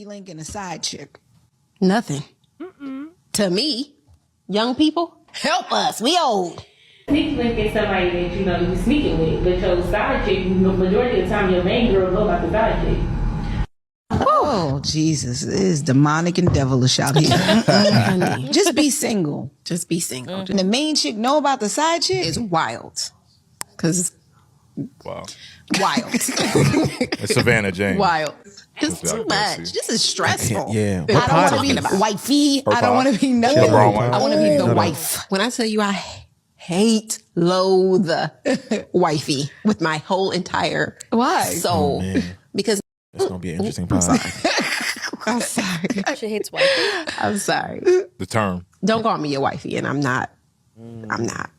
Link and a side chick. Nothing. To me, young people, help us. We old. Sneak link is somebody that you know you sneaking with, but your side chick, majority of the time, your main girl know about the side chick. Oh, Jesus. It is demonic and devilish out here. Just be single. Just be single. And the main chick know about the side chick? It's wild. Because Wow. wild. It's Savannah James. Wild. It's What's too up, much. Bessie? This is stressful. Yeah. What I don't want to talking be about? wifey. Her I don't pop. want to be nothing. The brown one. I want to be the wife. When I tell you I hate, loathe, wifey with my whole entire soul. Because It's going to be an interesting pod. I'm sorry. She hates wifey. I'm sorry. The term. Don't call me your wifey, and I'm not. I'm not.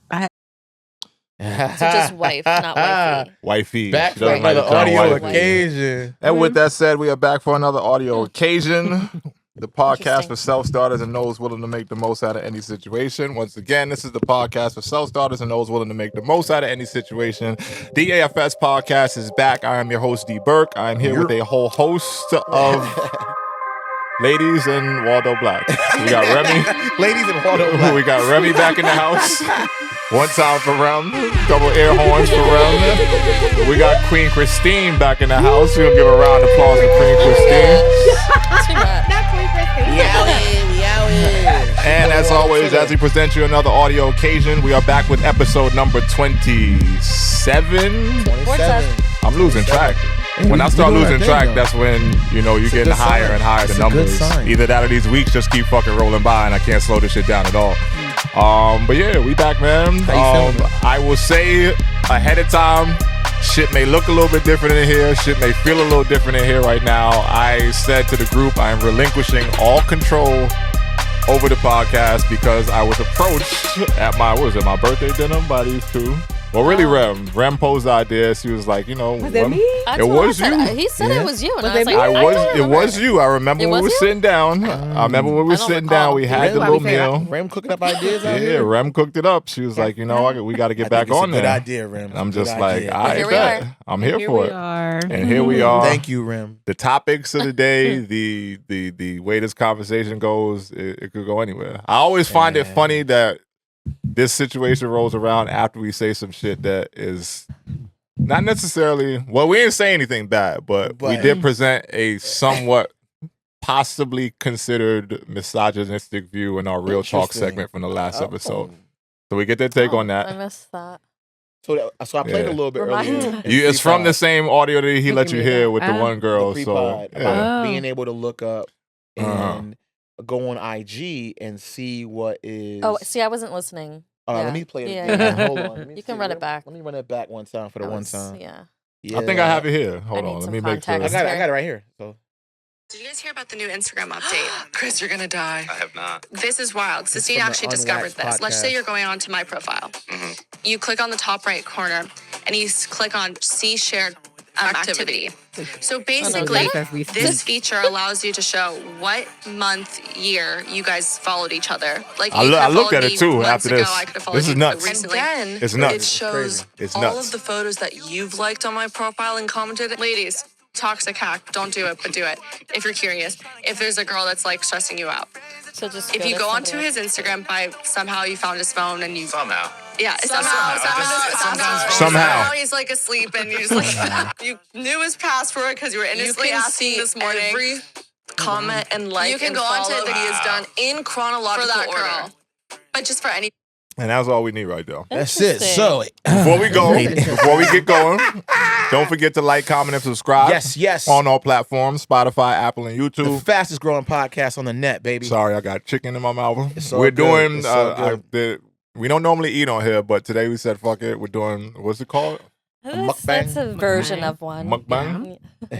So just wife, not wifey. Wifey. Back She for doesn't like another the term audio wifey. occasion. And with that said, we are back for another audio occasion. The podcast Interesting. for self-starters and those willing to make the most out of any situation. Once again, this is the podcast for self-starters and those willing to make the most out of any situation. The EFS podcast is back. I am your host, D. Burke. I am here with a whole host of ladies and Waldo Black. We got Remy. Ladies and Waldo Black. We got Remy back in the house. One time for Rem. Double air horns for Rem. We got Queen Christine back in the house. We're going to give a round of applause to Queen Christine. Too much. We out here. And as always, as we present you another audio occasion, we are back with episode number 27. 27. I'm losing track. Hey, When I we start doing our losing thing, track, though. that's when, you know, you're It's a getting good higher sign. and higher It's the a good numbers. sign. Either that or these weeks just keep fucking rolling by and I can't slow this shit down at all. But yeah, we back, man. How you feeling? I will say ahead of time, shit may look a little bit different in here. Shit may feel a little different in here right now. I said to the group, I am relinquishing all control over the podcast because I was approached at my birthday dinner by these two. Well, really, Rem posed the idea. She was like, you know, Was well, it me? It was you. He said it was you, and Was I was it like, me? It don't was remember. you. I remember It when we was were you? sitting down. I remember when we were I don't sitting recall. down. We had the Rem, little meal. Rem cooking up ideas out Yeah, here. Rem cooked it up. She was like, you know, we got to get back on Good there. idea, Rem. I'm Good just like, idea. I Here we bet. are. I'm here for it. are. And here we are. Thank you, Rem. The topics of the day, the way this conversation goes, it could go anywhere. I always find it funny that this situation rolls around after we say some shit that is not necessarily, well, we didn't say anything bad, but we did present a somewhat possibly considered misogynistic view in our Real Talk Interesting. segment from the last episode. So we get their take on I that. missed that. So I played Yeah. a little bit Remind earlier. me. in It's from the pre-pod. same audio that he let you hear with the one The girl. So pre-pod yeah. about being able to look up Uh-huh. and go on IG and see what is. Oh, see, I wasn't listening. Let yeah. me play it Yeah, again. yeah. Hold on. Let me You can see. run it back. Let me run it back one time for the I one was- time. Yeah. Yeah. I think I have it here. Hold need on, let some me make sure. I context. got it right here. So Did you guys hear about the new Instagram update? Chris, you're gonna die. I have not. This is wild. Sistine from the actually discovered Unwaxed this. Let's say podcast. you're going onto my profile. You click on the top right corner and you click on see shared activity. So basically, this feature allows you to show what month, year you guys followed each other. Like I you look- could've I looked followed at it me too months after ago. this. I could've followed This is you nuts. recently. And then It's nuts. it shows It's all nuts. of the photos that you've liked on my profile and commented. Ladies, toxic hack. Don't do it, but do it if you're curious. If there's a girl that's like stressing you out. So just If you to go onto somebody his Instagram by somehow you found his phone and you Somehow. Somehow. he's like asleep and you just like you knew his password because you were innocently can asking see this morning. every comment and like You can and go onto follow the- that he has done in for chronological that order. girl, but just for any. And that's all we need right there. that's it. So Before we go, before we get going, don't forget to like, comment, and subscribe. yes. On all platforms, Spotify, Apple, and The YouTube. fastest growing podcast on the net, baby. Sorry, I got chicken in my mouth. It's all We're good. doing. It's all We don't normally eat on here, but today we said fuck it. We're doing. What's it called? That's a version of one. Mukbang?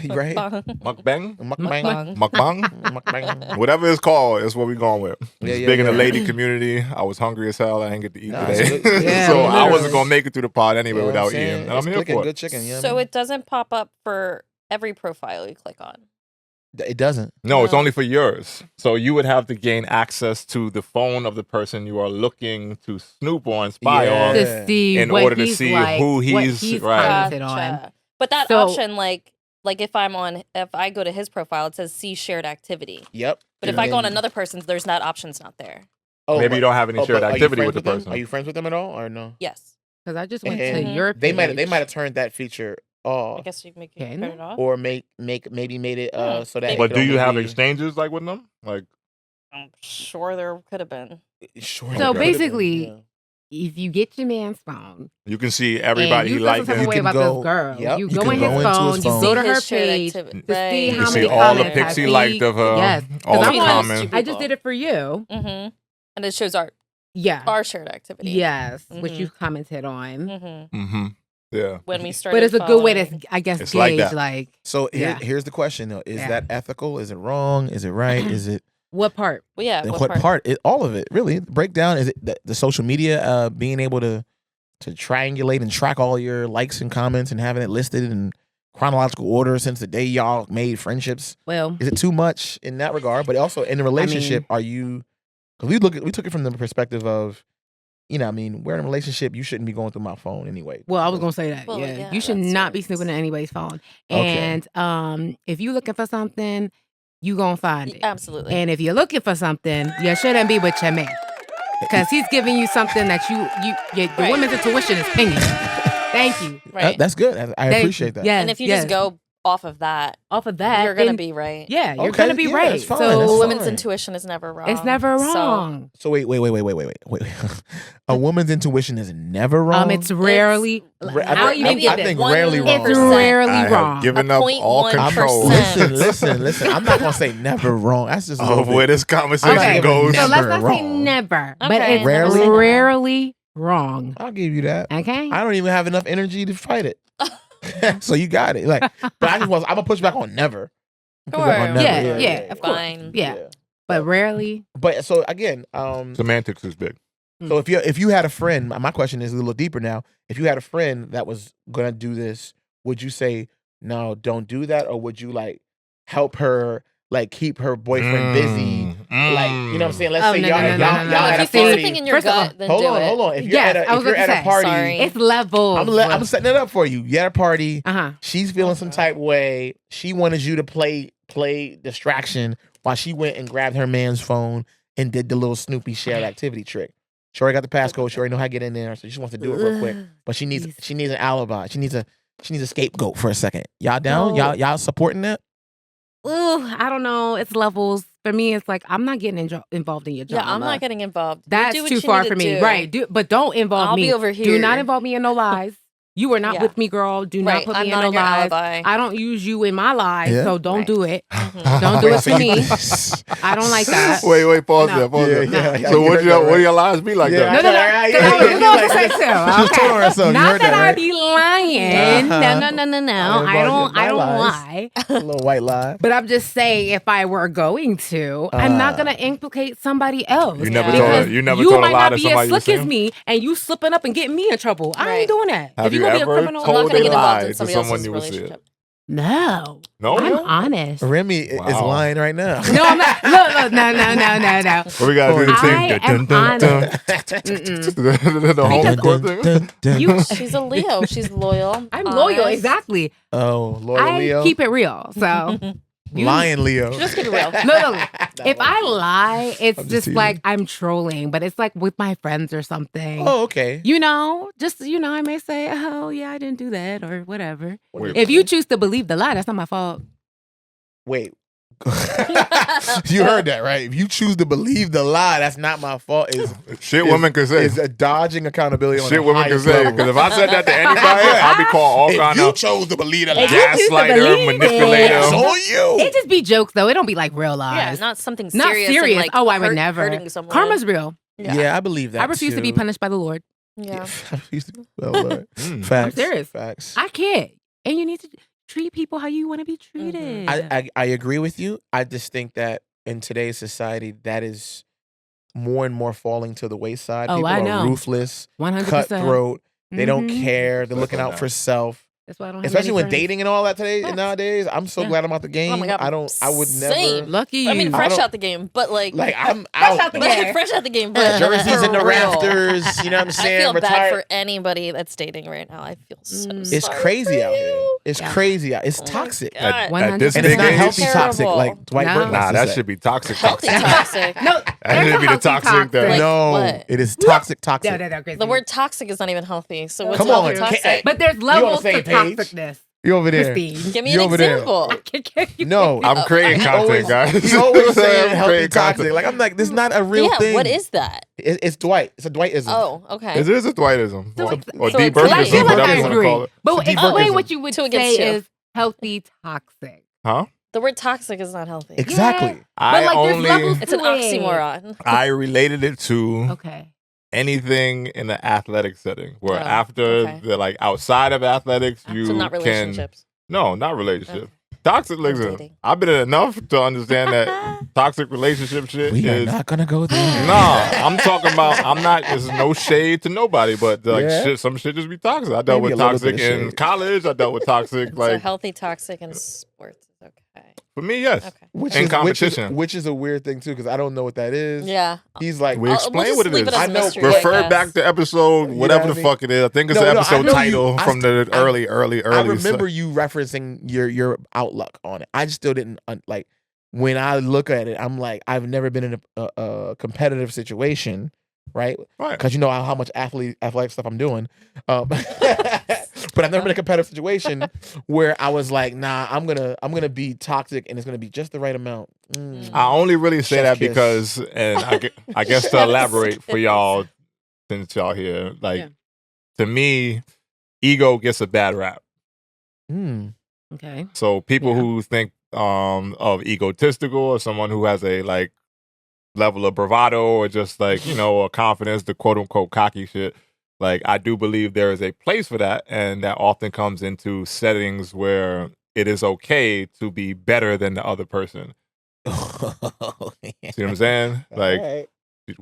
Right? Mukbang? Mukbang. Mukbang? Mukbang. Whatever it's called, is what we're going with. Yeah, It's yeah, big in the yeah. lady community. I was hungry as hell. I didn't get to eat Nah, today. it's good. Yeah, So I literally. wasn't going to make it through the pod anyway You know what without saying? eating. And I'm It's here clicking for good it. chicken. You know So what it doesn't pop up for every profile you click on. I mean? It doesn't. No, it's No. only for yours. So you would have to gain access to the phone of the person you are looking to snoop or spy Yeah. on. To see In what order to he's see like, who what he's- right. commented on. Gotcha. But that So- option, like like if I go to his profile, it says see shared activity. Yep. But if I go on another person's, there's that option's not there. Oh, Maybe you don't have any shared activity with the them? person. Are you friends with them at all or no? Yes. Because I just went to And your They page. might have turned that feature off. I guess you can Can turn it off. Or maybe made it so that. But do you have be... exchanges like with them? Like, I'm sure there could have been. Sure. So Okay. basically, if you get your man's phone, you can see everybody and he you liked. feel some You way can about go- this girl. yep, You you go can in go his into phone, his you phone. go to See her his shared page activity. to see can how see many all the comments pics has he seen. liked of her. Yes. All the 'Cause I'm like, comments. I just did it for you. Mm-hmm. And it shows our shared activity. Yes, which Mhm. you commented on. Mm-hmm. Mm-hmm. Yeah. When we started, But it's a good way following. to, I guess, It's like gauge that. So Yeah. here's the question though: Is Yeah. that ethical? Is it wrong? Is it right? Is it what part. Well, yeah. what part? All of it, really. Breakdown. Is it the social media being able to triangulate and track all your likes and comments and having it listed in chronological order since the day y'all made friendships? Well, Is it too much in that regard? But also in the relationship, are you? Because we took it from the perspective of, we're in a relationship. You shouldn't be going through my phone anyway. Well, I was gonna say that. Well, yeah. yeah, You should that's not be right. snooping in anybody's phone. Okay. And if you looking for something, you gonna find it. Absolutely. And if you're looking for something, you shouldn't be with your man, because he's giving you something that your Right. woman's intuition is pinging. Thank you. Right. That's good. I appreciate that. Yes, And if you yes. just go off of that, you're gonna be right. Yeah, you're Okay, gonna be yeah, right. that's fine, So that's fine. Women's intuition is never wrong. it's never So- wrong. So wait. A woman's intuition is never wrong. It's rarely. How you maybe get I this? think rarely wrong. It's rarely I have wrong. given A up all 0.1%. control Listen. I'm not gonna say never wrong. That's just a little of where bit. this conversation Okay. goes. So let's not say wrong. never, but Okay, it's never say never. rarely wrong. I'll give you that. Okay. I don't even have enough energy to fight it. So you got it. Like, but I'm gonna push back on never. Push back on Sure. never. Yeah, of course. Fine. Yeah. But rarely. But so again, Semantics is big. so if you had a friend, my question is a little deeper now. If you had a friend that was gonna do this, would you say no, don't do that, or would you like help her, like keep her boyfriend busy? Like, you know what I'm saying? Let's say no, y'all no, no, y'all no, no. at If a you see party. something in your First of all, gut, then Hold do on, it. hold on. If you're Yes, at I was if you're about to at a say, party, sorry. It's levels. I'm setting it up for you. You're at a party. Uh-huh. She's feeling some type of way. She wanted you to play distraction while she went and grabbed her man's phone and did the little Snoopy shared activity trick. She already got the passcode. She already know how to get in there, so she just wants to do it real quick. But she needs an alibi. She needs a scapegoat for a second. Y'all down? No. Y'all supporting that? Ooh, I don't know. It's levels. For me, it's like I'm not getting involved in your drama. Yeah, I'm not getting involved. You That's do what too you far need for to me. do. Right. But don't involve I'll me. be over Do here. not involve me in no lies. You are not Yeah. with me, girl. Do not Right, put I'm me not in in no your lies. alibi. I don't use you in my lies, Yeah. so don't Right. do it. Don't do it to me. I don't like that. Wait, pause No. there. Pause there. Yeah. So You heard that, what right? your lies be like Yeah, that? No, 'cause I was gonna say so. She was told on herself. You Not heard that, I right? be lying. Uh-huh. No. I don't lie. A little white lie. But I'm just saying, if I were going to, I'm not gonna implicate somebody else. You never Yeah. told Because her. You never you told a might lie not to be somebody as you was slick as seeing? me, and you slipping up and getting me in trouble. I Right. ain't doing that. Have if you you gonna be a ever criminal, I'm not told gonna a get involved lie in to somebody someone else's you was seeing? relationship. no, No? I'm honest. Remy is Wow. lying right now. No, I'm not. Look, no. Well, we gotta do the I thing. am honest. The home court thing. You, She's a Leo. She's loyal. I'm loyal, honest. exactly. Oh, loyal I Leo. keep it real. So Lion Leo. Just keep it real. no. If I lie, it's I'm just just teasing. like I'm trolling, but it's like with my friends or something. Oh, okay. I may say, oh yeah, I didn't do that or whatever. Wait, If you choose to believe the lie, that's not my fault. Wait. You heard that, right? If you choose to believe the lie, that's not my fault. shit women can say. Is a dodging accountability on Shit the women can highest say. level. Because if I said that to anybody, I'd be called all If kind you of chose to believe the If lie, you choose to gaslighter, believe it, manipulator. it's on you. It just be jokes though. It don't be like real Yeah, lies. not something Not serious. serious. And, like, Oh, I would never. hurting someone. Karma's real. Yeah, I believe that. I refuse to be too. punished by the Lord. Yeah. I refuse to. Well, Lord. Mm. Facts. I'm serious. Facts. I can't. And you need to treat people how you want to be treated. I agree with you. I just think that in today's society, that is more and more falling to the wayside. Oh, People I are know. ruthless, 100%. cutthroat. They don't Mhm. care. They're looking out for self. That's why I don't have Especially any when friends. dating and all that today nowadays. I'm so glad I'm out the game. Oh my God, I would same. never. Lucky you. I mean, fresh out the game, but I'm out. out the game. fresh out the game, but Jerseys in the for real. rafters. You know what I'm I saying? feel Retired. bad for anybody that's dating right now. I feel so It's sorry crazy for out here. you. It's crazy out. It's Oh my toxic. God. At this And big it's not age, healthy toxic Terrible. like Dwight No. Burton. nah, likes to that say. should be toxic. Healthy toxic. No, That should be the toxic that. Like, no, what? it is toxic. Toxic. No, Gracie. The word toxic is not even healthy. So what's Come on, healthy toxic? can't- But there's on the levels to same page? toxicness. You over there? Christine. Give me You an over there. example. I can give you No, I'm creating He content, always, guys. He always saying I'm healthy creating toxic. content. Like I'm like, this is not a real Yeah, thing. what is that? It's Dwight. It's a Dwightism. Oh, okay. It is a Dwightism. So Or it's- or so D. it's But I Burkism, feel Burkism, like whatever I you want to agree. call it. But It's a the way deep what you would Two say against two. is healthy toxic. Huh? The word toxic is not healthy. Exactly. Yeah. I like, there's only levels It's an to it. oxymoron. I related it to Okay. anything in the athletic setting where Oh, after okay. the like outside of athletics you So not can relationships. no, not relationship. Okay. Toxic Dating. listen. I've been in enough to understand that toxic relationship shit We are is not gonna go there. nah. I'm talking about. I'm not. There's no shade to nobody, but like Yeah. shit. Some shit just be toxic. I dealt Maybe with a little toxic bit of in shade. college. I dealt with toxic So like healthy toxic in sports is okay. for me. Yes, Okay. Which in is competition. which is a weird thing too, because I don't know what that is. Yeah. He's like, We We'll explain just what it leave is. as I a know. mystery, I Refer guess. back to episode You know whatever what the I mean? fuck it is. I think it's No, the no, I episode know you- title from the early. I remember you referencing your outlook on it. I just still didn't like when I look at it. I'm like, I've never been in a competitive situation, right? Right. Because you know how much athletic stuff I'm doing. But I've never been in a competitive situation where I was like, nah, I'm gonna be toxic and it's gonna be just the right amount. I only really say Chef that kiss. because, and I guess to elaborate for y'all, since y'all here, like to me, ego gets a bad rap. Okay. So people who think of egotistical or someone who has a like level of bravado or just like a confidence, the quote unquote cocky shit. Like I do believe there is a place for that, and that often comes into settings where it is okay to be better than the other person. See what I'm saying? Like Alright.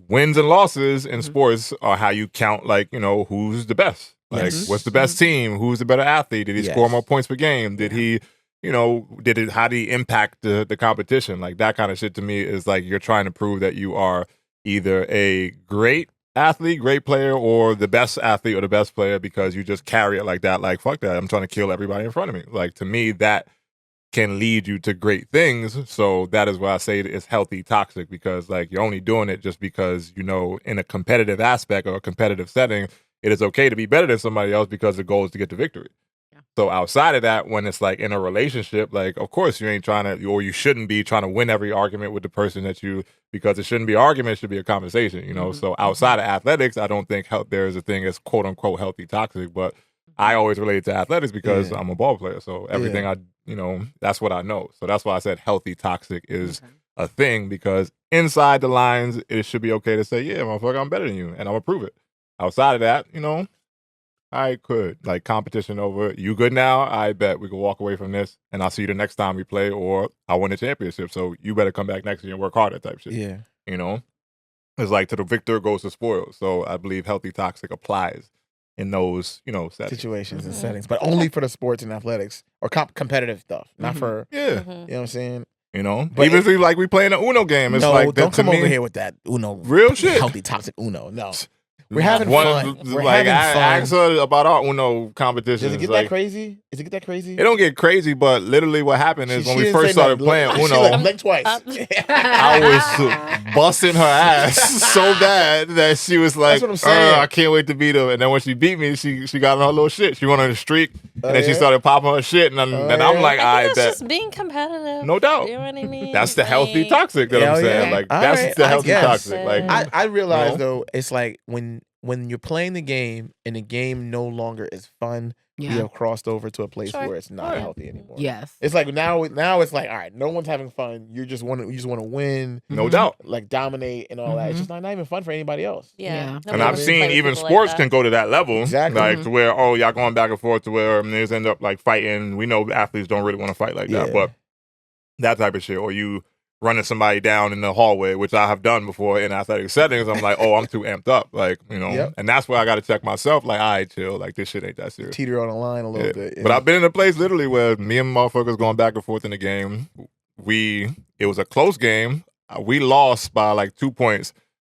wins and losses in sports are how you count, like, who's the best. Like, Yes. what's the best team? Who's the better athlete? Did he score Yes. more points per game? Did he, how did he impact the competition? Like, that kind of shit to me is like you're trying to prove that you are either a great athlete, great player, or the best athlete or the best player because you just carry it like that. Like, fuck that. I'm trying to kill everybody in front of me. Like, to me, that can lead you to great things. So that is why I say it's healthy toxic, because like you're only doing it just because, in a competitive aspect or a competitive setting, it is okay to be better than somebody else because the goal is to get the victory. Yeah. So outside of that, when it's like in a relationship, like of course you ain't trying to, or you shouldn't be trying to win every argument with the person because it shouldn't be an argument, it should be a conversation, So outside of athletics, I don't think there is a thing as quote unquote healthy toxic, but I always relate it to athletics because I'm a ball player. So everything that's what I know. So that's why I said healthy toxic is a thing, because inside the lines, it should be okay to say, yeah, motherfucker, I'm better than you, and I'm gonna prove it. Outside of that, I could. Like competition over, you good now? I bet we can walk away from this, and I'll see you the next time we play, or I win the championship, so you better come back next year and work harder type shit. Yeah. It's like to the victor goes the spoil. So I believe healthy toxic applies in those, settings. Situations and settings, but only for the sports and athletics or competitive stuff, not for Yeah. You know what I'm saying? But even if we playing an Uno game, it's no, like that don't to come me, over here with that Uno real shit. healthy toxic Uno. No, we're having fun. We're like, having I fun. asked her about our Uno competition. Does it get that crazy? Does it get that crazy? It don't get crazy, but literally what happened is when we didn't first say started nothing. playing She Uno, like, blink twice. I was busting her ass so bad that she was like, That's what I'm saying. I can't wait to beat her. And then when she beat me, she got on her little shit. She went on a streak, and then she yeah? started popping her shit. And, then I'm like, I I think bet. that's just being competitive. No doubt. You know what I mean? That's the healthy Like, toxic that Hell I'm saying. yeah. Like, All that's right, the I healthy guess. toxic. Like, I realize though, it's like when you're playing the game and the game no longer is fun, we have crossed over to a place where it's not healthy anymore. Yes. It's like now it's like, all right, no one's having fun. You just want to win. no doubt. Like dominate and all that. It's just not even fun for anybody else. Yeah. And I've seen even sports can go to that level. Exactly. Like to where, y'all going back and forth to where niggas end up like fighting. We know athletes don't really want to fight like that, Yeah. but that type of shit. Or you running somebody down in the hallway, which I have done before in athletic settings. I'm like, oh, I'm too amped up. Like, you know, and that's where I got to check myself. Like, all right, chill. Like, this shit ain't that serious. Teeter on the line a little bit. Yeah. But I've been in a place literally where me and motherfuckers going back and forth in the game. It was a close game. We lost by like 2 points.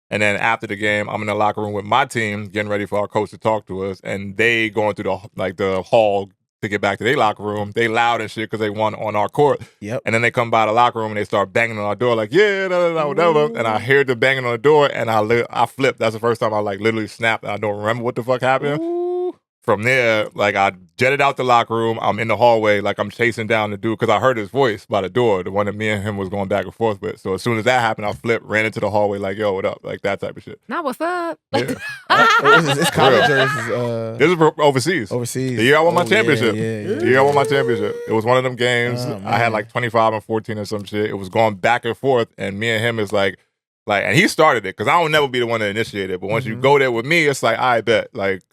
And then after the game, I'm in the locker room with my team getting ready for our coach to talk to us. And they going through the hall to get back to their locker room. They loud and shit because they won on our court. Yep. And then they come by the locker room and they start banging on our door like, yeah, whatever. And I hear the banging on the door and I flipped. That's the first time I like literally snapped. And I don't remember what the fuck happened. From there, like I jetted out the locker room. I'm in the hallway, like I'm chasing down the dude because I heard his voice by the door, the one that me and him was going back and forth with. So as soon as that happened, I flipped, ran into the hallway, like, yo, what up? Like that type of shit. Now what's up? Yeah. It's college or this is overseas. Overseas. The year I won my championship. Yeah. The year I won my championship. It was one of them games. I had like 25 and 14 or some shit. It was going back and forth, and me and him is like, and he started it because I don't never be the one to initiate it. But once you go there with me, it's like, I bet, like,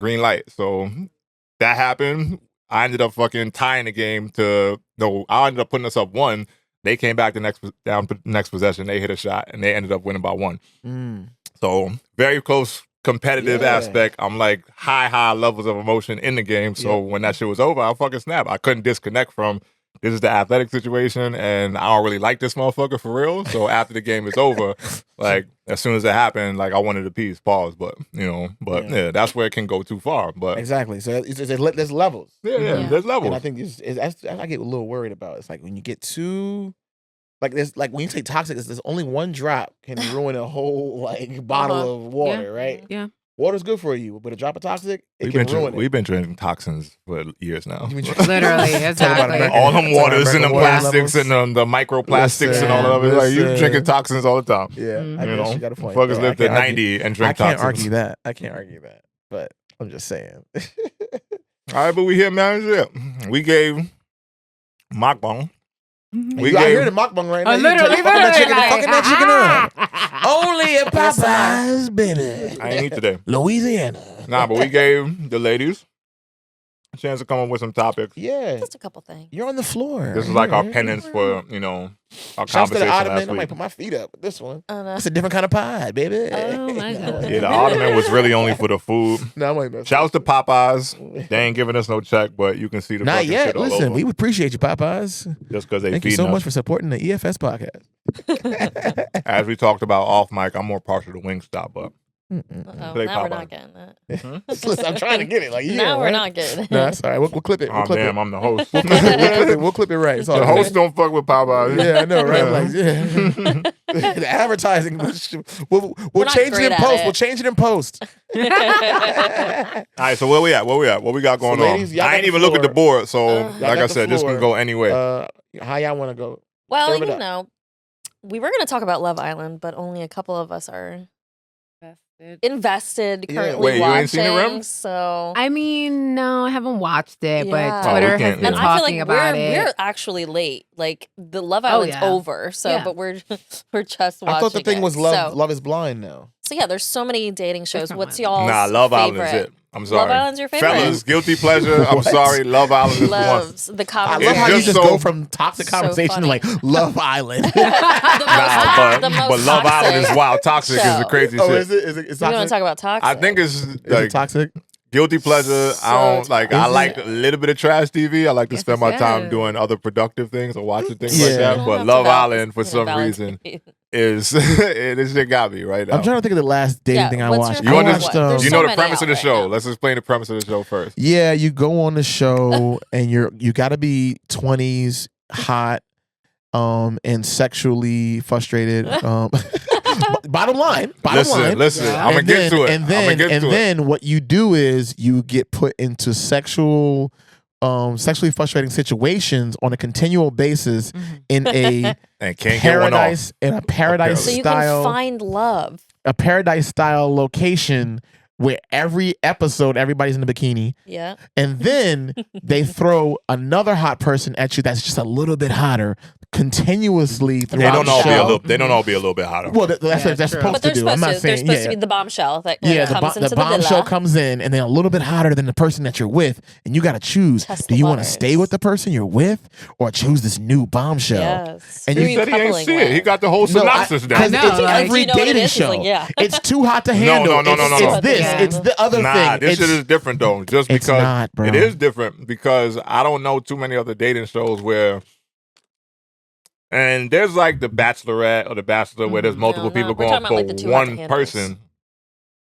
green light. So that happened. I ended up fucking tying the game I ended up putting us up 1. They came back the next possession. They hit a shot and they ended up winning by 1. So very close competitive aspect. I'm like high levels of emotion in the game. So when that shit was over, I fucking snapped. I couldn't disconnect from this is the athletic situation and I don't really like this motherfucker for real. So after the game is over, like as soon as it happened, like I wanted a piece, pause. But yeah, that's where it can go too far. But exactly. So there's levels. Yeah, there's levels. And I think I get a little worried about. It's like when you get too like there's like when you say toxic, there's only one drop can ruin a whole like bottle of water, right? Yeah. Water's good for you, but a drop of toxic, we've been drinking toxins for years now. Literally, exactly. All them waters and the plastics and the microplastics and all of it. Like you drinking toxins all the time. Yeah, you know, you got a point. Fuckers live to 90 and drink toxins. I can't argue that. But I'm just saying. All right, but we here, man. Yeah. We gave mukbang. I hear the mukbang right now. Literally, fucking that chicken up. Only at Popeyes, baby. I ain't eat today. Louisiana. Nah, but we gave the ladies a chance to come up with some topics. Yeah. Just a couple things. You're on the floor. This is like our penance for, you know, our Shouts to the conversation last Ottoman. I week. might put my feet up with this one. Oh, no. It's a different kind of pie, baby. Oh, my God. Yeah, the Ottoman was really only for the food. No, I might Shouts to Popeyes. They ain't giving us no check, but you can see the Not fucking yet. shit all Listen, over. we appreciate you, Popeyes. Just because they Thank you feed so us. much for supporting the EFS podcast. As we talked about off mic, I'm more partial to Wingstop, but Now Play we're Popeye. not getting that. Listen, I'm trying to get it. Like, yeah, Now we're right? not getting it. No, that's all right. We'll clip it. We'll oh clip damn, it. I'm the host. We'll clip it right. It's all The good. host don't fuck with Popeyes. Yeah, I know, right? Like, yeah. The advertising. We'll not change it great in at post. it. We'll change it in post. All right, so where we at? What we got going ladies, on? y'all I got ain't the even look at the floor. board, so Y'all like got I the said, this floor. can go anyway. How y'all want to go? Well, Serve it you up. know, we were going to talk about Love Island, but only a couple of us are invested currently Wait, you watching. ain't seen it, Rem? So I mean, no, I haven't watched it, Yeah. but Oh, we Twitter can't- has been and I feel talking like about we're it. actually late. Like the Love Island's yeah. over, so Yeah. but we're just watching. I thought the thing it. was Love. So, Love is Blind now. so yeah, there's so many dating shows. Different What's one. y'all's Nah, Love Island favorite? is it. I'm sorry. Love Island's your favorite? Fellas, guilty pleasure. I'm What? sorry. Love Island is the one. Loves the I comedy. love It's how you just just so- go from toxic so conversation to funny. like Love Island. The Nah, most but Love Island is toxic wild. Toxic is the show. crazy Oh, shit. is it? It's You want to toxic? talk about toxic? I think it's Is it like toxic? guilty pleasure. I don't So like. toxic. I Is like a little bit of trash TV. I like to Yes, spend my yes. time doing other productive things or watching things Yeah. like You that. don't But have to Love validate- Island, for some validate reason, it. is this shit got me right now. I'm trying to think of the last dating Yeah, thing I what's watched. your You I favorite watched, one? There's You so know the many premise out of the right show. now. Let's explain the premise of the show first. Yeah, you go on the show and you got to be 20s, hot, and sexually frustrated. Bottom line. Listen. Yeah. I'm gonna get to it. And I'm gonna get to it. then what you do is you get put into sexually frustrating situations on a continual basis in a And can't get one off. paradise So you style can find love. a paradise style location where every episode everybody's in a bikini, Yeah. and then they throw another hot person at you that's just a little bit hotter, continuously throughout They don't the all be a show. little. They don't all be a little bit hotter. Well, that's what that's true. supposed But to they're do. I'm supposed not to. They're saying supposed to be the bombshell that comes into the bombshell villa. comes in, and then a little bit hotter than the person that you're with, and you got to choose: Test do the you want to waters. stay with the person you're with, or choose this new bombshell? Yes. And Who you are He said he ain't coupling see it. He with? got the whole synopsis because down. know, it's like- every Do you know what it dating is? He's show. like, yeah. It's too hot to handle. no. It's this. Yeah. It's the other Nah, thing. this It's, shit is different though. Just it's because not, bro. it is different because I don't know too many other dating shows where. And there's like the Bachelorette or the Bachelor where there's multiple No, people we're going talking about, for like, the two one hot handles. person.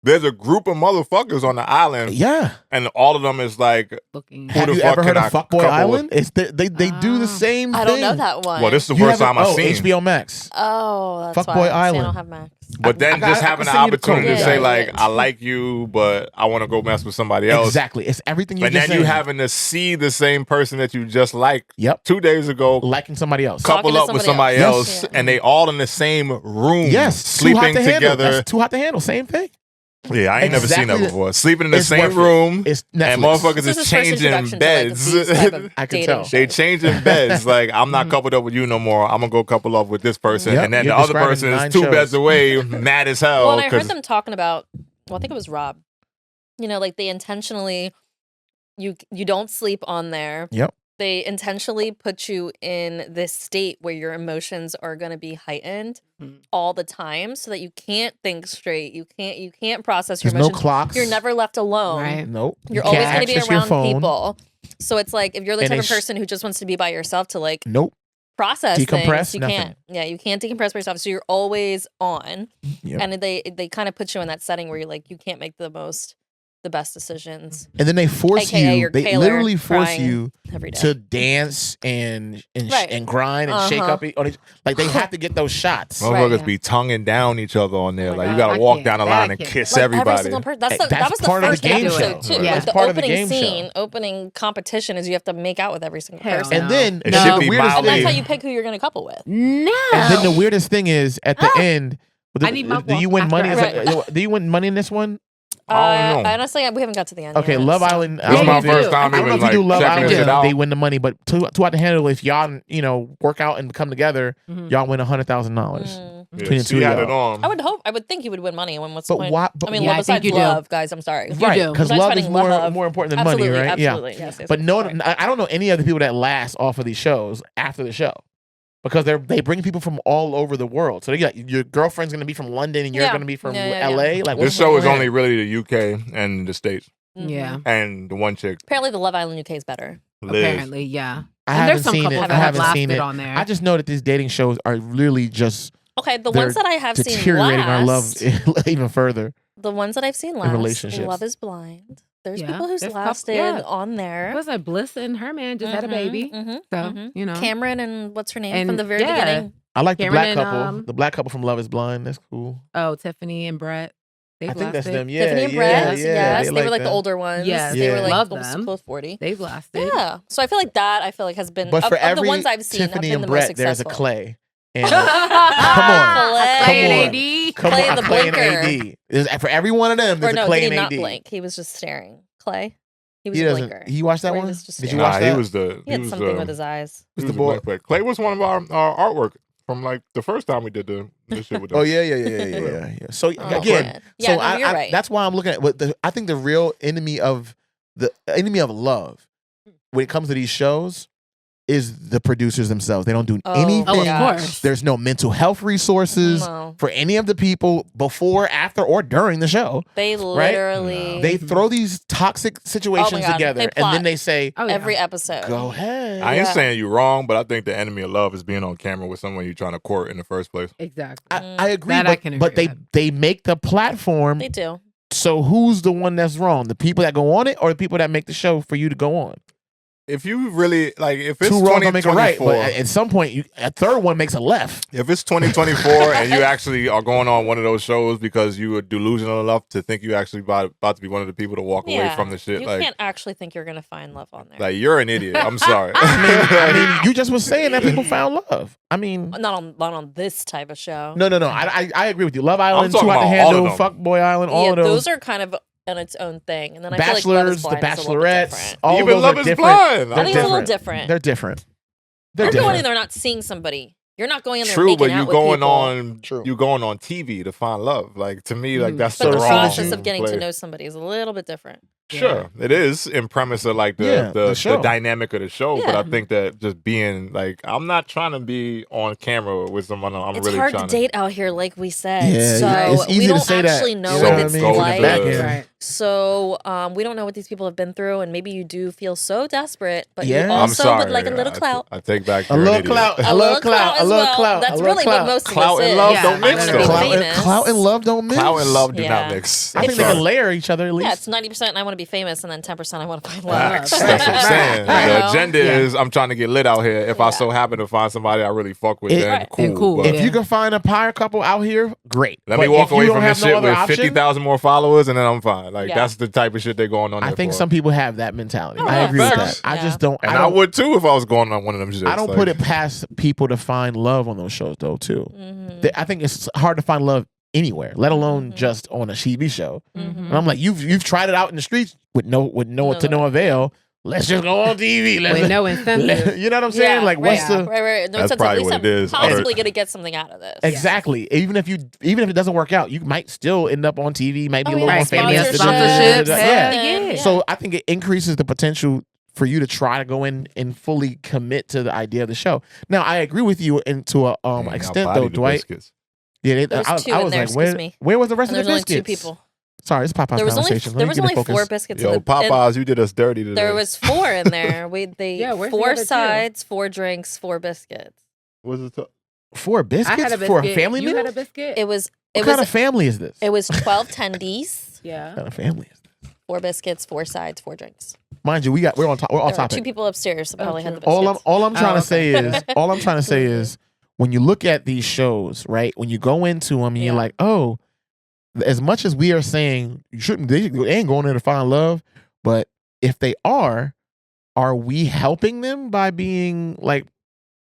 There's a group of motherfuckers on the island, yeah. and all of them is like, Looking. Who Have the you fuck ever heard can of I Fuckboy couple Island? It's they do the Oh. same thing. I don't know that one. well, this is the You first time haven't- I've seen. HBO Max. Oh, that's Fuckboy why. See, I Island. don't have Max. But then I just can having the send you the opportunity code. to say Yeah. like, I like you, but I want to go mess with somebody else. Exactly. It's everything you And just then you said. having to see the same person that you just liked Yep. 2 days ago, Liking somebody else. Talking couple to up with somebody somebody else. else, and they all in the same room, Yes. Too hot sleeping to handle. together. That's too hot to handle. Same thing. Yeah, I ain't never seen Exactly that the- before. Sleeping in the It's same worth it. room, It's and Netflix. motherfuckers This is is first changing introduction to, like, beds. these type of I can dating tell. They shows. changing beds. Like, I'm not coupled up with you no more. I'm gonna go couple up with this person, Yep, and then you're the other describing person 9 is 2 shows. beds away, mad as hell. Well, and I heard 'cause- them talking about. Well, I think it was Rob. You know, like they intentionally, you don't sleep on there. Yep. They intentionally put you in this state where your emotions are going to be heightened all the time, so that you can't think straight. You can't process your There's no emotions. clocks. You're never left alone. Right. Nope. You're You can't always going to be access your around phone. people. So it's like if you're the And type it's- of person who just wants to be by yourself to like Nope. process Decompress, things, you nothing. can't. Yeah, you can't decompress by yourself. So you're always on, Yep. and they kind of put you in that setting where you're like you can't make the best decisions And then they force AKA you. your They Taylor literally force crying you every day. to dance and Right. grind and shake Uh-huh. up. Like they have to get those shots. Motherfuckers Right. be tonguing down each other on there. Oh my like you God. gotta I walk can't. down the That line I and can't. kiss Like, everybody. every single person. Hey, That that's was the part of the first game episode show. too. Yeah. Like That's the part of the opening game show. scene, opening competition is you have to make out with every single Hell person, no. And then It No. should the be weirdest and that's thing. how you pick who you're going to couple with. No. And then the weirdest thing is at the end. I need my do you walk win money? after Right. Do you win money in this one? I don't know. Honestly, we haven't got to the end. Okay, yet, Love so. Island. This is Yeah, my you first do. time I don't know even if you do like Love checking this Island. shit out. They win the money, but too hot to handle. If y'all, work out and come together, y'all win $100,000 Mm. between the she two had of it y'all. on. I would think you would win money. When what's the But point? why? But I mean, Yeah, love I think besides you do. love, guys. I'm sorry. right? do. Because Besides love finding is more love. important than Absolutely, money, right? absolutely. Yeah. Yes, yes, But yes, no, sorry. I don't know any other people that last off of these shows after the show. Because they bring people from all over the world. So they got your girlfriend's gonna be from London and you're Yeah. gonna be from Yeah. LA. Like This what's show the is plan? only really the UK and the States Mhm. Yeah. and the one chick, Apparently, the Love Island UK is better. Liz. Apparently, yeah. I And haven't there's some seen couples it. that I have haven't seen lasted it. on there. I just know that these dating shows are really just Okay, the They're ones that I have seen deteriorating our love last, even further. the ones that I've seen last, relationships. Love is Blind. There's Yeah, people who's there's lasted yeah. on there. What was that? Bliss and her man just had a baby. Mhm, So, mhm. Cameron and what's her name And from the very yeah. beginning? I like the Cameron black and, couple. The black couple from Love is Blind. That's cool. Oh, Tiffany and Brett. They've I think that's lasted. them. Yeah, Tiffany and yeah, Brett. yeah. Yes, they were like them. the older ones. Yes, they were Yeah. like Love almost them. close 40. They've lasted. Yeah, so I feel like has been But for of every the ones I've seen Tiffany have and been the most Brett, there's a successful. Clay. And Come on. Clay and on. AD. Come Clay on, and the Clay and blinker. AD. For every one of them, Or there's no, a Clay did he and not AD. blink? He was just staring. Clay? He was He a doesn't. blinker. You watched that Where he one? was just Did you staring. watch Nah, that? he was the. He had something with his eyes. He Was was the boy- the Clay. Clay was one of our artwork from like the first time we did the shit with them. Oh yeah. So Oh, again, man. Yeah, so no, you're right. that's why I'm looking at what I think the real enemy of love when it comes to these shows is the producers themselves. They don't do Oh, anything. Oh, of gosh. course. There's no mental health resources No. for any of the people before, after, or during the show. They literally They throw these toxic situations God. together, They and plot. then they say, Oh, yeah. every episode. "Go ahead." I ain't Yeah. saying you wrong, but I think the enemy of love is being on camera with someone you're trying to court in the first place. Exactly. I agree, That but, I can but agree they with. they make the platform. They do. So who's the one that's wrong? The people that go on it, or the people that make the show for you to go on? If you really like, if it's Two wrong don't make a right, 2024, but at some point, a third one makes a left. if it's 2024 and you actually are going on one of those shows because you were delusional enough to think you actually about to be one of the people to walk away from the shit, You like can't actually think you're gonna find love on there. like you're an idiot. I'm sorry. I mean, you just was saying that people found love. I mean, not on this type of show. no. I agree with you. Love Island, talking Too Hot to about all of Handle, them. Fuckboy Island, all yeah, of those. those are kind of on its own thing. And then I feel like Love is Bachelors, the Blind is a little bit Bachelorettes, different. all Even those Love are is different. Blind. They're I think it's a little different. different. They're different. They're You're going different. in there not seeing somebody. You're not going in there True, making but out you with going people. on True. you going on TV to find love. Like to me, like that's But the wrong process of getting to play. know somebody is a little bit different. Sure, it is in premise of like the show. dynamic of the show, but Yeah. I think that just being like, I'm not trying to be on camera with someone. I'm It's really hard trying to date out here, like we said. Yeah, so it's easy we to don't say that, actually you know know what what I it's mean? Go to like. the- Right. So we don't know what these people have been through, and maybe you do feel so desperate, but Yeah. you I'm also sorry. would like a little clout. I take back A you're an little idiot. clout. A I little love clout. I as love well. clout. That's I love really clout. what most Clout of us and is. love Yeah, don't I mix wanna though. be famous. Clout and love don't mix. Clout and love do Yeah. not mix. I think they Sorry. can layer each other at least. Yeah, it's 90% I want to be famous, and then 10% I want to find love. Facts. That's what I'm saying. Right. The You know? agenda is I'm trying to get lit out here. If I so happen to find somebody I really fuck with, then Right. cool. And cool, But If you can find a power couple out here, great. let But me walk if you away don't from have this no shit other with option, 50,000 more followers, and then I'm fine. Like Yeah. that's the type of shit they're going on. I there think for. some people have that mentality. Oh, I yeah, agree with facts. that. I Yeah. just don't. and I I don't, would too if I was going on one of them shits. I don't Like, put it past people to find love on those shows though too. Mhm. I think it's hard to find love anywhere, let alone Mhm. just on a TV show. Mhm. And I'm like, you've tried it out in the streets with no to no avail. Let's just go on TV. Let's With no incentive. you know what I'm saying? Yeah, like, right, what's the right. No That's sense probably at least what I'm it is. possibly going to get something out of this. exactly? Even if it doesn't work out, you might still end up on TV. Might be Oh, a little yeah. more famous. Sponsorships. Yeah. Yeah. So I think it increases the potential for you to try to go in and fully commit to the idea of the show. Now, I agree with you to a man, y'all extent though, bodied the Dwight. biscuits. Yeah, There was two I in was there, like, where, excuse me. where was the rest And of there's the only biscuits? two people. Sorry, it's Popeye's There was only conversation. there was only 4 biscuits. Yo, in the, Popeyes, you did us dirty today. there was 4 in there. Yeah, where's the 4 other two? sides, 4 drinks, 4 biscuits. What's it? 4 I biscuits had a biscuit. for a family you meal. had a biscuit? It was What kind of family is this? it was 12 tendies, yeah. What kind of family is this? 4 biscuits, 4 sides, 4 drinks. Mind you, we're on There were topic. 2 people upstairs that probably had the All biscuits. I'm trying Oh, to say is when you look at these shows, right? When you go into them and you're Yeah. like, oh, as much as we are saying you shouldn't, they ain't going there to find love, but if they are we helping them by being like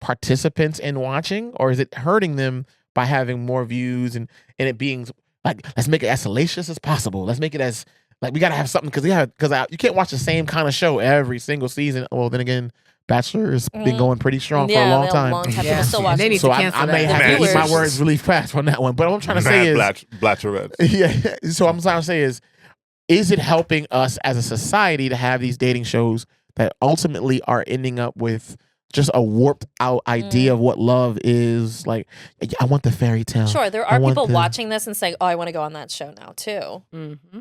participants in watching, or is it hurting them by having more views and it being like, let's make it as salacious as possible. Let's make it as like, we gotta have something because you can't watch the same kind of show every single season. Well, then again, Bachelor has been going pretty strong for a long time. People Yeah. still And watch they it. need So to I cancel may that. have to eat my Viewers. words really fast on that one. But what I'm trying to say Mad is, Blatcherettes. yeah. So I'm trying to say is it helping us as a society to have these dating shows that ultimately are ending up with just a warped out idea of what love is? Like, I want the fairy tale. Sure, there I are want people the- watching this and saying, "Oh, I want to go on that show now too." Mm-hmm.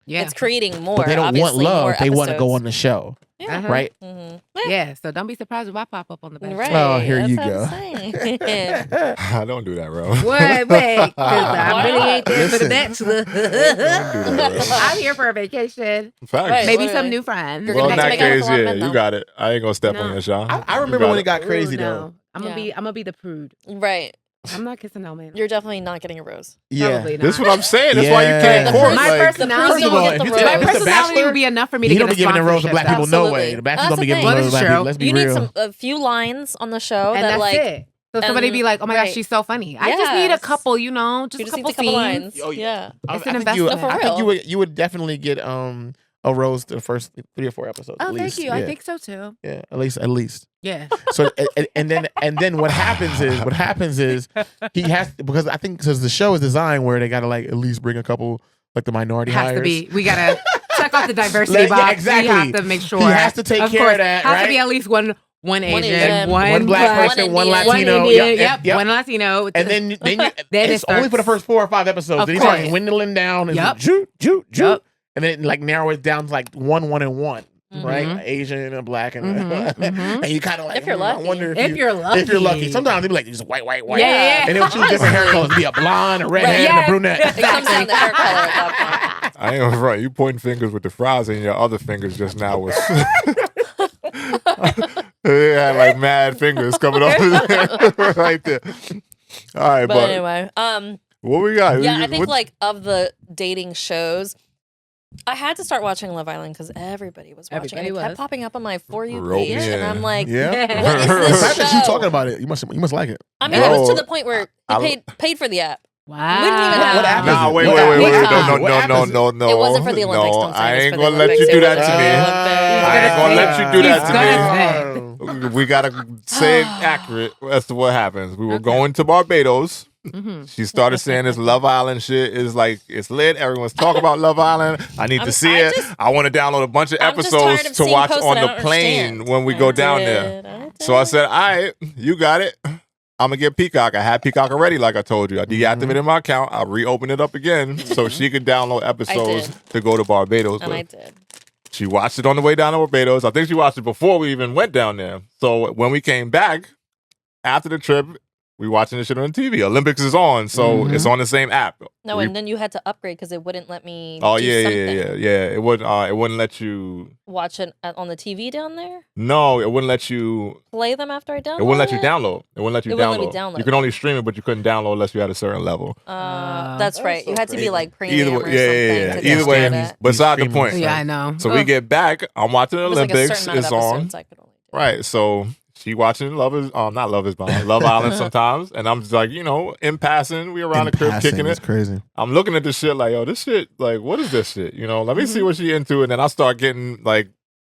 Yeah. It's creating more. But they don't want obviously, love. more They want to go episodes. on the show, Yeah. Uh-huh. right? Mm-hmm. Yeah. So don't be surprised if I pop up on the back. Right. Oh, here that's you what go. I'm saying. I don't do that, bro. Wait, because I Why really not? ain't there for the Listen. bachelor. Don't do that, bro. I'm here for a vacation. Facts. Right. Maybe Right. some new friends. You're Well, in gonna that have to make out with case, a lot of yeah, men, you though. got it. I ain't gonna step No. on your shot. I You remember got when it got Ooh, crazy no. though. I'm gonna be the prude. Right. I'm not kissing no man. You're definitely not getting a rose. Yeah. Probably not. This is what I'm saying. That's why you Yeah. can't The court. My Like, personality, First of all, if get the it's rose. if my it's The personality Bachelor, would be enough for me to he get don't a be giving the rose to black sponsorship, people. No Absolutely. way. The Bachelor That's don't be the giving thing. the Well, rose to black it's people. true. Let's be You need real. a few lines on the show and that that's like it. So somebody and- be like, "Oh my gosh, right. she's so funny." I just need a Yes. couple, just you a just couple need a couple scenes. lines. Oh, yeah. I It's an think you- investment. No, for I think real. you would definitely get a rose to the first 3 or 4 episodes. Oh, at thank least. you. Yeah. I think so too. Yeah, at least. Yeah. So and then what happens is he has because I think because the show is designed where they got to like at least bring a couple like the minority Has hires. to be. We gotta check off the diversity Yeah, box. exactly. We have to make sure He has to take Of care course, of that, Has right? to be at least one Asian, Asian, one black person, one Indian. Latino. one Indian, Yep. one Latino. And then you, Then it's it only for the starts- first 4 or 5 episodes. Of Then he starts course. dwindling down. And Yep. Joot. Yep. And then like narrow it down to like 1, 1, and 1. Mhm. Right? Asian and black and Mhm. and you kind of like If you're I lucky. wonder If you're lucky. If you're lucky. Sometimes they be like just white. Yeah. And they'll choose different hair colors. Be a blonde, a redhead, and a brunette. It comes down to hair color at that point. I ain't gonna front. You pointing fingers with the fries, and your other fingers just now was. They had like mad fingers coming off of there right there. All right, But anyway, what we got? yeah, I think What- like of the dating shows, I had to start watching Love Island because everybody was watching. Everybody it. It kept was. popping up on my For You Roll page, me and in. I'm like, yeah. what is The this fact that you show? talking about it, you must like it. I mean, it was Yo, to the point where I- you paid for the app. Wow. We didn't even have. What app is Nah, it? wait. What app is it? No. It wasn't for the Olympics, No, don't say I it was ain't for the gonna let you Olympics. do It that was to for me. the I ain't gonna let you do that to He's me. We gotta say it accurate as to what happens. We were going to Barbados. She started saying this Love Island shit is like it's lit. Everyone's talking about Love Island. I need to see it. I want to download a bunch of I'm just tired episodes of to seeing watch posts on that I the don't plane understand. when we go down there. So I said, all right, you got it. I'm gonna get Peacock. I had Peacock already, like I told you. I deactivated my account. I reopened it up again so she could download episodes to go to Barbados And with. I did. She watched it on the way down to Barbados. I think she watched it before we even went down there. So when we came back after the trip, we watching this shit on TV. Olympics is on, so it's on the same app. No, and then you had to upgrade because it wouldn't let me. Oh do yeah. something. It wouldn't let you Watch it on the TV down there. No, it wouldn't let you. Play them after I download. It wouldn't let you download. It wouldn't let you It wouldn't let me download. download. You could only stream it, but you couldn't download unless you had a certain level. That's right. You had to be like premium Either or way, yeah. something. to Either way, download it. beside the point. Yeah, I know. So we get back. I'm watching the It was like a Olympics. certain amount It's of on. episodes I could only do. Right. So she watching Love Island sometimes, and I'm just like, in passing, we around the crib kicking it. It's crazy. I'm looking at this shit like, yo, this shit, like, what is this shit? Let me see what she into, and then I start getting like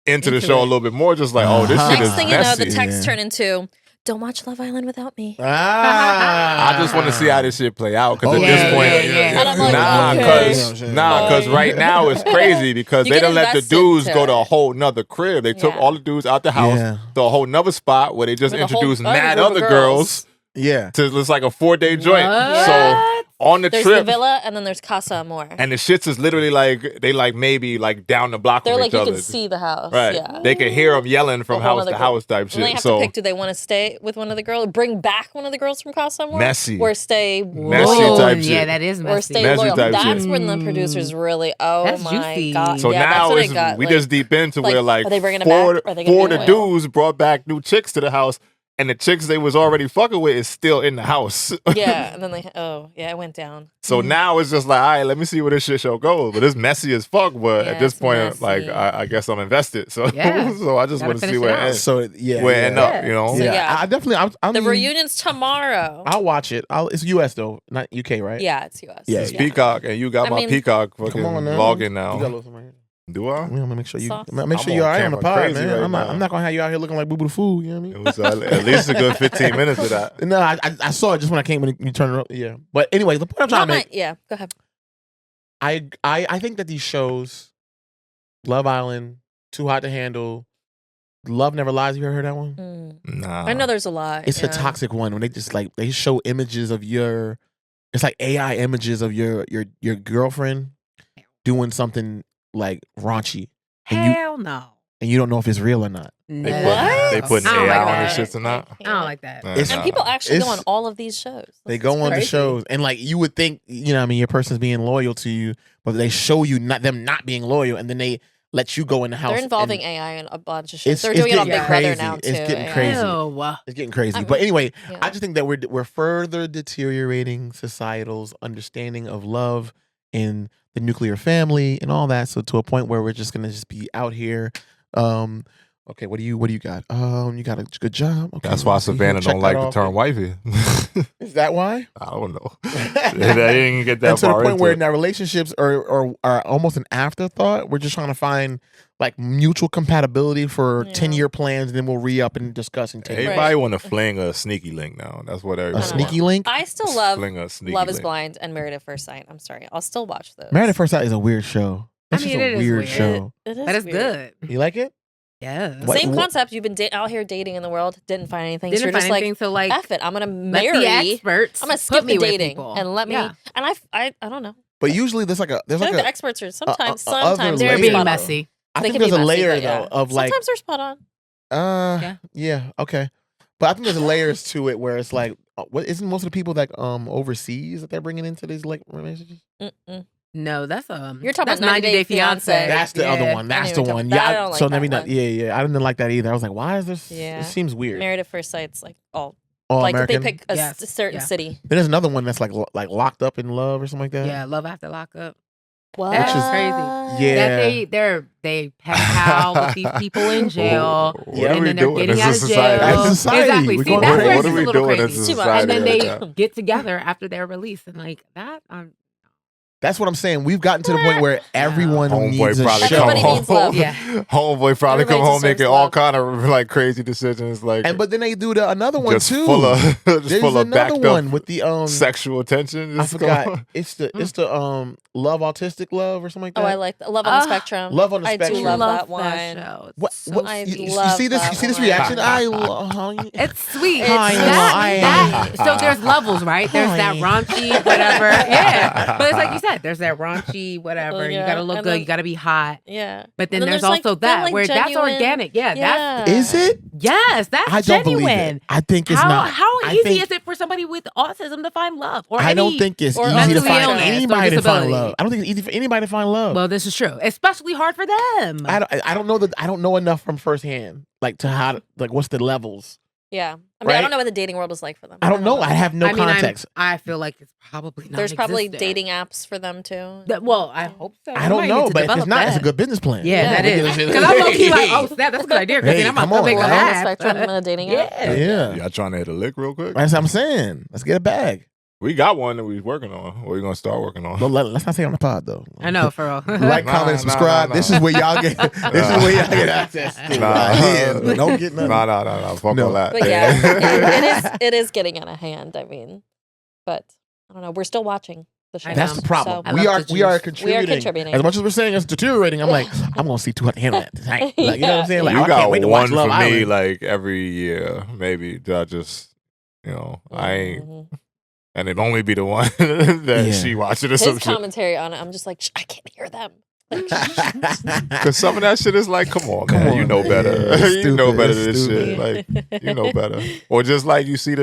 into the show a little bit more, just like, oh, this shit Next is thing you know, messy. the text turned into, "Don't watch Love Island without me." I just want to see how this shit play out because at yeah, this point, yeah. And I'm like, because right now it's crazy because You they get don't let the invested dudes to go to it. a whole nother crib. They took Yeah. all the dudes out the house to a whole nother spot where they just With a whole introduced other mad group of other girls. girls. Yeah. To it's like a 4-day joint. What? So on the There's trip, the villa, and then there's Casa Amor. and the shits is literally like they like maybe like down the block They're from like each you other. can see the house. Right. Yeah. They can hear them yelling from A whole house other to group. house type And they shit. have So to pick: do they want to stay with one of the girls, bring back one of the girls from Casa Amor, Messy. or stay Messy Whoa, type shit. yeah, that is messy. or stay Messy loyal? type That's shit. when the producers really, That's my juicy. god. So yeah, that's now what it's, it got. we like, just deep into like, where like are they bringing them four, back? Or are they gonna four be the loyal? dudes brought back new chicks to the house, and the chicks they was already fucking with is still in the house. Yeah, and then it went down. So now it's just like, all right, let me see where this shit show goes. But it's messy as fuck. But Yeah, at this it's point, like messy. I guess I'm invested. So Yeah. so I just Gotta want to see finish where it it out. ends. So yeah, Where it yeah. end up, you know? So, Yeah, yeah. I definitely. I The mean, reunion's tomorrow. I'll watch it. It's US though, not UK, right? Yeah, it's US. Yeah, It's Peacock, and you got I my mean- Peacock fucking Come on now. login You now. got a little something right here. Do I? I'm gonna make sure you Sauce. make I'm sure on you're all right on the camera pod, crazy man. right I'm now. not gonna have you out here looking like boo boo food. You know what I It mean? was at least a good 15 minutes of that. No, I saw it just when I came when you turned it up. Yeah, but anyway, the point I'm trying to make. Yeah, go ahead. I think that these shows, Love Island, Too Hot to Handle, Love Never Lies. You ever heard that one? Nah. I know there's a lot. It's yeah. a toxic one when they just like they show images of your. It's like AI images of your girlfriend doing something like raunchy, Hell no. and you don't know if it's real or not. No. They putting I don't AI like on that. their shits or not? I don't like that. It's- And people actually go It's- on all of these shows. They It's go on the crazy. shows, and like you would think, you know, what I mean, your person's being loyal to you, but they show you them not being loyal, and then they let you go in the house. They're involving and AI in a bunch of shit. It's- They're it's doing it on getting Big Brother crazy. now too. It's getting AI. crazy. Ew. It's getting crazy. I But anyway, yeah. I just think that we're further deteriorating societal's understanding of love and the nuclear family and all that. So to a point where we're just gonna just be out here. Okay, what do you got? You got a good job. Okay, That's why let's see here. Savannah Check don't that like the off. term wifey. Is that why? I don't know. They didn't get that And to the far point into where it. now relationships are almost an afterthought. We're just trying to find like mutual compatibility for 10-year plans, and then we'll re-up and discuss in 10 years. Everybody want to fling a sneaky link now. That's what everybody A sneaky link? I still love Fling a sneaky Love is link. Blind and Married at First Sight. I'm sorry. I'll still watch those. Married at First Sight is a weird show. That's I mean, just it a is weird weird. show. It is That is weird. good. You like it? Yeah. What- Same concept. You've been out here dating in the world, didn't find anything. so Didn't you're find just like, anything, so like, F it. I'm gonna let marry. the experts. I'm gonna put skip me the with dating people. and let me. Yeah. And I don't know. But usually there's like I feel like the experts are sometimes other They're layer. being spot on. messy. I They think can there's be a messy, layer but yeah. though of like sometimes they're spot on. yeah, okay. But I think there's layers to it where it's like what isn't most of the people that overseas that they're bringing into these like relationships? Mm-mm. No, that's You're talking that's about 90 Day Fiancé. That's the other Yeah. one. That's I the didn't even one. talk- I Yeah. don't like So that maybe not. one. Yeah. I didn't like that either. I was like, why is this? Yeah. It seems weird. Married at First Sight's like all All like American. they pick a Yes. certain Yeah. city. Then there's another one that's like locked up in love or something like that. Yeah, love after lockup. What? That's Which is crazy. Yeah. That they pen pal with these people in jail, What are and we then they're doing getting as out a of society? jail. As a society, Exactly. we're See, going that's crazy. where What it's are just a we little doing crazy. as a Too much. society? And then they right now? get together after they're released, and like that. That's what I'm saying. We've gotten to the point where everyone needs Homeboy a probably show. come Everybody needs home. love. Yeah. Homeboy probably Everybody come home deserves making all love. kind of like crazy decisions, like But then they do another one just too. full of just There's full of another backed one up with the sexual tension. I just forgot. going- It's the Love Autistic Love or something like that. Oh, I like Love on the Spectrum. Love on the I do Spectrum. love that one. show. What? So What? I You love see this? that You see this one. reaction? I love. It's sweet. It's So there's levels, right? There's that raunchy, whatever. Yeah. But it's like you said, there's that raunchy, whatever. Oh, You yeah. gotta look And good. then- You gotta be hot. Yeah. But then And there's like, also then, that like, where that's genuine- organic. Yeah, that's Is it? yes, that's I don't genuine. believe it. I think it's how not. how I easy think- is it for somebody with autism to find love? Or I don't any- think it's or easy to mental find illness or anybody to find disability. love. I don't think it's easy for anybody to find love. Well, this is true, especially hard for them. I don't know that. I don't know enough from firsthand, like to how like what's the levels. Yeah. I mean, I Right? don't know what the dating world is like for them. I don't know. I have no I mean, context. I feel like it's probably not. There's probably dating apps for them too. Well, I hope so. I don't know, but if it's not, it's a good business plan. Yeah, that We is. get- Because I'm low key like, oh snap, that's a good idea. Because Hey, then I'm come gonna on, make a now. Love on the laugh. Spectrum in a dating app. Yeah. Y'all trying to hit a lick real quick? That's what I'm saying. Let's get a bag. We got one that we're working on. We're gonna start working on. No, let's not say it on the pod though. I know, for real. Like, Nah, comment, and subscribe. nah. This is where y'all get. This is where y'all get access to ideas, but don't get nothing. No. Fuck No. all that. But yeah, it is getting out of hand. I mean, but I don't know. We're still watching the show. That's the problem. So- We are love the contributing. As much as we're saying it's deteriorating, I'm like, I'm gonna see 200 handle that tonight. Like, you know what I'm saying? Like, You I can't wait got to one watch for Love me, Island. like every year, maybe. I just, I ain't, Mhm. and it'd only be the one that Yeah. she watching or some His shit. commentary on it, I'm just like, I can't hear them. Like, Because some of that shit is like, come on, Come man, on, you know man. better. Yeah, it's you know stupid. better It's than this shit. stupid. Like, you know better. Or just like you see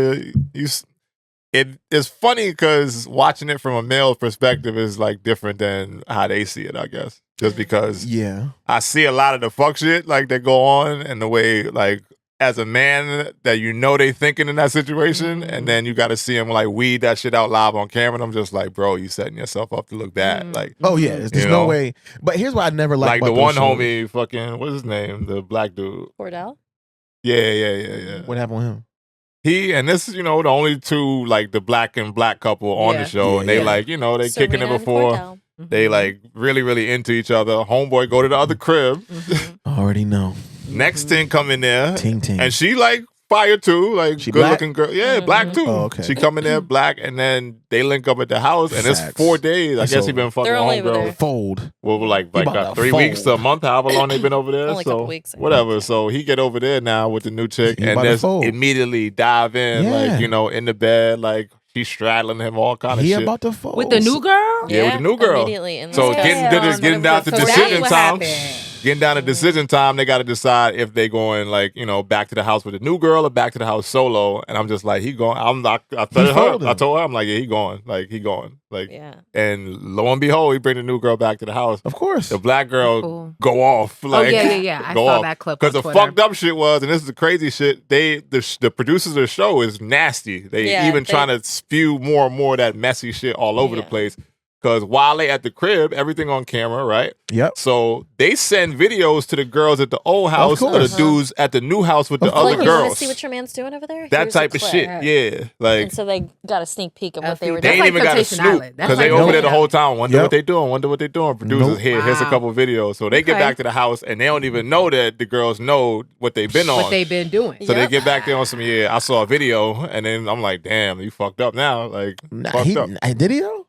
it's funny because watching it from a male perspective is like different than how they see it, I guess. Just because Yeah. I see a lot of the fuck shit like that go on and the way like as a man that they thinking in that situation and then you got to see him like weed that shit out live on camera and I'm just like, bro, you setting yourself up to look bad. Like, Oh yeah. There's You no know? way. But here's what I never liked like about the one those shows. homie fucking, what's his name? The black dude. Cordell? Yeah. What happened with him? He and this is, the only two like the black and black couple on Yeah. the show, Yeah, and they yeah. like, they kicking it Serena and before Cordell. they like really, really into each other. Homeboy go to the other crib. Already know. Next thing come in there, Ting ting. and she like fire too, like She good black? looking girl. Yeah, black too. Oh, okay. She come in there black, and then they link up at the house, and it's Facts. 4 days. I It's guess he over. been fucking They're only over homegirl. there. Fold. Well, like about to 3 weeks to a fold. month, however long they've been over there. Only a so couple weeks, I think. whatever. So he get over there now with the new chick, He and about to just fold. immediately dive in, Yeah. like in the bed, like she's straddling him, all kind of He shit. about to fold. With the new girl? Yeah, with the new girl. Immediately in So the getting down to So that's decision what time. happened. Getting down to decision time, they got to decide if they going like back to the house with the new girl or back to the house solo. And I'm just like, he going. I told her, I'm like, yeah, he going. Like he going. Like, Yeah. and lo and behold, he bring the new girl back to the house. Of course. The black girl Cool. go off. Like, yeah. I go saw off. that clip Because on the Twitter. fucked up shit was, and this is the crazy shit. The producers of the show is nasty. They Yeah, even trying to spew more and more of that messy shit all over the Yeah. place. Because while they at the crib, everything on camera, right? Yep. So they send videos to the girls at the old house or the course. dudes at the new house with the Of other Like, you want to girls. see what your man's doing over there? That Here's a type of clip. shit. Yeah. Like, And so they got a sneak peek of what they were they That's ain't like even got to Temptation snoop Island. That's because they like over there the Temptation whole time. Wonder Yep. what they doing. Wonder what they doing. Producers Nope. here's a Wow. couple videos. So they get Okay. back to the house and they don't even know that the girls know what they've been on. What they've been doing. So they Yep. get back there on some, I saw a video and then I'm like, damn, you fucked up now. Like, Nah, fucked up. did he though?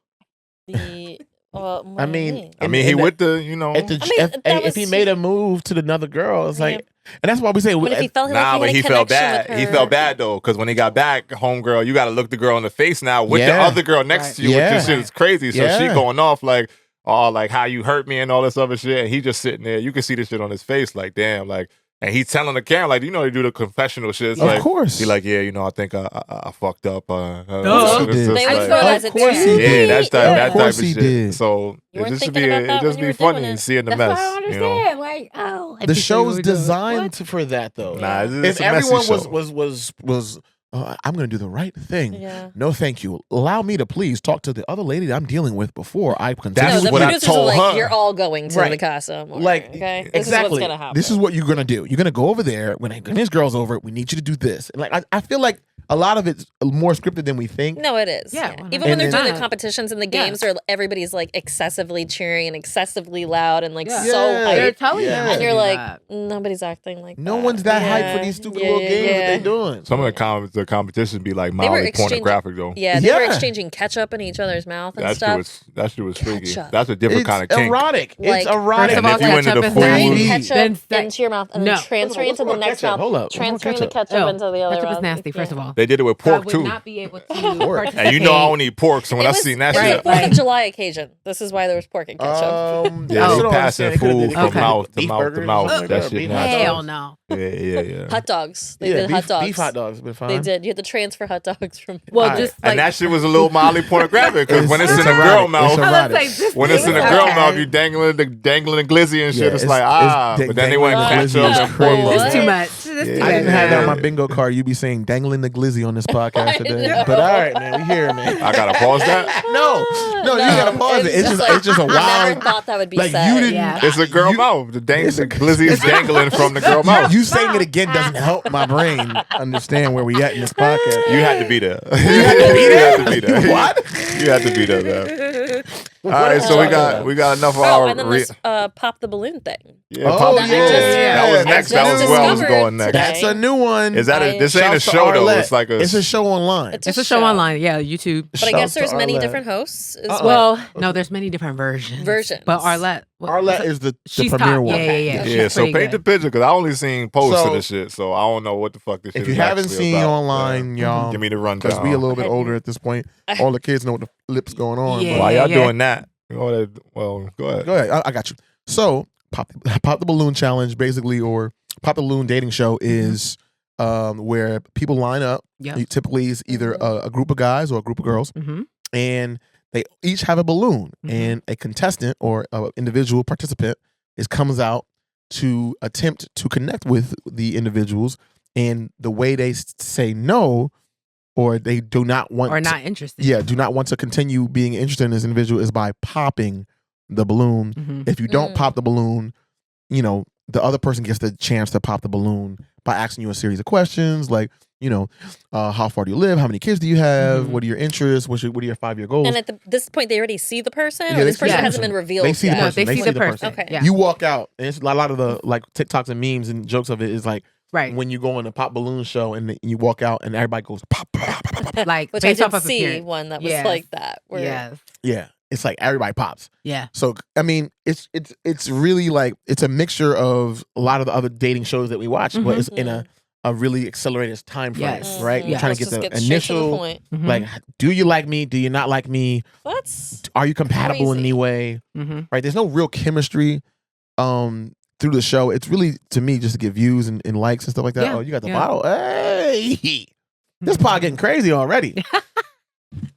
Well, what I do you mean, I mean, he in the- with the, If, the, I mean, if, that if was- he made a move to another girl, it's like, and that's why we say, But if he felt like Nah, he but had he a felt connection bad. with He her- felt bad though, because when he got back, homegirl, you got to look the girl in the face now with the Yeah. other girl next Right. to you, which Yeah. this shit is crazy. So she Yeah. going off like, oh, like how you hurt me and all this other shit, and he just sitting there. You can see the shit on his face, like damn, like, and he's telling the camera, like, they do the confessional shit. It's Of like, course. he like, yeah, I think I fucked up. course he it's did. just They always like- go as a Of course he team. did. yeah, that's that, Of that type course of he shit. did. So You it weren't just thinking be about it that just when you be were funny doing it. seeing the That's mess. what I don't understand. Like, oh. I The think show's they were doing- designed What? for that though. Nah, it's If a messy everyone show. was I'm going to do the right thing. Yeah. No, thank you. Allow me to please talk to the other lady that I'm dealing with before I continue. No, the what I producers told are like, her. you're all going to Right. the Casa Amor, Like, okay? exactly. This is what's gonna happen. This is what you're gonna do. You're gonna go over there when this girl's over. We need you to do this. And like, I feel like a lot of it's more scripted than we think. No, it is. Yeah, Even when they're doing the 100%. competitions and the Yeah. games where everybody's like excessively cheering and excessively loud and like Yeah. so Yeah. They're hyped. telling Yeah. them. And to you're do like, that. nobody's acting like No that. one's that hyped for Yeah. these stupid Yeah, little yeah, games that yeah. they're doing. Some of the competition be like They were mildly exchanging- pornographic though. Yeah, they were Yeah. exchanging ketchup in each other's mouth and That stuff. shit was freaky. Ketchup. That's a different It's kind of kink. erotic. Like, It's erotic. First of And all, if you into ketchup the is food, Throwing Food. ketchup Then say- into your mouth and No. then transferring What's into the wrong with next ketchup? mouth. Hold up. What's wrong with Transferring the ketchup? ketchup Oh, into the other ketchup is mouth. nasty. First Yeah. of all, They did it with So I pork would too. not be able to Pork. participate. And you know I don't eat pork, so when It I was- seen that it was shit, a 4th of July occasion. This is why there was pork and ketchup. yeah, Oh. they don't passing understand. They could've food did it. from Okay. mouth to Beef mouth to burgers or mouth. something That like shit that. nasty. Hell no. Yeah. Hot dogs. They Yeah, did hot dogs. beef hot dogs been fine. They did. You had to transfer hot dogs from. Well, Alright. just like And that shit was a little mildly pornographic because when it's in a erotic. girl It's mouth, I was erotic. like, this when it's in a is girl okay. mouth, you dangling the glizzy and shit. Yeah, it's it's- like it's but then they went dangling and the ketchup glizzy and is pork. crazy. This is too much. This is too I didn't much. have that on my bingo card. You be saying dangling the glizzy on this podcast today. But all right, man, we here, man. I gotta pause that. No, you gotta pause it. It's just a I never wild. thought that would be Like said. you didn't. Yeah. It's a girl mouth. The glizzy is dangling from the girl mouth. You saying it again doesn't help my brain understand where we at in this podcast. You had to be there. You had to be there. What? You had to be there, man. All right, so we got enough of Oh, our. and then this pop the balloon thing. Yeah, Oh, Pop yeah. the Balloon. That was I next. just That was where I was discovered going next. today. That's a new one. Is that this ain't a Shouts to show though? Arlette. It's like It's a show online. It's a show online. Yeah, YouTube. But I guess there's many different hosts as well. Well, no, there's many different versions. Versions. But Arlette. Arlette is the She's premier top. one. Yeah. Yeah, She's so pretty paint the good. picture because I only seen posts So, of this shit, so I don't know what the fuck this shit If you is haven't actually seen about. online, y'all, Give me the because rundown. we a little bit older at this point. All the kids know what the flip's going on. Yeah. but- While y'all Yeah. doing that, well, go ahead. Go ahead. I got you. So, pop the balloon challenge, basically, or pop the balloon dating show is where people line up. Yeah. Typically, it's either a group of guys or a group of girls, Mm-hmm. and they each have a balloon, and a contestant or an individual participant comes out to attempt to connect with the individuals, and the way they say no, or they do not want Or to- not interested. yeah, do not want to continue being interested in this individual is by popping the balloon. Mm-hmm. If you don't pop the balloon, the other person gets the chance to pop the balloon by asking you a series of questions like, how far do you live? How many kids do you have? Mhm. What are your interests? What are your 5-year goals? And at this point, they already see the person, Yeah, or they this see the person hasn't person. been revealed They see the yet? No, person. they see the person. Okay. Yeah. You walk out, and it's a lot of the like TikToks and memes and jokes of it is like Right. when you go on a pop balloon show and you walk out and everybody goes pop, pop, pop, pop. Like, Which I based did off of see appearance. one that was Yes. like that. Where Yes. Yeah, it's like everybody pops. Yeah. So I mean, it's really like it's a mixture of a lot of the other dating shows that we watch, but it's in a really accelerated time frame, Yes. right? Yeah. You're trying to Let's get the just straight to the initial, point. Mhm. like, do you like me? Do you not like me? That's Are you compatible in Crazy. any way? Mm-hmm. Right? There's no real chemistry through the show. It's really, to me, just to get views and likes and stuff like that. Yeah. Oh, you got the Yeah. bottle. Hey, this pod getting crazy already.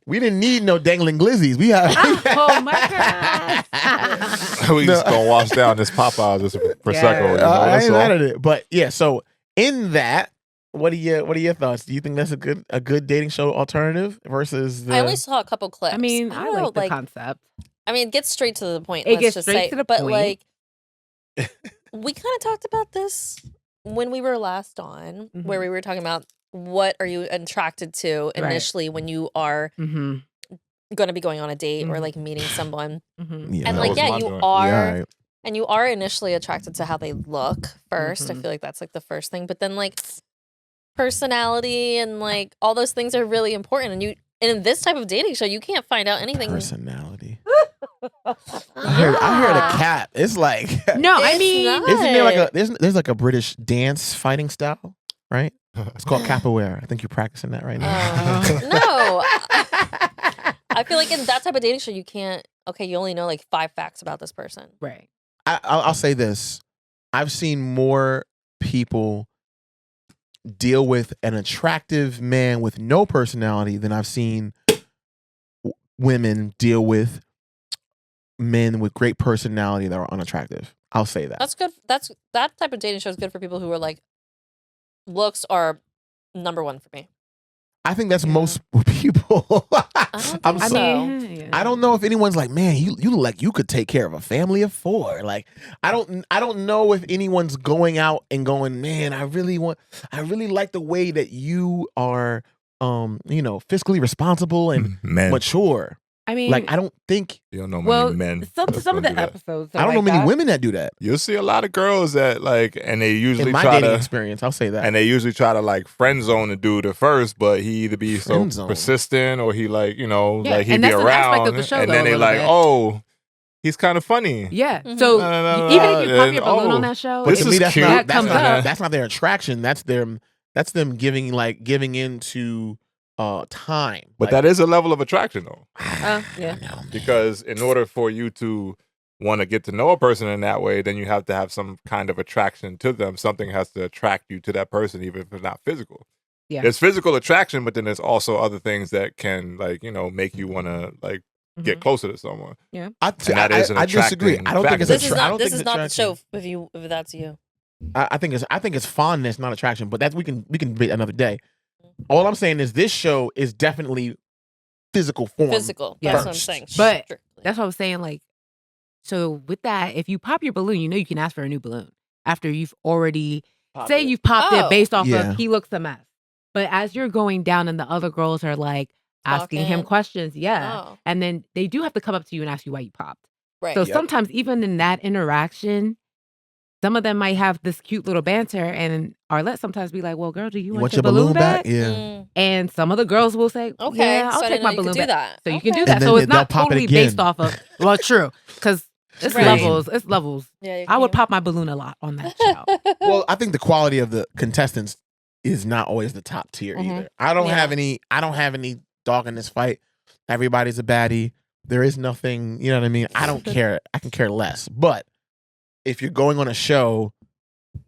We didn't need no dangling glizzies. We have. Oh my God. We just gonna wash down this Popeyes, this Prosecco. You know, I that's ain't all. mad at it, but yeah. So in that, what are your thoughts? Do you think that's a good dating show alternative versus the? I only saw a couple clips. I mean, I I don't know, like the concept. I mean, it gets straight to the point. It let's gets just straight say. to the but point. like, we kind of talked about this when we were last on, where we were talking about what are you attracted to Right. initially when you are Mm-hmm. going to be going on a date or Mhm. like meeting someone, Mm-hmm. Yeah, and that like was my you joint. are. yeah, right. And you are initially attracted to how they look 1st I Mhm. feel like that's like the first thing. But then like personality and like all those things are really important. And in this type of dating show, you can't find out anything. Personality. I heard a cap. It's like No, I It's mean, not. isn't there like a there's like a British dance fighting style, right? It's called capoeira. I think you're practicing that right now. No. I feel like in that type of dating show, you can't, okay, you only know like 5 facts about this person. right. I'll say this. I've seen more people deal with an attractive man with no personality than I've seen women deal with men with great personality that are unattractive. I'll say that. That's good. That type of dating show is good for people who are like, looks are number 1 for me. I think that's most people. I don't know if anyone's like, man, you look like you could take care of a family of 4. Like, I don't know if anyone's going out and going, man, I really like the way that you are, fiscally responsible and mature. I mean, like, I don't think you don't know many men. Some of the episodes. I don't know many women that do that. You'll see a lot of girls that like, and they usually in my try dating to experience. I'll say that, and they usually try to like friend zone the dude at first, but he either be so persistent or he like like he be around, and then they like, oh, he's kind of funny. Yeah. So even if you pop your balloon on that show, this is cute. That's not their attraction. That's them giving into time. But like, that is a level of attraction though. Yeah. Because in order for you to want to get to know a person in that way, then you have to have some kind of attraction to them. Something has to attract you to that person, even if it's not physical. Yeah. There's physical attraction, but then there's also other things that can make you want to get closer to someone. Yeah. I disagree. I don't think it's this is not the show if that's you. I think it's fondness, not attraction. But we can debate another day. All I'm saying is this show is definitely physical form. Physical. Yeah. That's what I'm saying. But that's what I was saying. Like, so with that, if you pop your balloon, you can ask for a new balloon after you've already you've popped it based off of he looks a mess. But as you're going down and the other girls are like asking him questions, and then they do have to come up to you and ask you why you popped. Right. So sometimes even in that interaction, some of them might have this cute little banter, and Arlette sometimes be like, well, girl, do you want your balloon back? Yeah. And some of the girls will say, okay, yeah, I'll take my balloon back. That. So you can do that. So it's not totally based off of, well, true, because it's levels. It's levels. Yeah, I would pop my balloon a lot on that show. Well, I think the quality of the contestants is not always the top tier either. I don't have any dog in this fight. Everybody's a baddie. There is nothing, you know what I mean? I don't care. I can care less. But if you're going on a show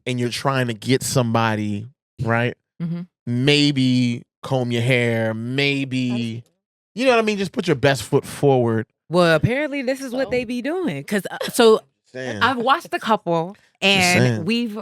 and you're trying to get somebody, right? Mm-hmm. Maybe comb your hair, maybe, you know what I mean? Just put your best foot forward. Well, apparently this is what they be doing. Because, I've watched a couple and me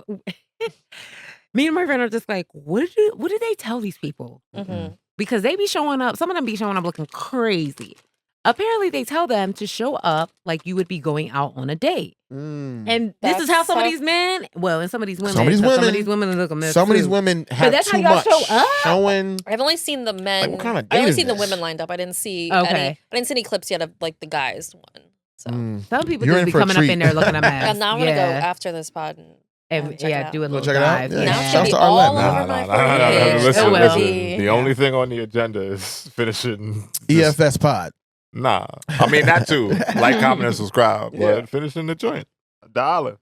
and my friend are just like, what do they tell these people? Mm-hmm. Because they be showing up, some of them be showing up looking crazy. Apparently, they tell them to show up like you would be going out on a date. And this is how some of these men, and some of these women look a mess. Some of these women have that's too how y'all much show up? showing. I've only seen the men. Like, what kind of I only date seen the is women this? lined up. I didn't see Okay. I didn't see any clips yet of like the guys one. So some people You're just in be for a coming up treat. in there looking a mess. and now I'm gonna go after this pod and check it out. do a little check it out? dive. Yeah. Now it's Shouts gonna be to all Arlette, over my No. forehead. Listen. The only thing on the agenda is finishing EFS pod. Nah, I mean that too. Like, comment, and subscribe. But finishing the joint, $1.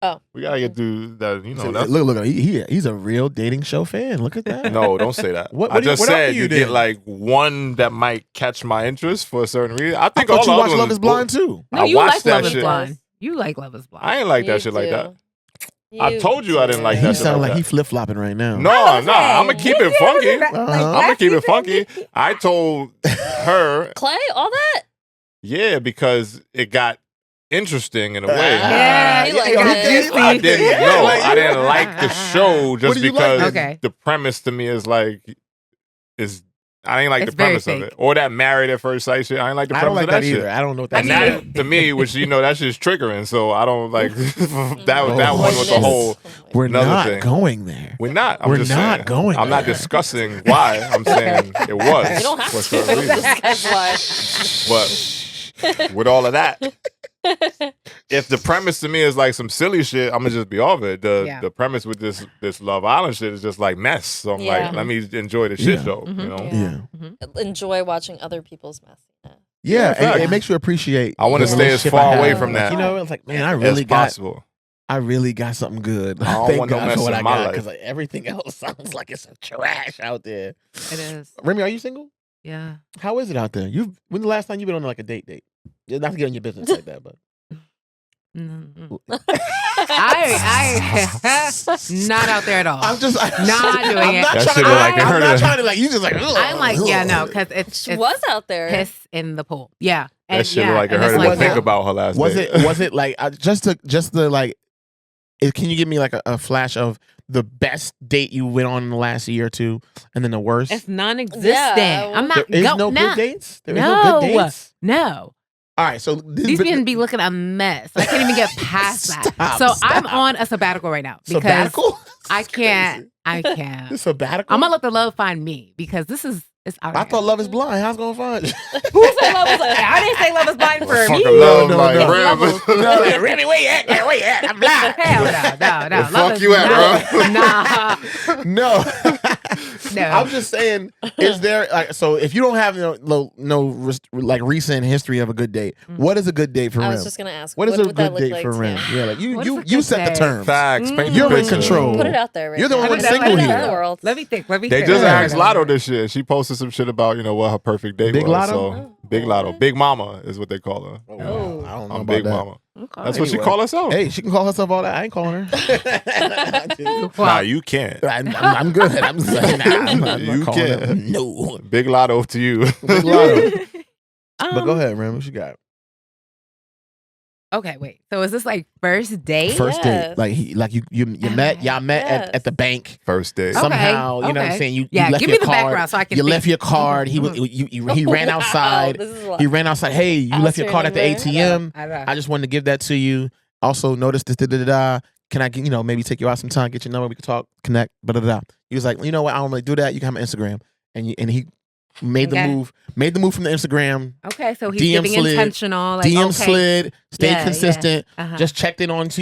Oh, we gotta get through that. That's, Look, he's a real dating show fan. Look at that. No, don't say that. What I just what said else you do get like one that might catch my interest for a certain reason. I think I thought all you watch others Love Is Blind too. No, you watched like Love that Is shit. Blind. You like Love Is Blind. I ain't like that shit like that. I told you I didn't like that He shit sound like like he that. flip flopping right now. No, I'm gonna keep it funky. I'm Uh-huh. gonna keep it funky. I told her, Clay, all that? yeah, because it got interesting in a way. Yeah, you like he it. did. I didn't know. I didn't like the show just What do you like? because Okay. the premise to me is like I ain't like It's the premise very of it. fake. Or that Married at First Sight shit. I ain't like the I premise don't like of that that shit. either. I don't know what that And is. that to me, which that shit's triggering. So I don't like that one was a whole We're another not thing. going there. We're not. I'm We're just not saying. going I'm not there. discussing why. I'm saying it was. You don't have for to. certain reason. That's why. But with all of that, if the premise to me is like some silly shit, I'm gonna just be off it. The premise with this Love Island shit is just like mess. So I'm like, let me enjoy the shit show. You know? Yeah. Enjoy watching other people's messiness. Yeah, fact. it makes you appreciate. I want to the stay as relationship far I away have. from that You know, it's like, man, I as really possible. got something good. I don't Thank want no God mess for what in I my got life. because everything else sounds like it's some trash out there. It is. Remy, are you single? Yeah. How is it out there? When the last time you've been on like a date? Not to get on your business like that, but I not out there at all. I'm just not doing it. That shit look like it I'm hurt not her. trying to like you just like. I'm like, yeah, no, because it's was out there. piss in the pool. Yeah, That shit look like it and hurt it's her to like, think about her last Was date. it like just the like? Can you give me like a flash of the best date you went on in the last year or two, and then the worst? It's non-existent. Yeah. I'm not. There is no good dates. There is no good dates. No. All right, so These men be looking a mess. I can't even get past that. So I'm on a sabbatical right now because sabbatical. I can't. This sabbatical. I'm gonna let the love find me because this is. It's out of I hand. thought Love Is Blind. How's it gonna find you? Who said love is blind? I didn't say love is blind for me. Fucking love like Remy. No, like, Remy, where you at? Where you at? I'm blind. Hell no. The fuck you at, bro? Nah. No. No. I'm just saying, is there like so if you don't have like recent history of a good date, what is a good date for Rem? I was just gonna ask. What is a would that good look date like for to Rem? you? Yeah, like What is a you good set the date? terms. Facts. Paint the You're in picture. control. Put it out there. Right You're the now. one Put it single out here. in the world. Let me think. They just asked Lotto this shit. She posted some shit about what her perfect date Big was. Lotto? So Big Lotto, Big Mama is what they call her. I don't know I'm about Big that. Mama. Okay. That's what she call herself. Hey, she can call herself all that. I ain't calling her. Nah, you can't. I'm good. I'm saying I'm not You calling her. can't. No. Big Lotto to you. Big Lotto. But go ahead, Rem. What you got? Okay, wait. So is this like first date? First date, like you met, y'all met Yes. at the bank First date. somehow. You know what I'm okay. saying? You Yeah, left give your me the card. background so I can You think. left your card. He ran Wow, outside. this is a lot. He ran outside. Hey, you left your card at the House ATM. I know. I just wanted to give that to you. Also, notice this. Can I, maybe take you out sometime, get your number, we can talk, connect. He was like, you know what? I don't really do that. You can have my Instagram, and he made the move from the Instagram. Okay, so he's DM giving slid, intentional. Like, DM okay. slid, stayed Yeah, consistent, yeah. Uh-huh. just checked in with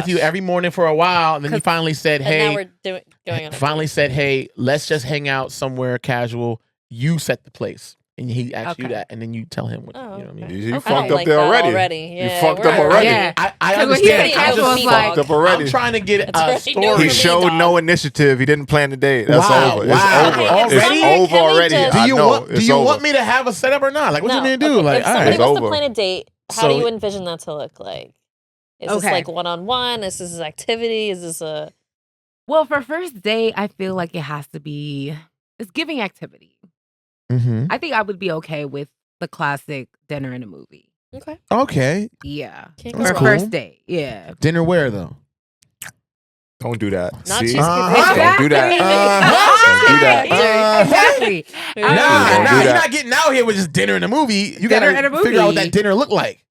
you every morning for a while, and then he finally said, And "Hey," now we're going on. finally said, "Hey, let's just hang out somewhere casual. You set the place." And he asks you Okay. that, and then you tell him what you know what I mean. You I fucked don't up like there that already. Yeah, You fucked we're up already. Yeah. I Because when he understand. said I'm casual, just it's like, Fucked up already. I'm trying to get That's a right. story. He showed dog. no initiative. He didn't plan the date. That's Wow, over. wow. It's over. Already? It's over Can we already. just- I know. Do It's you over. want me to have a setup or not? Like, what you need to do? Okay, Like, if all somebody right. wants over. to plan a date, how So- do you envision that to look like? Is this Okay. like one-on-one? Is this an activity? Is this a... Well, for first date, I feel like it has to be. It's giving activity. Mm-hmm. I think I would be okay with the classic dinner and a movie. Okay. Okay. Yeah, Can't That's for go cool. wrong. first date. Yeah. Dinner where though? Don't do that. Not See? cheesecake Uh-huh. Don't do that. Don't do that. Exactly. Nah, Don't do you're that. not getting out here with just dinner and a movie. You Dinner gotta and a figure out what movie. that dinner look like.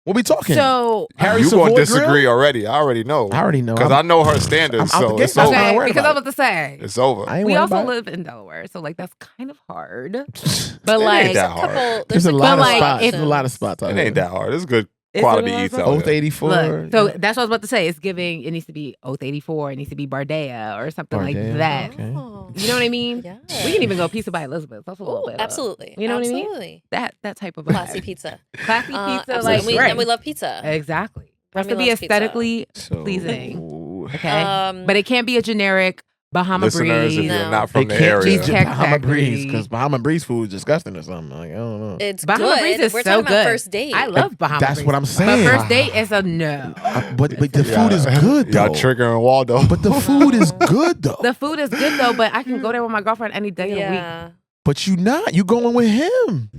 What we talking? So Harry You Savoy gonna disagree Grill? already? I already know. I already know. Because I know her standards, I'm out the so gate. it's That's over. why I'm okay, worried because I about was about to say It's over. I ain't we worried also about it. live in Delaware, so like that's kind of hard. It But ain't like, that hard. There's a couple lot of like, spots. if- There's a lot of spots out It here. ain't that hard. It's good It's quality a lot eats of out Oath there. 84. look, so that's what I was about to say. It's giving. It needs to be Oath 84. It needs to be Bardea or something like Bardea, that. okay. Oh. You know what I mean? Yeah. We can even go Pizza by Elizabeth. That's a little Ooh, bit. absolutely. You know what I mean? Absolutely. That type of Classy vibe. pizza. Classy pizza, Absolutely. like And we, right. and we love pizza. Exactly. It has Remy to be loves pizza. aesthetically So- pleasing. Okay, Um, but it can't be a generic Bahama Listeners, if Breeze. you're No. not They from the can't area, teach Cheesecake Bahama Breeze Factory. because Bahama Breeze food is disgusting or something. Like, I don't know. it's Bahama good. Breeze is We're so talking good. about first date. I love Bahama That's Breeze. what I'm But saying. first date is a no. But the food is good though. y'all triggering Waldo. But the food is good though. The food is good though, but I can go there with my girlfriend any day of the week. Yeah. But you not. You going with him.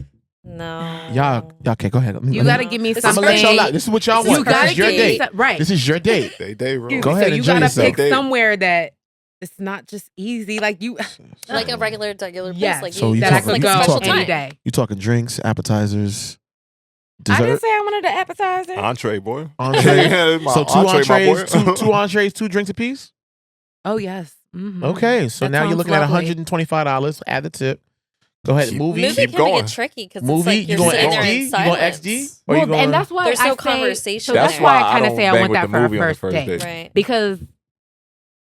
No. Y'all. Okay, go ahead. You got to give me This is I'm something. gonna let y'all out. This is what y'all This want. is This gotta is your give me date. some- right. This is your date. They wrong. Go ahead, So you enjoy gotta yourself. pick somewhere that it's not just easy. Like you, Like a regular place. Yes. Like So you that I talking- could you go talking- any time. day. You talking drinks, appetizers, I didn't dessert, say I wanted the appetizer. Entree, boy. entree. My So two entree, my entrees, boy. two entrees, 2 drinks apiece. Oh yes. Mhm. Okay, so That now you're sounds looking at lovely. $125. Add the tip. Go ahead. Keep- Movie. Movie Keep can going. get tricky because Movie. it's like You you're going sitting there XD? in You silence. going XD? Or Well, you going? and that's why There's I no say, conversation So that's there. why That's I why kind I of say don't I bang want with that the for a movie on the first first date date. Right. because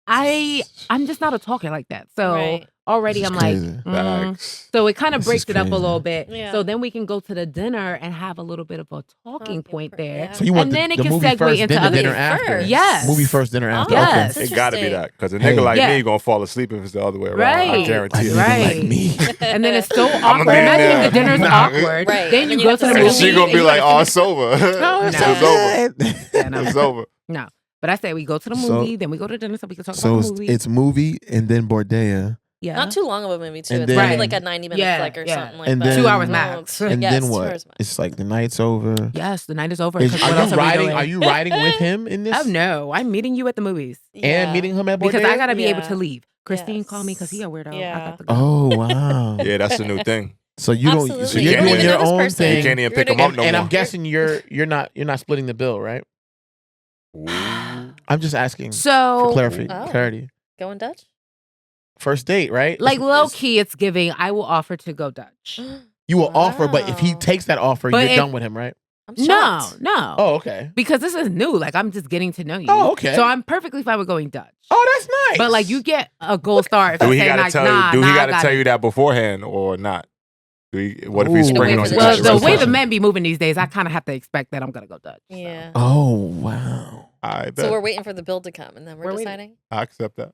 I'm just not a talker like that. So Right. already This I'm is like, crazy. Facts. so it kind of This breaks is it up a crazy. little bit. Yeah. So then we can go to the dinner and have a little bit of a talking point there. Yeah. So you want And the, then it the can movie segue first, into then the other dinner things after. first. Yes. Movie first, dinner after. Yes. Okay. It got to be Interesting. that because a Hey. nigga like Yeah. me gonna fall asleep if it's the other way around. I Right. guarantee you. Right. Like me. And then it's so I'ma awkward. be Imagine there. if the dinner's Nah. awkward. Right. Then And you you go have to to the start movie. And she gonna and be you like, gotta "Oh, it's over. No, it's no. over. Yeah, no. It's over." No. But I say we go to the So- movie, then we go to dinner so we can talk So about the movie. it's movie and then Bordea. Yeah. Not too long of a movie, too. And It's then- probably like a 90-minute flick or something like And that. then- 2 hours No, max. And yes, then 2 what? hours max. It's like the night's over. Yes, the night is over. Is- 'cause are what else you we riding? doing? Are you riding with him in this? Oh no, I'm meeting you at the movies And meeting him at because Bodega? I gotta be able Yeah. to leave. Christine called me because he a weirdo. I Yeah. got to go. Oh wow. Yeah, that's the new thing. So you don't. Absolutely. So You you're can't doing even your know this own person. thing. You can't even You're pick them together. up no and more. I'm guessing you're not splitting the bill, right? I'm just asking So for Oh. clarity. Going Dutch? First date, right? like It's- low key, it's giving. I will offer to go Dutch. you will offer, but if he Wow. takes that offer, But you're if- done with him, right? I'm No, shocked. no. Oh, okay. Because this is new. Like I'm just getting to know you. Oh, okay. So I'm perfectly fine with going Dutch. Oh, that's nice. But like you get a gold star if Do you he say gotta like, tell nah, you? Do nah, he I gotta got tell it. you that beforehand or not? What if Ooh. he's Wait springing for on the you? Well, Dutch the way the question. men be moving these days, I kind of have to expect that I'm gonna go Dutch. Yeah. Oh wow. I So bet. we're waiting for the bill to come and then we're We're waiting. deciding? I accept that.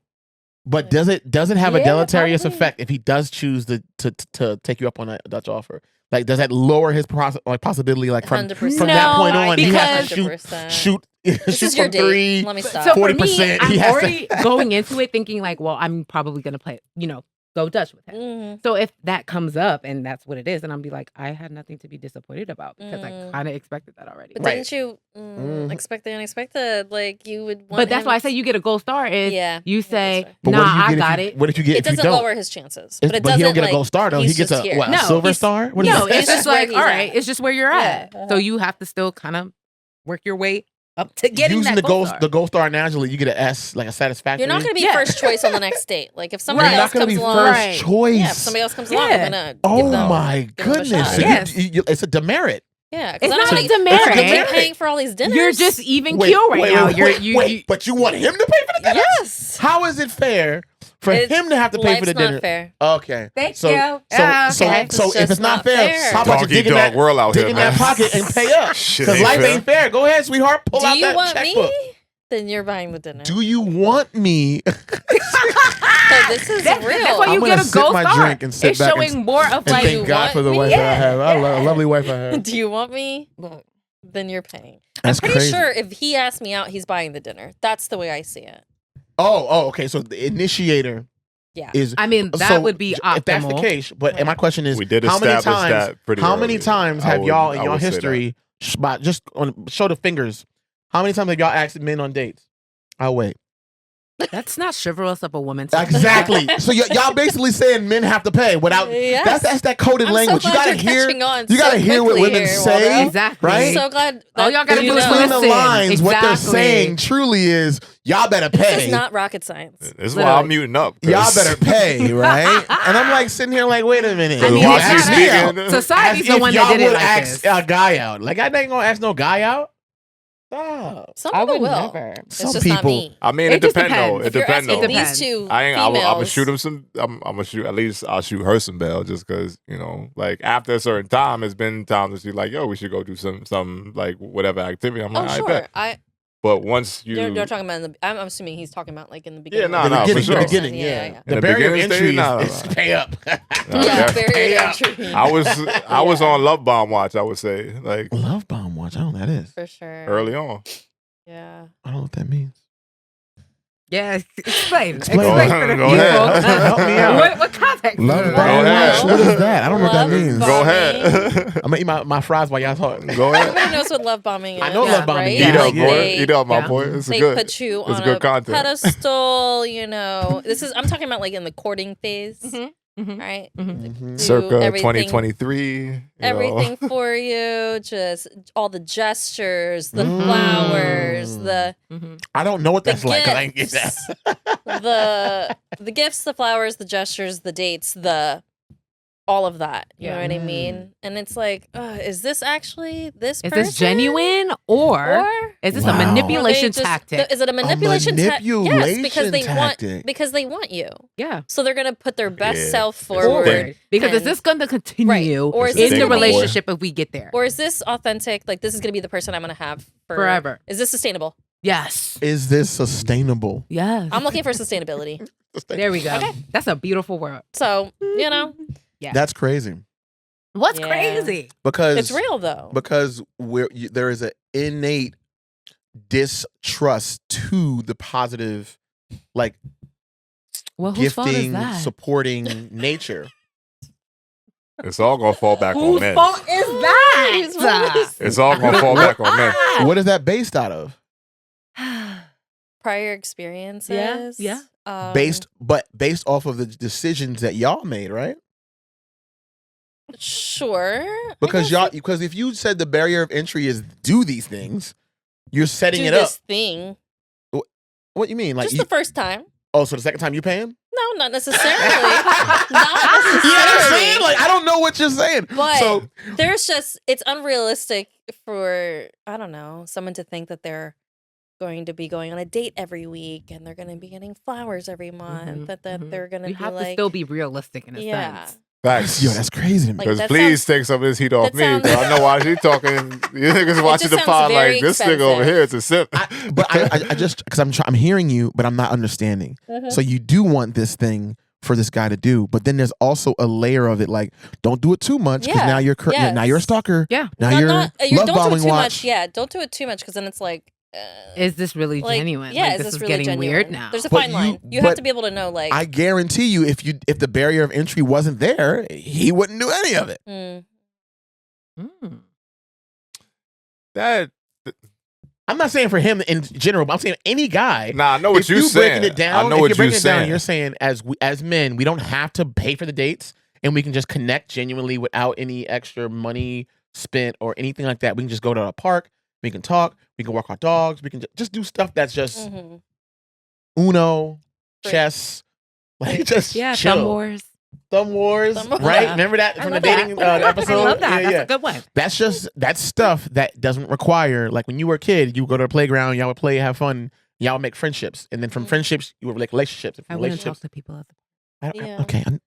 But does it have a Yeah, deleterious probably. effect if he does choose to take you up on a Dutch offer? Like, does that lower his possibility? Like from 100%. that No, point on, he has to because- shoot This shoot is your from date. three. Let me stop. So for 40%, me, he I'm has to- already going into it thinking like, well, I'm probably gonna play, go Dutch with him. Mhm. So if that comes up and that's what it is, and I'm be like, I had nothing to be disappointed about because I Mm. kind of expected that already. But Right. didn't you Mhm. expect the unexpected? Like you would want But that's him why I say you get a gold star is Yeah, you that's say, right. But what do you nah, I get if got you- it. What if you get It if you doesn't don't? lower his chances. It's- But it but doesn't he don't get a like, gold star though. He he's gets a just here. what? A No, silver he's- star? What is No, it? it's just where like, he's all right, at. it's just where you're at. Yeah, So you have to still kind of work your way up to getting using that the gold star analogy, you get an S, like a satisfactory. You're not going to be Yeah. first choice on the next date. Like if somebody You're else not gonna comes be along, first Right. choice. yeah, if somebody else comes along, Yeah. I'm gonna give Oh them, my give them a goodness! shot. So Yes. it's a demerit. Yeah, It's because not I'm a not demerit. I'm Demerit. paying for all these dinners. You're just even keel right now. Wait, but you want him to pay for the dinner? yes. How is it fair for him to have to pay for the Life's not dinner? fair. Okay. Thank so, you. So, Yeah, so, okay. so It's if it's just not not fair, fair. how about Dog you eat dig in dog that, world out dig here, in man. that pocket and pay up? Shit Because ain't life fair. ain't fair. Go ahead, sweetheart. Pull Do out you that want checkbook. me? Then you're buying the dinner. Do you want me? So this is That's real. why I'm you gonna get a sip gold my star. drink and sit it's back showing and- more of And like, thank God for the want wife me? I have. I love a lovely wife I have. Do you want me? look, Then you're paying. That's I'm pretty crazy. sure if he asked me out, he's buying the dinner. That's the way I see it. Oh, okay. So the initiator Yeah. is. I mean, that so would be optimal. if that's the case. But and my question is, We did how many establish times? that pretty How many early. times I have would- y'all in I your would say that. history? Just on show the fingers. How many times have y'all asked men on dates? I'll wait. That's not chivalrous of a woman. to do Exactly. So y'all basically saying men have to pay without. Yes. That's that coded I'm language. so You glad gotta you're hear. catching on You gotta so hear what quickly women here, say. Waldo. Exactly. Right? I'm so glad. All y'all gotta you do is know. Between the listen. lines, what they're Exactly. saying truly is y'all better This pay. is not rocket science. This is why I'm Literally. muting up. 'cause- Y'all better pay, right? And I'm like sitting here like, wait a minute. I mean, While it's she's not- speaking, As Society's the if one y'all that did it would like ask this. a guy out. Like I ain't gonna ask no guy out. Stop. Some I people would will. never. It's Some just not people- me. I mean, It it just depends though. depends. It If you're depends asking though. these two I ain't. I'm gonna females- shoot him some. I'm gonna shoot. At least I'll shoot her some bail, just because like after a certain time, it's been times that she's like, "Yo, we should go do some like whatever activity." I'm Oh, like, sure. I bet. But once you, You're talking about in the. I'm assuming he's talking about like in the Yeah, beginning. no, The no, for beginning, sure. the beginning, Yeah, yeah. yeah. The In the barrier of beginning entry stage, no, is no. pay up. No, Yeah, def- very Pay up. entry. I was on Love Bomb watch. I would say like Love bomb watch. I don't know what that is. For sure. early on. Yeah. I don't know what that means. Yeah, explain. Explain. Explain Go for the ahead. people. Go ahead. Help me out. What context? Love is it? bomb ahead. watch. What is that? I don't know what that Love means. bomb. Go ahead. I'm gonna eat my fries while y'all talk. Go ahead. Everybody knows what love bombing is. I know love bombing right? is. Eat up, Like boy. they, Eat up, my yeah. boy. It's they good. put you It's on good a content. pedestal. You know, I'm talking about like in the courting phase, Mhm, mhm, right? mhm. Do Circa everything- 2023. Everything for you, just all the gestures, the Mm. flowers, the Mhm. I don't know what the that's like because I ain't get that. gifts, the gifts, the flowers, the gestures, the dates, the all of that. You know Yeah. what I mean? And it's like, is this actually this? Is person? this genuine or is this Wow. a manipulation Or they just- tactic? Is it a manipulation tactic? Yes, because they tactic. want you. Yeah. So they're gonna put their best Yeah. self It's a forward. thing. Because is and- this going to continue Or is It's a this in thing, the gonna my boy. relationship if we get there? Or is this authentic? Like this is gonna be the person I'm gonna have Forever. Is this sustainable? Yes. Is this sustainable? Yes. I'm looking for sustainability. There we go. Okay. That's a beautiful word. So you know, Yeah. That's crazy What's Yeah. crazy? because it's real though. because there is an innate distrust to the positive, like whose fault is gifting, that? supporting nature. It's all gonna fall back on Whose men. fault is that? It's all gonna fall back on men. What is that based out of? Prior experiences. Yeah. Based off of the decisions that y'all made, right? Sure. Because if you said the barrier of entry is do these things, you're setting Do it up. this thing. What you mean? Like Just the first time. Oh, so the second time you pay him? No, not necessarily. Not You know what I'm saying? Like, I don't know what you're saying. But So it's unrealistic for, I don't know, someone to think that they're going to be going on a date every week and they're going to be getting flowers every month. That they're going to be You have like, to still be realistic in a sense. Facts. Yo, that's crazy. Like, Because that please sounds- take some of this heat off that me. sounds- 'Cause I know why she's talking. You niggas watching the just pod sounds very like this nigga over here. It's a simp. But I just because I'm hearing you, but I'm not understanding. Mhm. So you do want this thing for this guy to do, but then there's also a layer of it, like don't do it too much because Yeah. now you're now you're a stalker. Yeah. Now No, you're don't do love it bombing too watch. much. Yeah, don't do it too much because then it's like, Is this really like, genuine? Yeah, Like, is this this is really getting genuine? weird now. There's a But fine line. You but have to be able to know, like, I guarantee you, if the barrier of entry wasn't there, he wouldn't do any of it. That I'm not saying for him in general, but I'm saying any guy. Nah, I know what if you're saying. Breaking it down, I know if what you're breaking you're it down, saying. you're saying as men, we don't have to pay for the dates, and we can just connect genuinely without any extra money spent or anything like that. We can just go to a park. We can talk. We can walk our dogs. We can just do stuff that's just Uno, chess, like just chill. Thumb Wars, right? Yeah. Remember that I from the love that. dating episode? I love that. Yeah, That's a good one. That's stuff that doesn't require, like when you were a kid, you would go to a playground, y'all would play, have fun, y'all would make friendships, and then from friendships you would make relationships. And from I wouldn't relationships, talk to people. okay, I'm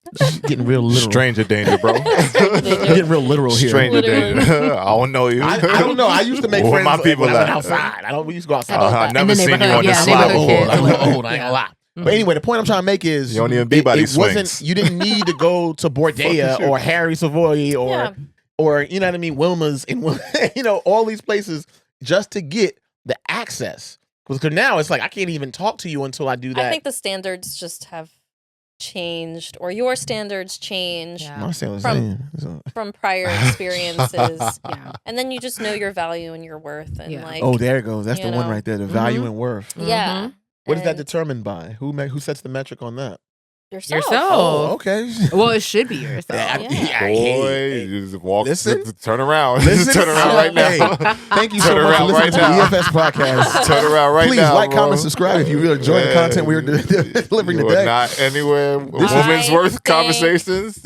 getting real literal. Stranger danger, bro. You're getting real literal here. Stranger danger. I don't know you. I don't know. I used to make Where friends my people when I went at? outside. We used to go outside. I've never seen you on the slide before. I'm old. I ain't gonna lie. But anyway, the point I'm trying to make is You don't even be by these swings. You didn't need to go to Bordea or Harry Savoy or you know what I mean, Wilma's and all these places just to get the access. Because now it's like I can't even talk to you until I do that. I think the standards just have changed, or your standards changed My standards from prior experiences. And then you just know your value and your worth, and like, oh, there it goes. That's the one know. right there. The value and worth. Yeah. What is that And determined by? Who sets the metric on that? yourself. Oh, okay. Well, it should be yourself. Boy, you just walk. Listen. Turn around. Listen. Turn around right now. Hey, thank you so Turn much for around listening right to now. the EFS podcast. Turn around right Please now. like, bro. comment, subscribe if you really enjoy the content we're delivering You are today. not anywhere. Woman's worth conversations.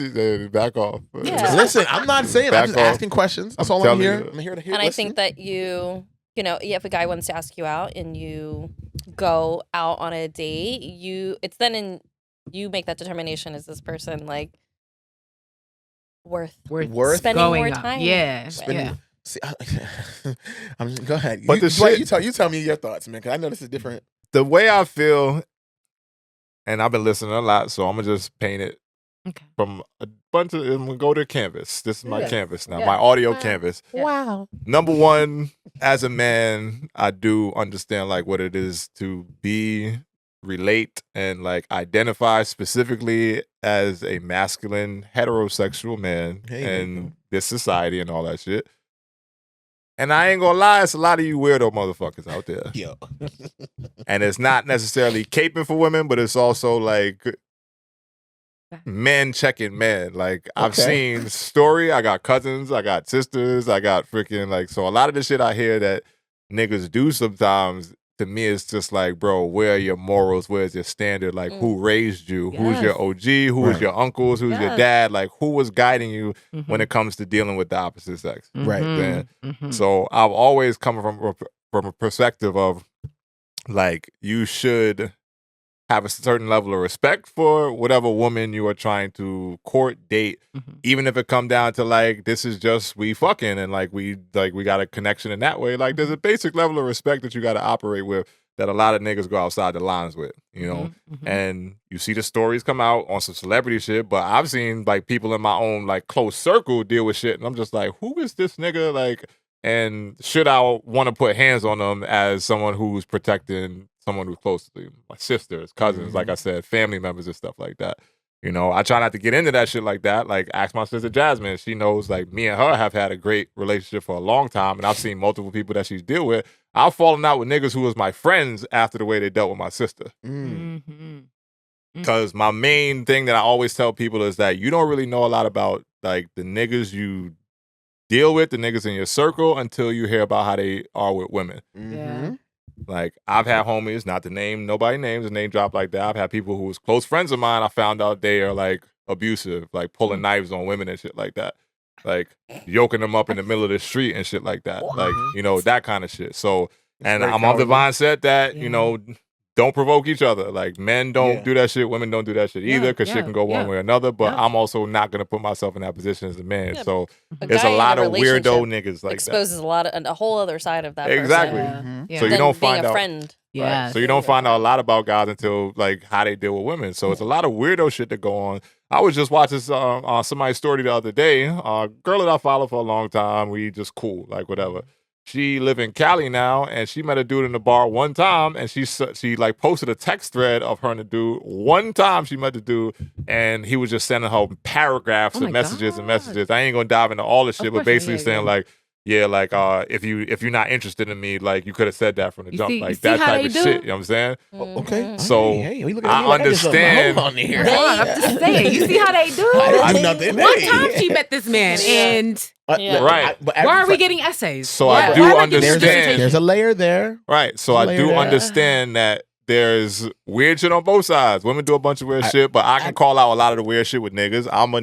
Back off. Listen, I'm not saying. Back I'm just off. asking questions. That's all I'm telling here. you. I'm here to hear. And I think that if a guy wants to ask you out and you go out on a date, you make that determination. Is this person like worth spending going more up. time? Yeah. with? Yeah. See, go ahead. But you tell me your thoughts, man. Because I know this is different. The way I feel, and I've been listening a lot, so I'm gonna just paint it from a bunch of. I'm gonna go to canvas. This is my canvas now, my audio canvas. Wow. Number one, as a man, I do understand like what it is to be, relate, and like identify specifically as a masculine heterosexual man in this society and all that shit. And I ain't gonna lie, it's a lot of you weirdo motherfuckers out there. Yo. And it's not necessarily caping for women, but it's also like men checking men. Like I've seen story, I got cousins, I got sisters, I got freaking like, so a lot of the shit I hear that niggas do sometimes, to me it's just like, bro, where are your morals? Where's your standard? Like who raised you? Who's your OG? Who's your uncles? Who's your dad? Like who was guiding you when it comes to dealing with the opposite sex? Right. So I've always come from a perspective of like you should have a certain level of respect for whatever woman you are trying to court, date, even if it come down to like this is just we fucking and like we got a connection in that way. Like there's a basic level of respect that you got to operate with that a lot of niggas go outside the lines with, you know. And you see the stories come out on some celebrity shit, but I've seen like people in my own like close circle deal with shit, and I'm just like, who is this nigga? Like, and should I want to put hands on them as someone who's protecting someone who's close to me, my sisters, cousins, like I said, family members and stuff like that. You know, I try not to get into that shit like that. Like, ask my sister Jasmine. She knows, like, me and her have had a great relationship for a long time, and I've seen multiple people that she's dealt with. I've fallen out with niggas who was my friends after the way they dealt with my sister. Because my main thing that I always tell people is that you don't really know a lot about, like, the niggas you deal with, the niggas in your circle, until you hear about how they are with women. Yeah. Like, I've had homies, not to name nobody names, a name drop like that. I've had people who was close friends of mine. I found out they are like abusive, like pulling knives on women and shit like that. Like yoking them up in the middle of the street and shit like that. Like, you know, that kind of shit. So, and I'm of the mindset that, you know, don't provoke each other. Like, men don't do that shit. Women don't do that shit either, because shit can go one way or another. But I'm also not going to put myself in that position as a man. So there's a lot of weirdo niggas like exposes that. a whole other side of that Exactly. person. So you don't find being a out. friend. Yeah. Right? So you don't find out a lot about guys until, like, how they deal with women. So it's a lot of weirdo shit that go on. I was just watching somebody's story the other day. Girl that I follow for a long time. We just cool, like whatever. She live in Cali now, and she met a dude in the bar one time, and she like posted a text thread of her and the dude. One time she met the dude, and he was just sending her paragraphs of messages and messages. I ain't gonna dive into all the shit, but basically saying like, yeah, like if you're not interested in me, like you could have said that from the jump, like that type of shit. You know what I'm saying? Okay. So I understand. I'm just saying. You see how they do? I do nothing. One time she met this man, and right. Why are we getting essays? So I do understand. There's a layer there. Right. So I do understand that there's weird shit on both sides. Women do a bunch of weird shit, but I can call out a lot of the weird shit with niggas. I'm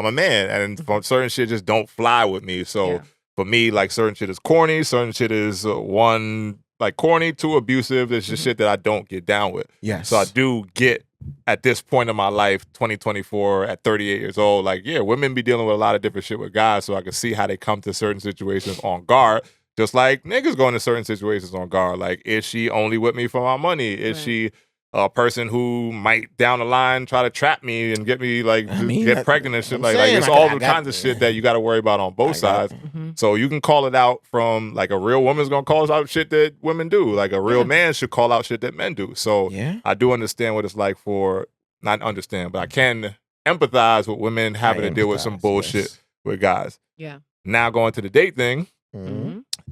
a man, and certain shit just don't fly with me. So for me, like, certain shit is corny, certain shit is one, like, corny, too abusive. It's just shit that I don't get down with. Yes. So I do get, at this point in my life, 2024, at 38 years old, like, yeah, women be dealing with a lot of different shit with guys, so I can see how they come to certain situations on guard, just like niggas go into certain situations on guard. Like, is she only with me for my money? Is she a person who might down the line try to trap me and get me, like, get pregnant and shit like that? Like, it's all the kinds of shit that you got to worry about on both sides. So you can call it out from, like, a real woman's gonna call out shit that women do. Like, a real man should call out shit that men do. So I do understand what it's like for, not understand, but I can empathize with women having to deal with some bullshit with guys. Yeah. Now going to the date thing,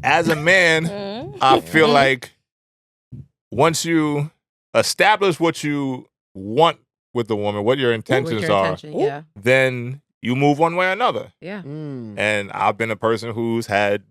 as a man, I feel like once you establish what you want with the woman, what your intentions are, then you move one way or another. Yeah. And I've been a person who's had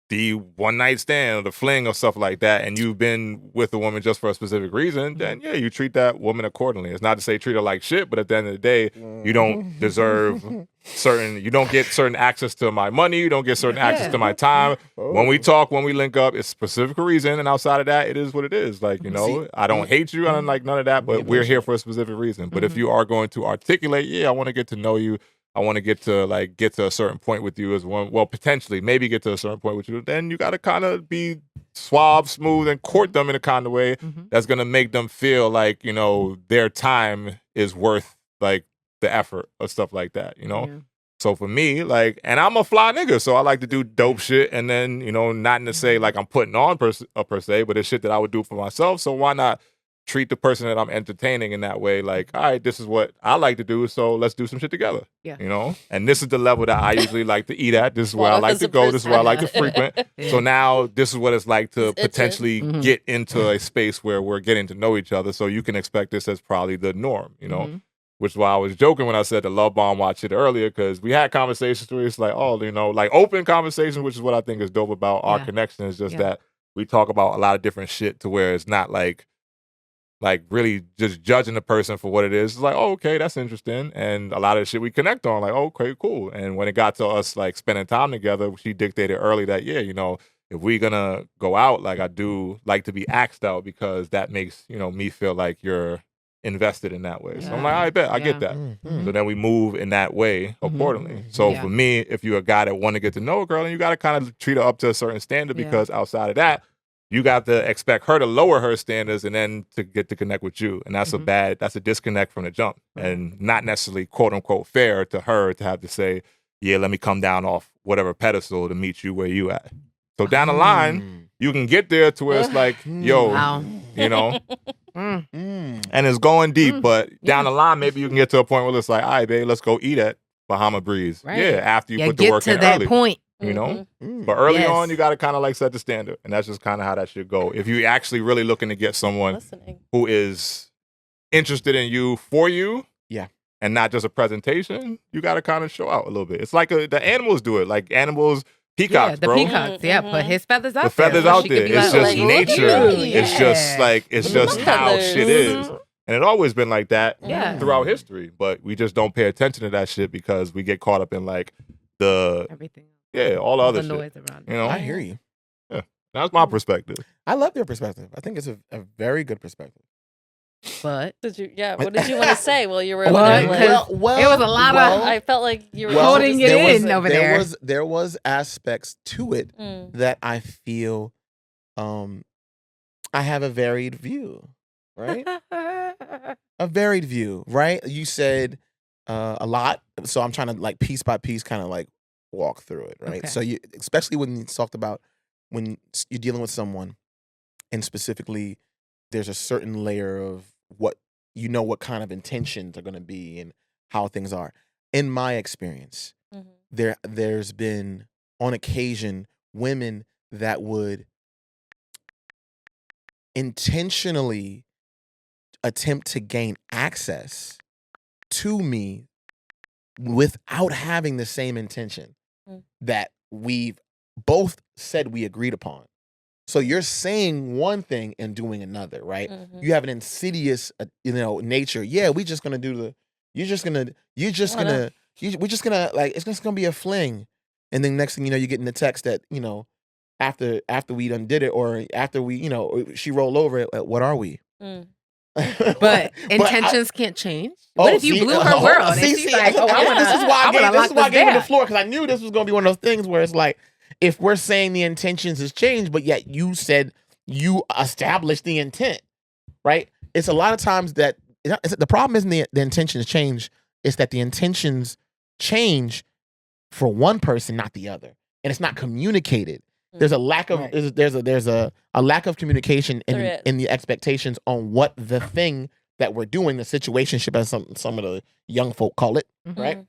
the one night stand or the fling or stuff like that, and you've been with a woman just for a specific reason, then yeah, you treat that woman accordingly. It's not to say treat her like shit, but at the end of the day, you don't deserve you don't get certain access to my money, you don't get certain access to my time. When we talk, when we link up, it's a specific reason, and outside of that, it is what it is. Like, you know, I don't hate you, I don't like none of that, but we're here for a specific reason. But if you are going to articulate, yeah, I want to get to know you, I want to get to a certain point with you as one, well, potentially, maybe get to a certain point with you, then you got to kind of be suave, smooth, and court them in a kind of way that's going to make them feel like, you know, their time is worth, like, the effort or stuff like that, you know? So for me, like, and I'm a fly nigga, so I like to do dope shit, and then, you know, not to say, like, I'm putting on per se, but it's shit that I would do for myself, so why not treat the person that I'm entertaining in that way, like, all right, this is what I like to do, so let's do some shit together. Yeah. You know? And this is the level that I usually like to eat at. This is where I like to go. This is where I like to frequent. So now this is what it's like to potentially get into a space where we're getting to know each other. So you can expect this as probably the norm, you know? Which is why I was joking when I said the love bomb watch it earlier, because we had conversations where it's like, oh, you know, like open conversations, which is what I think is dope about our connection, is just that we talk about a lot of different shit to where it's not like really just judging the person for what it is. It's like, oh, okay, that's interesting. And a lot of the shit we connect on, like, oh, okay, cool. And when it got to us, like, spending time together, she dictated early that, yeah, you know, if we're gonna go out, like, I do like to be asked out, because that makes, you know, me feel like you're invested in that way. So I'm like, I bet, I get that. So then we move in that way accordingly. So for me, if you're a guy that want to get to know a girl, then you got to kind of treat her up to a certain standard, because outside of that, you got to expect her to lower her standards and then to get to connect with you. And that's that's a disconnect from the jump, and not necessarily quote unquote fair to her to have to say, yeah, let me come down off whatever pedestal to meet you where you at. So down the line, you can get there to where it's like, yo, you know, and it's going deep. But down the line, maybe you can get to a point where it's like, all right, babe, let's go eat at Bahama Breeze. Right. Yeah, after you put the get work to in that early. point. You know? But early on, you got to kind of like set the standard. And that's just kind of how that should go. If you're actually really looking to get someone who is interested in you for you. Yeah. And not just a presentation, you got to kind of show out a little bit. It's like the animals do it. Like animals, peacocks, the bro. peacocks, put his feathers out the feathers there. out there. It's just nature. It's just like, it's just how shit is. And it always been like that throughout history. But we just don't pay attention to that shit because we get caught up in like everything. Yeah, all the other shit. Noise around it. You know? I hear you. Yeah. That's my perspective. I love your perspective. I think it's a very good perspective. But what did you want to say while you were well, there? It was a lot of. I felt like you were holding it in over there. There was aspects to it that I feel I have a varied view, right? A varied view, right? You said a lot, so I'm trying to like piece by piece kind of like walk through it, right? Okay. So you, especially when you talked about when you're dealing with someone, and specifically, there's a certain layer of what kind of intentions are going to be and how things are. In my experience, there's been on occasion women that would intentionally attempt to gain access to me without having the same intention that we've both said we agreed upon. So you're saying one thing and doing another, right? You have an insidious, nature. Yeah, we're just gonna we're just gonna like, it's just gonna be a fling, and then next thing you know, you get in the text that after we done did it, or after we, she rolled over it. What are we? But intentions can't change. What if you blew her world? This is why I gave her the floor, because I knew this was gonna be one of those things where it's like, if we're saying the intentions has changed, but yet you said you established the intent, right? It's a lot of times that the problem isn't the intentions change. It's that the intentions change for one person, not the other, and it's not communicated. There's a lack of there's a lack of communication in the expectations on what the thing that we're doing, the situationship, as some of the young folk call it, right?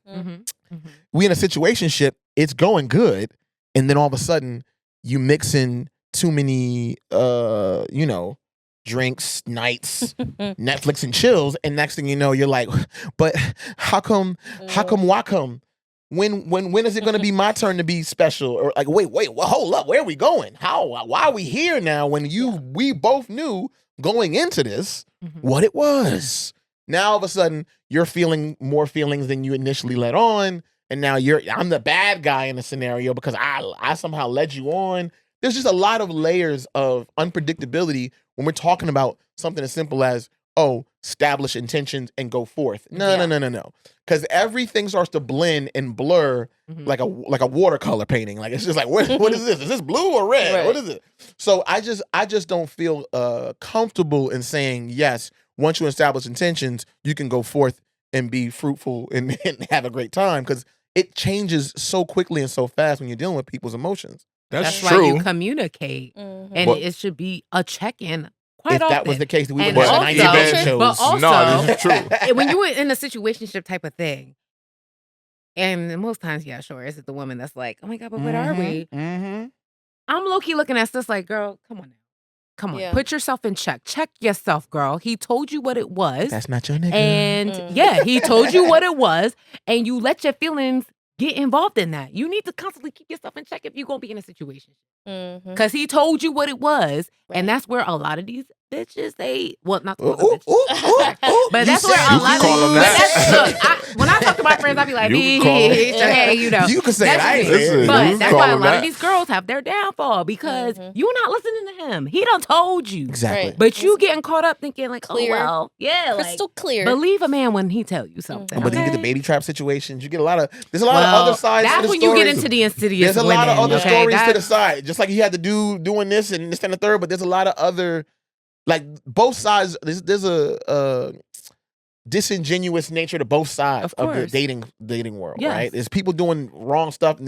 We in a situationship, it's going good. And then all of a sudden, you mix in too many, drinks, nights, Netflix and chills, and next thing you know, you're like, but how come, why come? When is it going to be my turn to be special? Or like, wait, well, hold up, where are we going? Why are we here now? When we both knew going into this what it was. Now all of a sudden, you're feeling more feelings than you initially let on. And now I'm the bad guy in the scenario because I somehow led you on. There's just a lot of layers of unpredictability when we're talking about something as simple as, establish intentions and go forth. No. Because everything starts to blend and blur like a watercolor painting. Like, it's just like, what is this? Is this blue or red? Right. What is it? So I just don't feel comfortable in saying, yes, once you establish intentions, you can go forth and be fruitful and have a great time, because it changes so quickly and so fast when you're dealing with people's emotions. That's true. why you communicate, and it should be a check-in. Quite if that often. was the case, we would And have 90 band shows. But also, no, this is true. when you were in a situationship type of thing, and most times, yeah, sure, it's the woman that's like, oh my God, but what are we? I'm low-key looking at this like, girl, come on now. Come on, put yourself in check. Check yourself, girl. He told you what it was. That's not your nigga. And he told you what it was, and you let your feelings get involved in that. You need to constantly keep yourself in check if you're going to be in a situation. Because he told you what it was, and that's where a lot of these bitches, not the bitches, but that's where a lot of these, when I talk to my friends, I be like, bitch, okay, you can say it. But that's why a lot of these girls have their downfall, because you're not listening to him. He done told you. Exactly. But you getting caught up thinking like, clear. oh, well, yeah. Crystal clear. Believe a man when he tell you something. But then you get the baby trap situations. You get there's a lot of other sides to the story. That's when you get into the insidious There's a lot of other stories to the side. Just like he had to doing this and this and the third, but there's a lot of other, like, both sides. There's disingenuous nature to both sides of the dating world, right? There's people doing wrong stuff.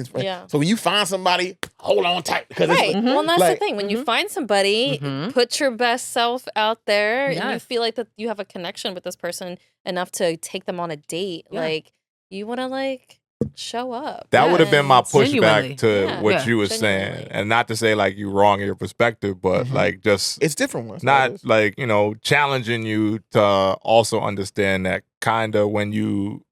So when you find somebody, hold on tight. Right. Well, and that's the thing. When you find somebody, put your best self out there, and you feel like that you have a connection with this person enough to take them on a date. Like, you want to like show up. That would have been my pushback to what you were saying, and not to say like you wrong in your perspective, but like just it's different ones. Not like challenging you to also understand that kind of when you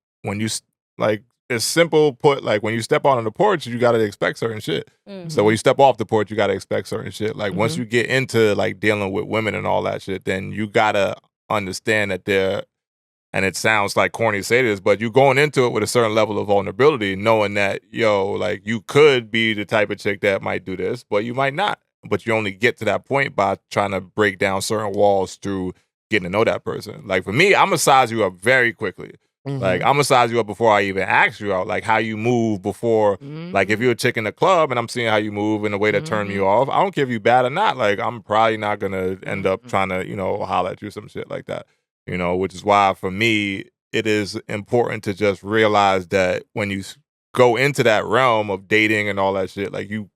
like it's simple put, like when you step on the porch, you got to expect certain shit. So when you step off the porch, you got to expect certain shit. Like once you get into like dealing with women and all that shit, then you got to understand that they're, and it sounds like corny to say this, but you going into it with a certain level of vulnerability, knowing that, like you could be the type of chick that might do this, but you might not. But you only get to that point by trying to break down certain walls through getting to know that person. Like for me, I'm gonna size you up very quickly. Like I'm gonna size you up before I even ask you out. Like how you move before, like if you're a chick in the club and I'm seeing how you move in a way that turn me off, I don't care if you bad or not. Like I'm probably not gonna end up trying to, holler at you, some shit like that. Which is why for me, it is important to just realize that when you go into that realm of dating and all that shit, like you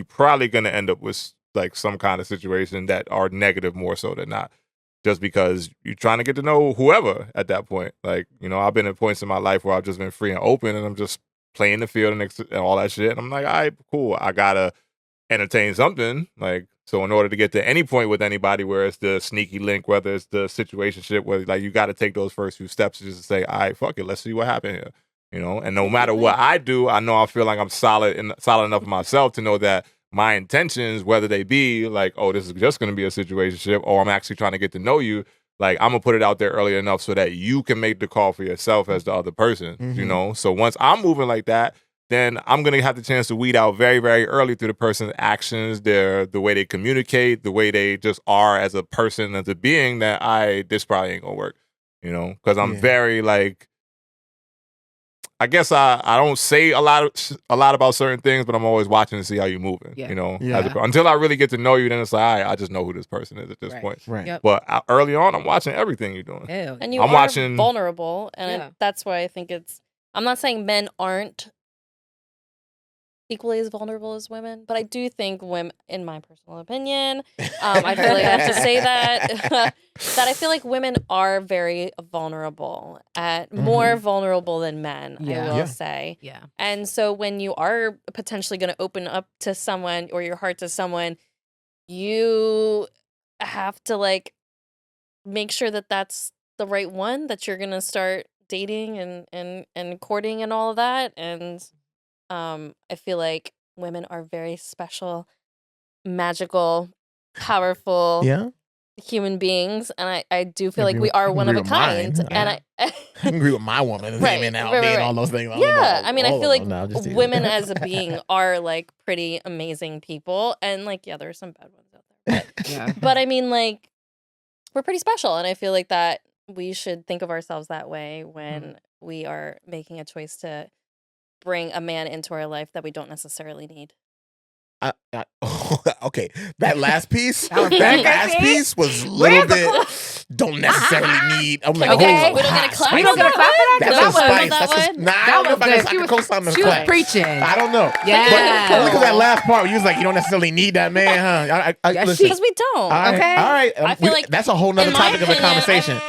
probably gonna end up with like some kind of situation that are negative more so than not. Just because you're trying to get to know whoever at that point. Like, I've been at points in my life where I've just been free and open and I'm just playing the field and all that shit. And I'm like, all right, cool. I gotta entertain something. Like, so in order to get to any point with anybody where it's the sneaky link, whether it's the situationship, where like you got to take those first few steps just to say, all right, fuck it, let's see what happened here. And no matter what I do, I know I feel like I'm solid enough of myself to know that my intentions, whether they be like, oh, this is just going to be a situationship, or I'm actually trying to get to know you, like I'm going to put it out there early enough so that you can make the call for yourself as the other person, So once I'm moving like that, then I'm going to have the chance to weed out very, very early through the person's actions, the way they communicate, the way they just are as a person, as a being, that this probably ain't going to work, because I'm very like, I guess I don't say a lot about certain things, but I'm always watching to see how you're moving. Until I really get to know you, then it's like, all right, I just know who this person is at this point. Right. Yep. But early on, I'm watching everything you're doing. And I'm watching vulnerable, and that's why I think I'm not saying men aren't equally as vulnerable as women, but I do think women, in my personal opinion, I feel like I have to say that I feel like women are very vulnerable, more vulnerable than men, I will say. Yeah. And so when you are potentially going to open up to someone or your heart to someone, you have to like make sure that that's the right one that you're going to start dating and courting and all of that. And I feel like women are very special, magical, powerful human beings, and I do feel like we are one of a kind. And I agree with my woman and being all those things. I mean, I feel like women as a being are like pretty amazing people, and like there are some bad ones out there, but, but I mean, like we're pretty special, and I feel like that we should think of ourselves that way when we are making a choice to bring a man into our life that we don't necessarily need. Okay, that last piece, was a little bit. Don't necessarily need. I'm like, okay, we don't get a clap. We don't get a clap for that. That's a spice. She was preaching. I don't know. Yeah, but only because that last part, you was like, you don't necessarily need that man, huh? Because we don't. Okay, all right. I feel like that's a whole nother topic of the conversation.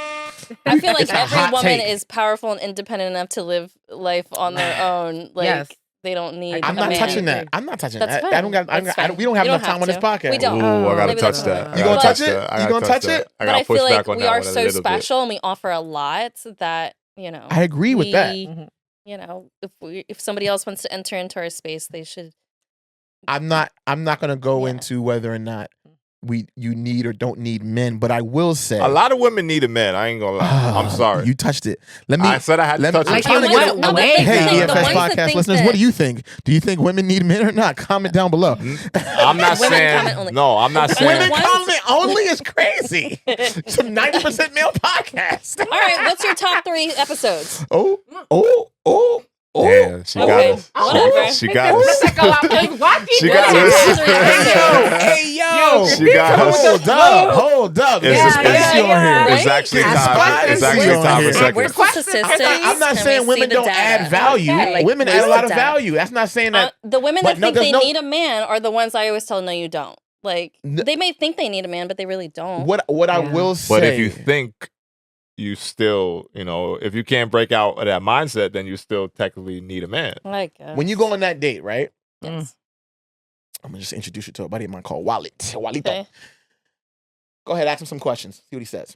I feel like every woman is powerful and independent enough to live life on their own. Like they don't need. I'm not touching that. I'm not touching that. I don't got. We don't have enough time on this podcast. We don't. Ooh, I gotta touch that. You gonna touch it? You gonna touch it? But I feel like we are so special and we offer a lot that I agree with that. If somebody else wants to enter into our space, they should. I'm not gonna go into whether or not you need or don't need men, but I will say a lot of women need a man. I ain't gonna lie. I'm sorry. You touched it. I said I had to touch it. Hey, EFS podcast listeners, what do you think? Do you think women need men or not? Comment down below. I'm not saying. No, I'm not saying. Women comment only is crazy. It's a 90% male podcast. All right, what's your top 3 episodes? Damn, she got us. She got us. She got us. Hey yo, Hold up. It's actually time for seconds. Where's the statistics? I'm not saying women don't add value. Women add a lot of value. That's not saying that. The women that think they need a man are the ones I always tell, no, you don't. Like, they may think they need a man, but they really don't. What I will say. But if you think you still, if you can't break out of that mindset, then you still technically need a man. I guess. When you go on that date, right? Yes. I'm going to just introduce you to a buddy of mine called Walito. Okay. Go ahead, ask him some questions. See what he says.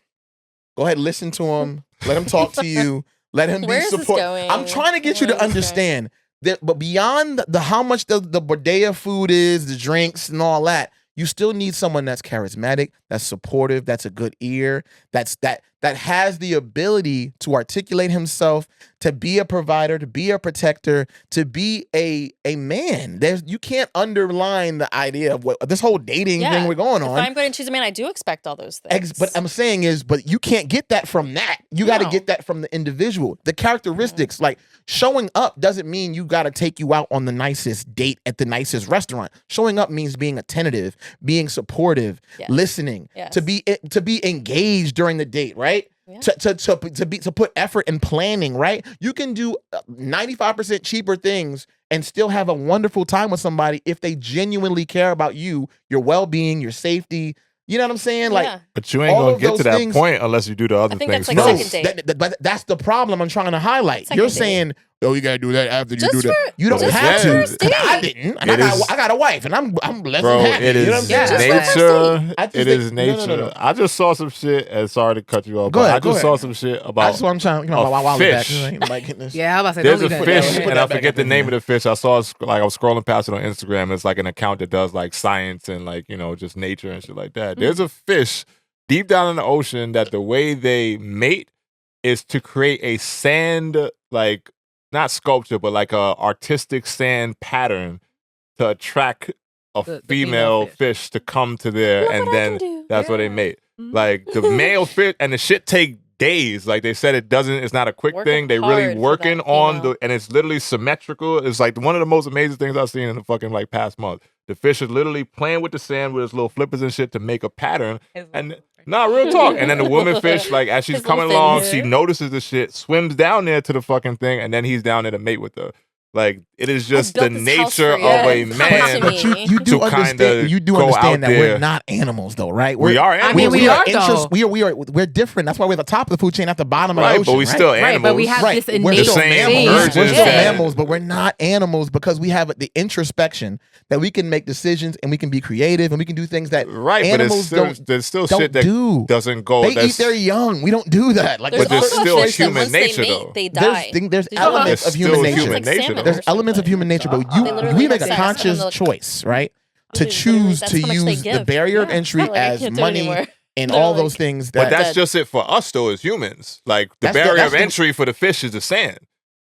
Go ahead, listen to him. Let him talk to you. Let him be supportive. I'm trying to get you to understand that, but beyond the how much the bodega food is, the drinks and all that, you still need someone that's charismatic, that's supportive, that's a good ear, that has the ability to articulate himself, to be a provider, to be a protector, to be a man. You can't underline the idea of what this whole dating thing we're going on. If I'm going to choose a man, I do expect all those things. But I'm saying but you can't get that from that. You got to get that from the individual. The characteristics, like showing up doesn't mean you got to take you out on the nicest date at the nicest restaurant. Showing up means being attentive, being supportive, listening, to be engaged during the date, right? Yeah. To put effort in planning, right? You can do 95% cheaper things and still have a wonderful time with somebody if they genuinely care about you, your well-being, your safety. You know what I'm saying? Like, but you ain't gonna get to that point unless you do the other things. That's like second date. But that's the problem I'm trying to highlight. You're saying, oh, you gotta do that after you do that. You don't have to. I didn't. And I got a wife, and I'm blessed and happy. It is nature. It is nature. No. I just saw some shit, and sorry to cut you off. Go ahead, I just saw some shit about. That's what I'm trying. Fish. Yeah, I was about to say, there's a fish, and I forget the name of the fish. I saw I was scrolling past it on Instagram. It's like an account that does like science and like just nature and shit like that. There's a fish deep down in the ocean that the way they mate is to create a sand, like not sculpture, but like a artistic sand pattern to attract a female fish to come to there, and then that's what they mate. Like the male fish, and the shit take days. Like they said, it's not a quick thing. They really working on and it's literally symmetrical. It's like one of the most amazing things I've seen in the fucking like past month. The fish is literally playing with the sand with its little flippers and shit to make a pattern. And real talk. And then the woman fish, like as she's coming along, she notices the shit, swims down there to the fucking thing, and then he's down there to mate with her. Like it is just the nature of a man. But you do understand that we're not animals, though, right? We are animals. We are. We're different. That's why we're at the top of the food chain, at the bottom of the ocean. But we still animals. Right, but we have this innate we're still mammals, but we're not animals because we have the introspection that we can make decisions and we can be creative and we can do things that animals there's still shit that doesn't go. They eat their young. We don't do that. Like, but there's still human nature, though. They die. There's elements of human nature. There's elements of human nature, but we make a conscious choice, right? To choose to use the barrier of entry as money and all those things. But that's just it for us, though, as humans. Like the barrier of entry for the fish is the sand.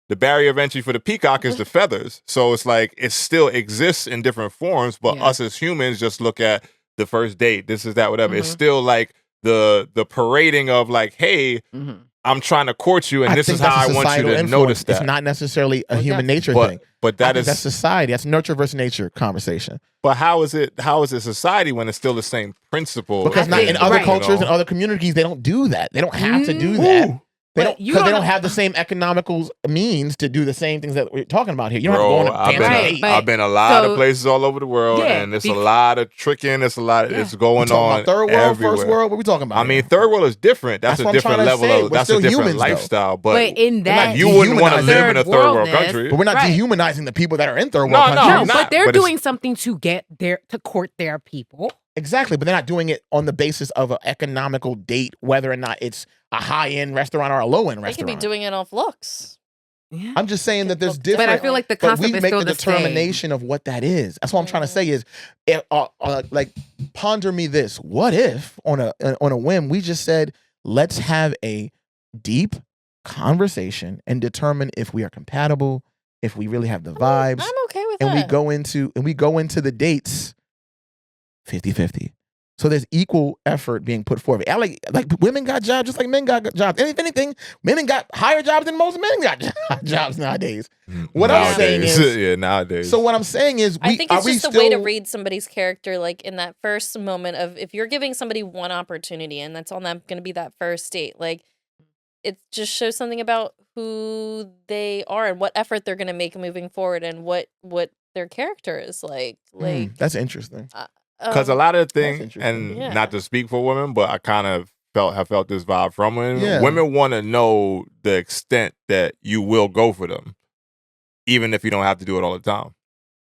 The barrier of entry for the peacock is the feathers. So it's like it still exists in different forms, but us as humans just look at the first date. This is that, whatever. It's still like the parading of like, hey, I'm trying to court you, and this is how I want you to notice that. It's not necessarily a human nature thing. But that's society. That's nurture versus nature conversation. But how is it society when it's still the same principle? Because in other cultures and other communities, they don't do that. They don't have to do that. They don't have the same economical means to do the same things that we're talking about here. You don't have to go on I've been a lot of places all over the world, and it's a lot of tricking. It's a lot. It's going on about third world, everywhere. First world. What are we talking about? I mean, third world is different. That's a different level. That's a different lifestyle. But in that, you wouldn't want to live in a third world country. But we're not dehumanizing the people that are in third world countries. No, but they're doing something to court their people. Exactly, but they're not doing it on the basis of an economical date, whether or not it's a high-end restaurant or a low-end restaurant. They could be doing it off looks. Yeah. I'm just saying that there's different. But I feel like the concept we is make still the determination of what that is. That's what I'm trying to say is, like, ponder me this. What if on a whim we just said, let's have a deep conversation and determine if we are compatible, if we really have the vibes. I'm okay with and that. We go into the dates 50-50. So there's equal effort being put forward. I like women got jobs just like men got jobs. And if anything, women got higher jobs than most men got jobs nowadays. What I'm saying is, yeah, nowadays. So what I'm saying is, I think it's just a way to read somebody's character, like in that first moment of if you're giving somebody one opportunity and that's all that going to be that first date, like it just shows something about who they are and what effort they're going to make moving forward and what their character is like. That's interesting. Because a lot of the thing, and not to speak for women, but I kind of have felt this vibe from women. Yeah. Women want to know the extent that you will go for them, even if you don't have to do it all the time.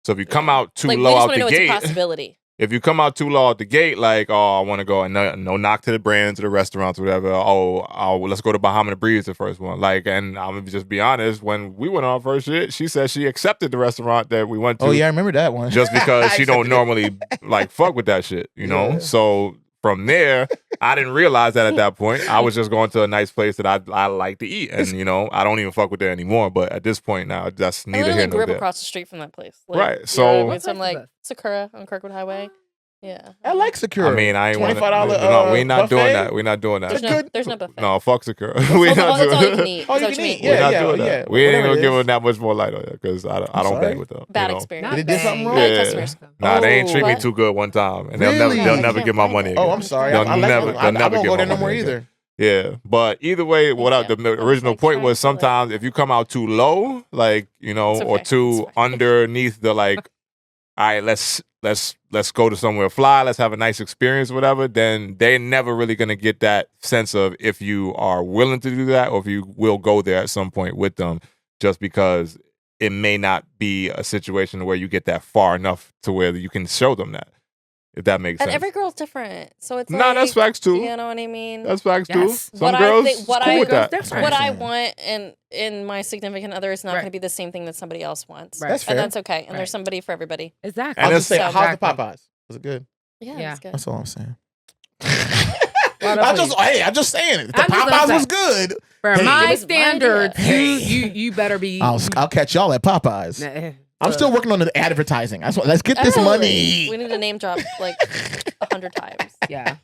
So if you come out too low out the gate, it's a possibility. If you come out too low out the gate, like, oh, I want to go and no knock to the brands, to the restaurants, or whatever. Oh, let's go to Bahama to Breeze, the first one. Like, and I'm gonna just be honest. When we went on our first shit, she said she accepted the restaurant that we went to. Oh yeah, I remember that one. Just because she don't normally like fuck with that shit, you know. So from there, I didn't realize that at that point. I was just going to a nice place that I like to eat, and you know, I don't even fuck with there anymore. But at this point now, that's neither here nor grew up there. across the street from that place, like, right? So, so I'm like Sakura on Kirkwood Highway. Yeah, I like Sakura. I mean, I ain't want to. $25 we're not buffet? doing that. We're not doing that. There's no buffet. No, fuck Sakura. We're not doing all you can eat. Oh, you can eat. Yeah, we're not doing that. We ain't gonna give them that much more light on it because I don't bang with them. Bad experience. They did something wrong. Yeah. Nah, they ain't treat me too good one time, and they'll never get my money again. Oh, I'm sorry. They'll never I won't get go my there no money more again. either. Yeah, but either way, the original point was sometimes if you come out too low, like, you know, or too underneath the like, all right, let's go to somewhere fly, let's have a nice experience, whatever, then they're never really gonna get that sense of if you are willing to do that or if you will go there at some point with them, just because it may not be a situation where you get that far enough to where you can show them that. If that makes sense. And every girl's different. So it's nah, that's facts too. You know what I mean? That's facts too. Some what girls I with that. What I want in my significant other is not going to be the same thing that somebody else wants. Right. That's fair. And that's okay. And there's somebody for everybody. Exactly. I'll just say, how's the Popeyes? Was it good? Yeah, it's good. That's all I'm saying. I'm just saying it. The Popeyes was good. For my standards, you better be. I'll catch y'all at Popeyes. I'm still working on the advertising. Let's get this money. We need to name drop like 100 times. Yeah.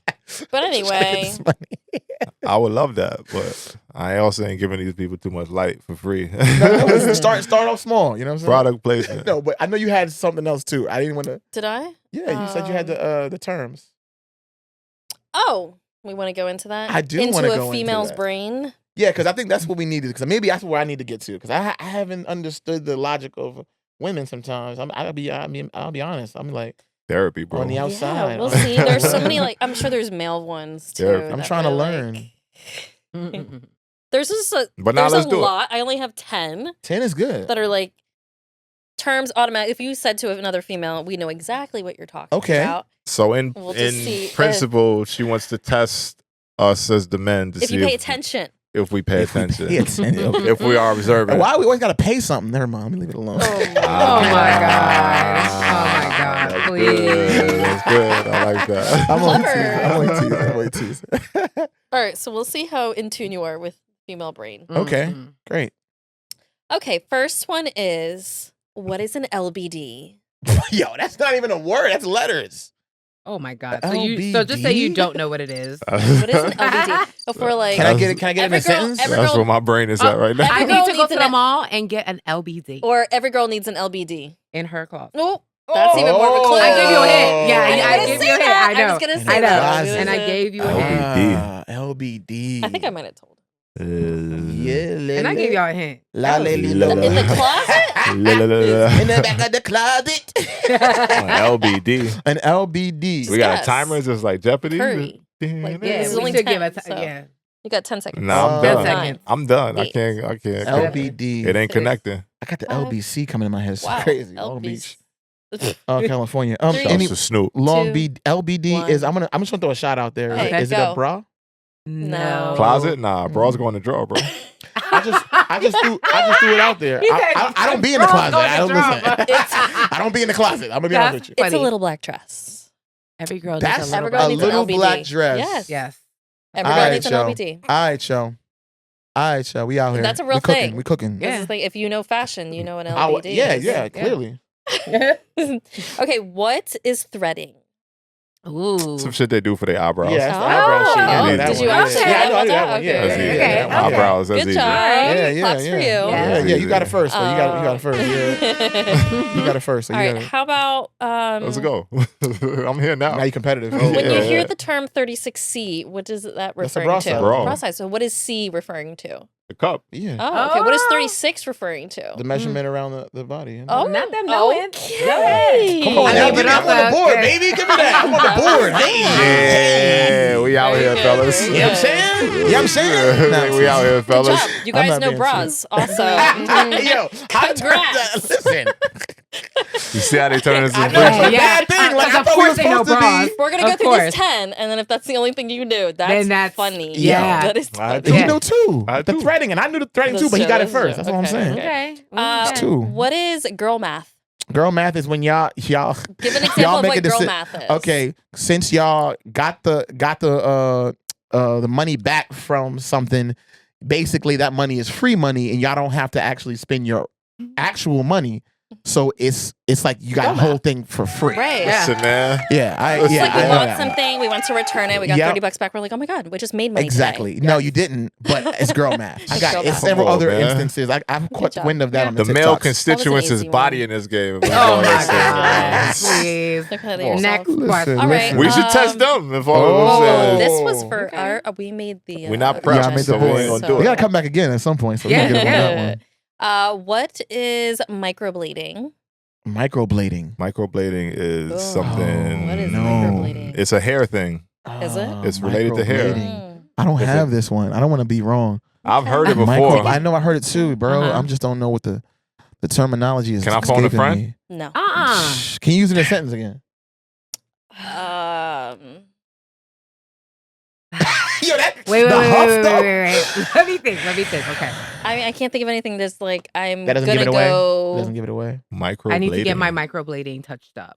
But anyway, I would love that, but I also ain't giving these people too much light for free. No, start off small. You know what I'm saying? Product placement. No, but I know you had something else too. I didn't want to. Did I? Yeah, you said you had the terms. Oh, we want to go into that. I do want to go into a female's brain. Yeah, because I think that's what we needed. Because maybe that's where I need to get to. Because I haven't understood the logic of women sometimes. I'll be honest. I'm like therapy, bro. On the outside. Yeah, we'll see. There's so many I'm sure there's male ones too. I'm trying to learn. There's just a lot. I only have 10. 10 is good. That are like terms automatic. If you said to another female, we know exactly what you're talking about. So in principle, she wants to test us as the men to see if you pay attention. If we pay attention. If we are observant. Why we always got to pay something? Never mind. Let me leave it alone. Oh my God. Please. That's good. I like that. I'm only teasing. All right. So we'll see how in tune you are with female brain. Okay. Great. Okay. First one is, what is an LBD? Yo, that's not even a word. That's letters. Oh my God! So just say you don't know what it is. What is an LBD? Before like, can I get it in a sentence? That's where my brain is at right now. I need to go to the mall and get an LBD. Or every girl needs an LBD in her closet. Oh, that's even more of a clue. I gave you a hint. Yeah, I gave you a hint. I know. I was gonna say that. And I gave you a hint. LBD. I think I might have told. And I gave y'all a hint. In the closet? In the back of the closet. LBD. An LBD. We got a timer. Is this like Jeopardy? Like, yeah, we only should 10, give it. so. Yeah. You got 10 seconds. No, I'm 10 done. seconds. I'm done. I 8. can't. LBD. It ain't connecting. I got the LBC coming in my head. It's crazy. Long Beach. California. Snoop. Long Beach. LBD is. I'm just gonna throw a shot out there. Okay, is it a bra? No. Closet? Nah, bras go in the drawer, bro. I just threw it out there. I don't be in the closet. I don't listen. I don't be in the closet. I'm gonna be honest with you. It's a little black dress. Every girl needs a little black dress. Yes. Every girl needs an LBD. All right, y'all. We out here. That's a real thing. We cooking. Yeah. This is if you know fashion, you know an LBD. Yeah, clearly. Okay, what is threading? Ooh. Some shit they do for their eyebrows. Yeah, that's the eyebrow shit. Yeah, Yeah, did that you one. actually? Yeah, I know Okay. that one. Yeah, Okay. yeah, Okay. that one. Eyebrows. That's Good easy. job. Yeah, Claps for you. Yeah, you got it first. So you got it first. Yeah. You got it first. So All you right. got it. How about Let's go. I'm here now. Now you're competitive. when you Yeah. hear the term 36C, what does that That's a referring bra to? size. Bra. Bra size. So what is C referring to? The cup. Yeah. Oh, okay. What is 36 referring to? The measurement around the body. Oh, Not them knowing. okay. Go ahead. Come on, I now, mean, give me but I'm on the also- board, yeah. baby. Give me that. I'm on the board. Hey. Yeah, we out Very here, good, fellas. very You know what I'm saying? You know what I'm saying? Nah, We out here, Good fellas. job. You I'm guys not know being bras also. Yo, I turned Congrats. listen. You see how they turn this I into know it's a Yeah. bad thing. Like, I Of thought we were course they know supposed to bras. be. We're gonna go Of through course. this 10, and then if that's the only thing you can do, Then that's- funny. yeah. That is I funny. do. You Yeah. know too. I The do. threading, and I knew the threading That's too, but he true, got it that's first. true. That's what I'm Okay, saying. Okay. Uh, Two. What is girl math? Girl math is when y'all Give an example y'all of make what a girl deci- math is. Okay, since y'all got the money back from something, basically that money is free money, and y'all don't have to actually spend your actual money. So it's like you got the whole thing for free. Right. Yeah. Listen, man. Yeah, It's yeah, like we I know bought that. something, we went to return it, we got Yep. $30 back. We're like, oh my God, we just made money. Exactly. Today. No, you didn't. But it's girl math. I got girl it's math. several Come on, other man. instances. I've caught job. wind of that on the The male TikToks. constituents is easy body one. in this game. Oh my God. Please. Look at Come on. Next Listen, question. All right. We should test Um, them if all Oh. of them This says was for Okay. our. We made the. we're not Yeah, prepped, I made the so we board. ain't gonna so- do We it. gotta come back again at some point. So we Yeah, can get him yeah. on that one. What is microblading? Microblading. Microblading is Oh, something. what is no. microblading? It's a hair thing. Is it? It's related to hair. Microblading. I don't have this one. I don't want to be wrong. I've heard it Micro- before. I know I heard it too, bro. Uh-huh. I'm just don't know what the terminology is. Can I phone a escaping friend? me. No. Shh. Can you use it in a sentence again? Yo, that Wait, the huff, though. wait. Let me think. Okay. I mean, I can't think of anything that's like I'm That doesn't gonna give it away. go. Doesn't give it away. Microblading. I need to get my microblading touched up.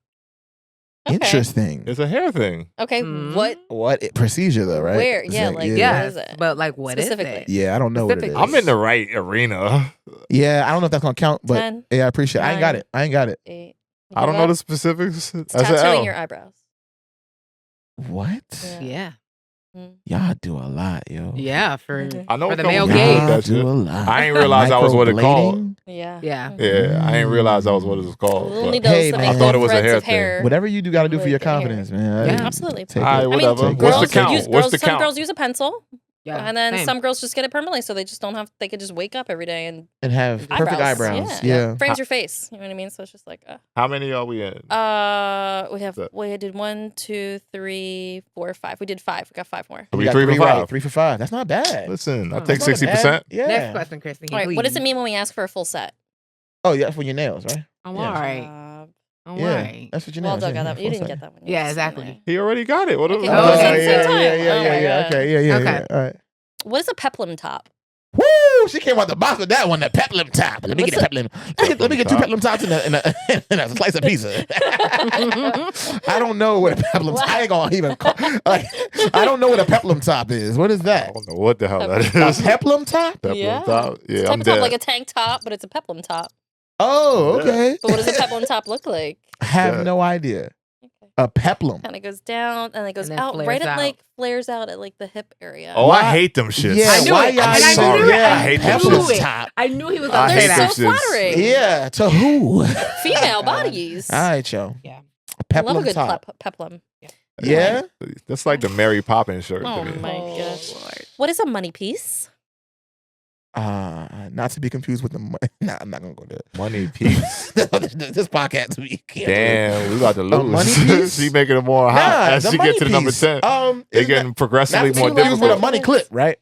Okay. Interesting. It's a hair thing. Okay, Mhm. what? Procedure though, right? Where? It's Yeah, like, Yeah, what is it? but like, what is Specifically. it? Yeah, I don't know what it is. Specifically. I'm in the right arena. Yeah, I don't know if that's gonna count, but 10, yeah, I appreciate it. I ain't got 9. it. I ain't got it. 8. I don't know the specifics. It's That's an tattooing L. your eyebrows. What? Yeah, Y'all do a lot, yo. yeah. For Mhm. I know for a the couple male people gaze. do Y'all that shit. do a lot. I ain't realize that was what it called. Microblading? Yeah. Yeah. Yeah, I ain't realize that was what it was called. We'll but- need those Hey, like man. I thought it was a threads hair of thing. hair. Whatever you do, got to do for Like your in here. confidence, man. Yeah. Absolutely. Take All right, it. I mean, whatever. Take What's it. the girls count? use What's girls. the Some count? girls use a pencil, Yeah. and then same. some girls just get it permanently, so they just don't have. They could just wake up every day and And have perfect eyebrows. Yeah. frames your face. You know what I mean? So it's just like, How many are we in? we did 1, 2, 3, 4, 5. We did 5. We got 5 more. Are we You got 3 for 5? right. 3 for 5. That's not bad. Listen, I Oh. take That's not 60%. bad. Yeah. Next question, Christy. All right. What does it mean when we ask for a full set? Oh, yeah, for your nails, right? I'm Yeah. all right. Uh, All Yeah. right. That's what your well, nails. Doug got yeah, that. You didn't full get set. that one. Yeah, Just exactly. saying. He already got it. What Okay. the- Oh, Oh, it's yeah, at the yeah, same time. yeah, Oh yeah, my yeah. God. Okay, yeah, yeah, Okay. yeah. All right. What is a peplum top? Woo! She came out the box with that one, the peplum top. Let me What's get a peplum. Let me get 2 top? peplum tops and a slice of pizza. I don't know what a peplum top. I ain't gonna even call. Like, I don't know what a peplum top is. What is I that? don't know what the hell that A is. peplum top? Peplum Yeah. top? It's Yeah, type I'm of top, dead. like a tank top, but it's a peplum top. Oh, okay. But what does a peplum top look like? I have Yeah. no idea. Okay. A peplum. Kind of goes down and it goes And then out flares right at out. like flares out at like the hip area. Oh, Why- I hate them shits. Yeah, I knew why it. y'all And I sorry. knew it. Yeah, I hate them knew shits. it. top. I knew he was I gonna hate say They're them that. so shits. flattering. Yeah, to who? Female bodies. All right, yo. Yeah. I love a Peplum good top. peplum. Yeah? That's like the Mary Poppins shirt Oh to me. my gosh. What is a money piece? Not to be confused with the money. Nah, I'm not gonna go there. Money piece. This podcast, we can't. Damn, we about to lose. money piece? She making it more hot as the she money get to number piece. 10. It's Isn't getting progressively that's more confused with a difficult. money clip, right?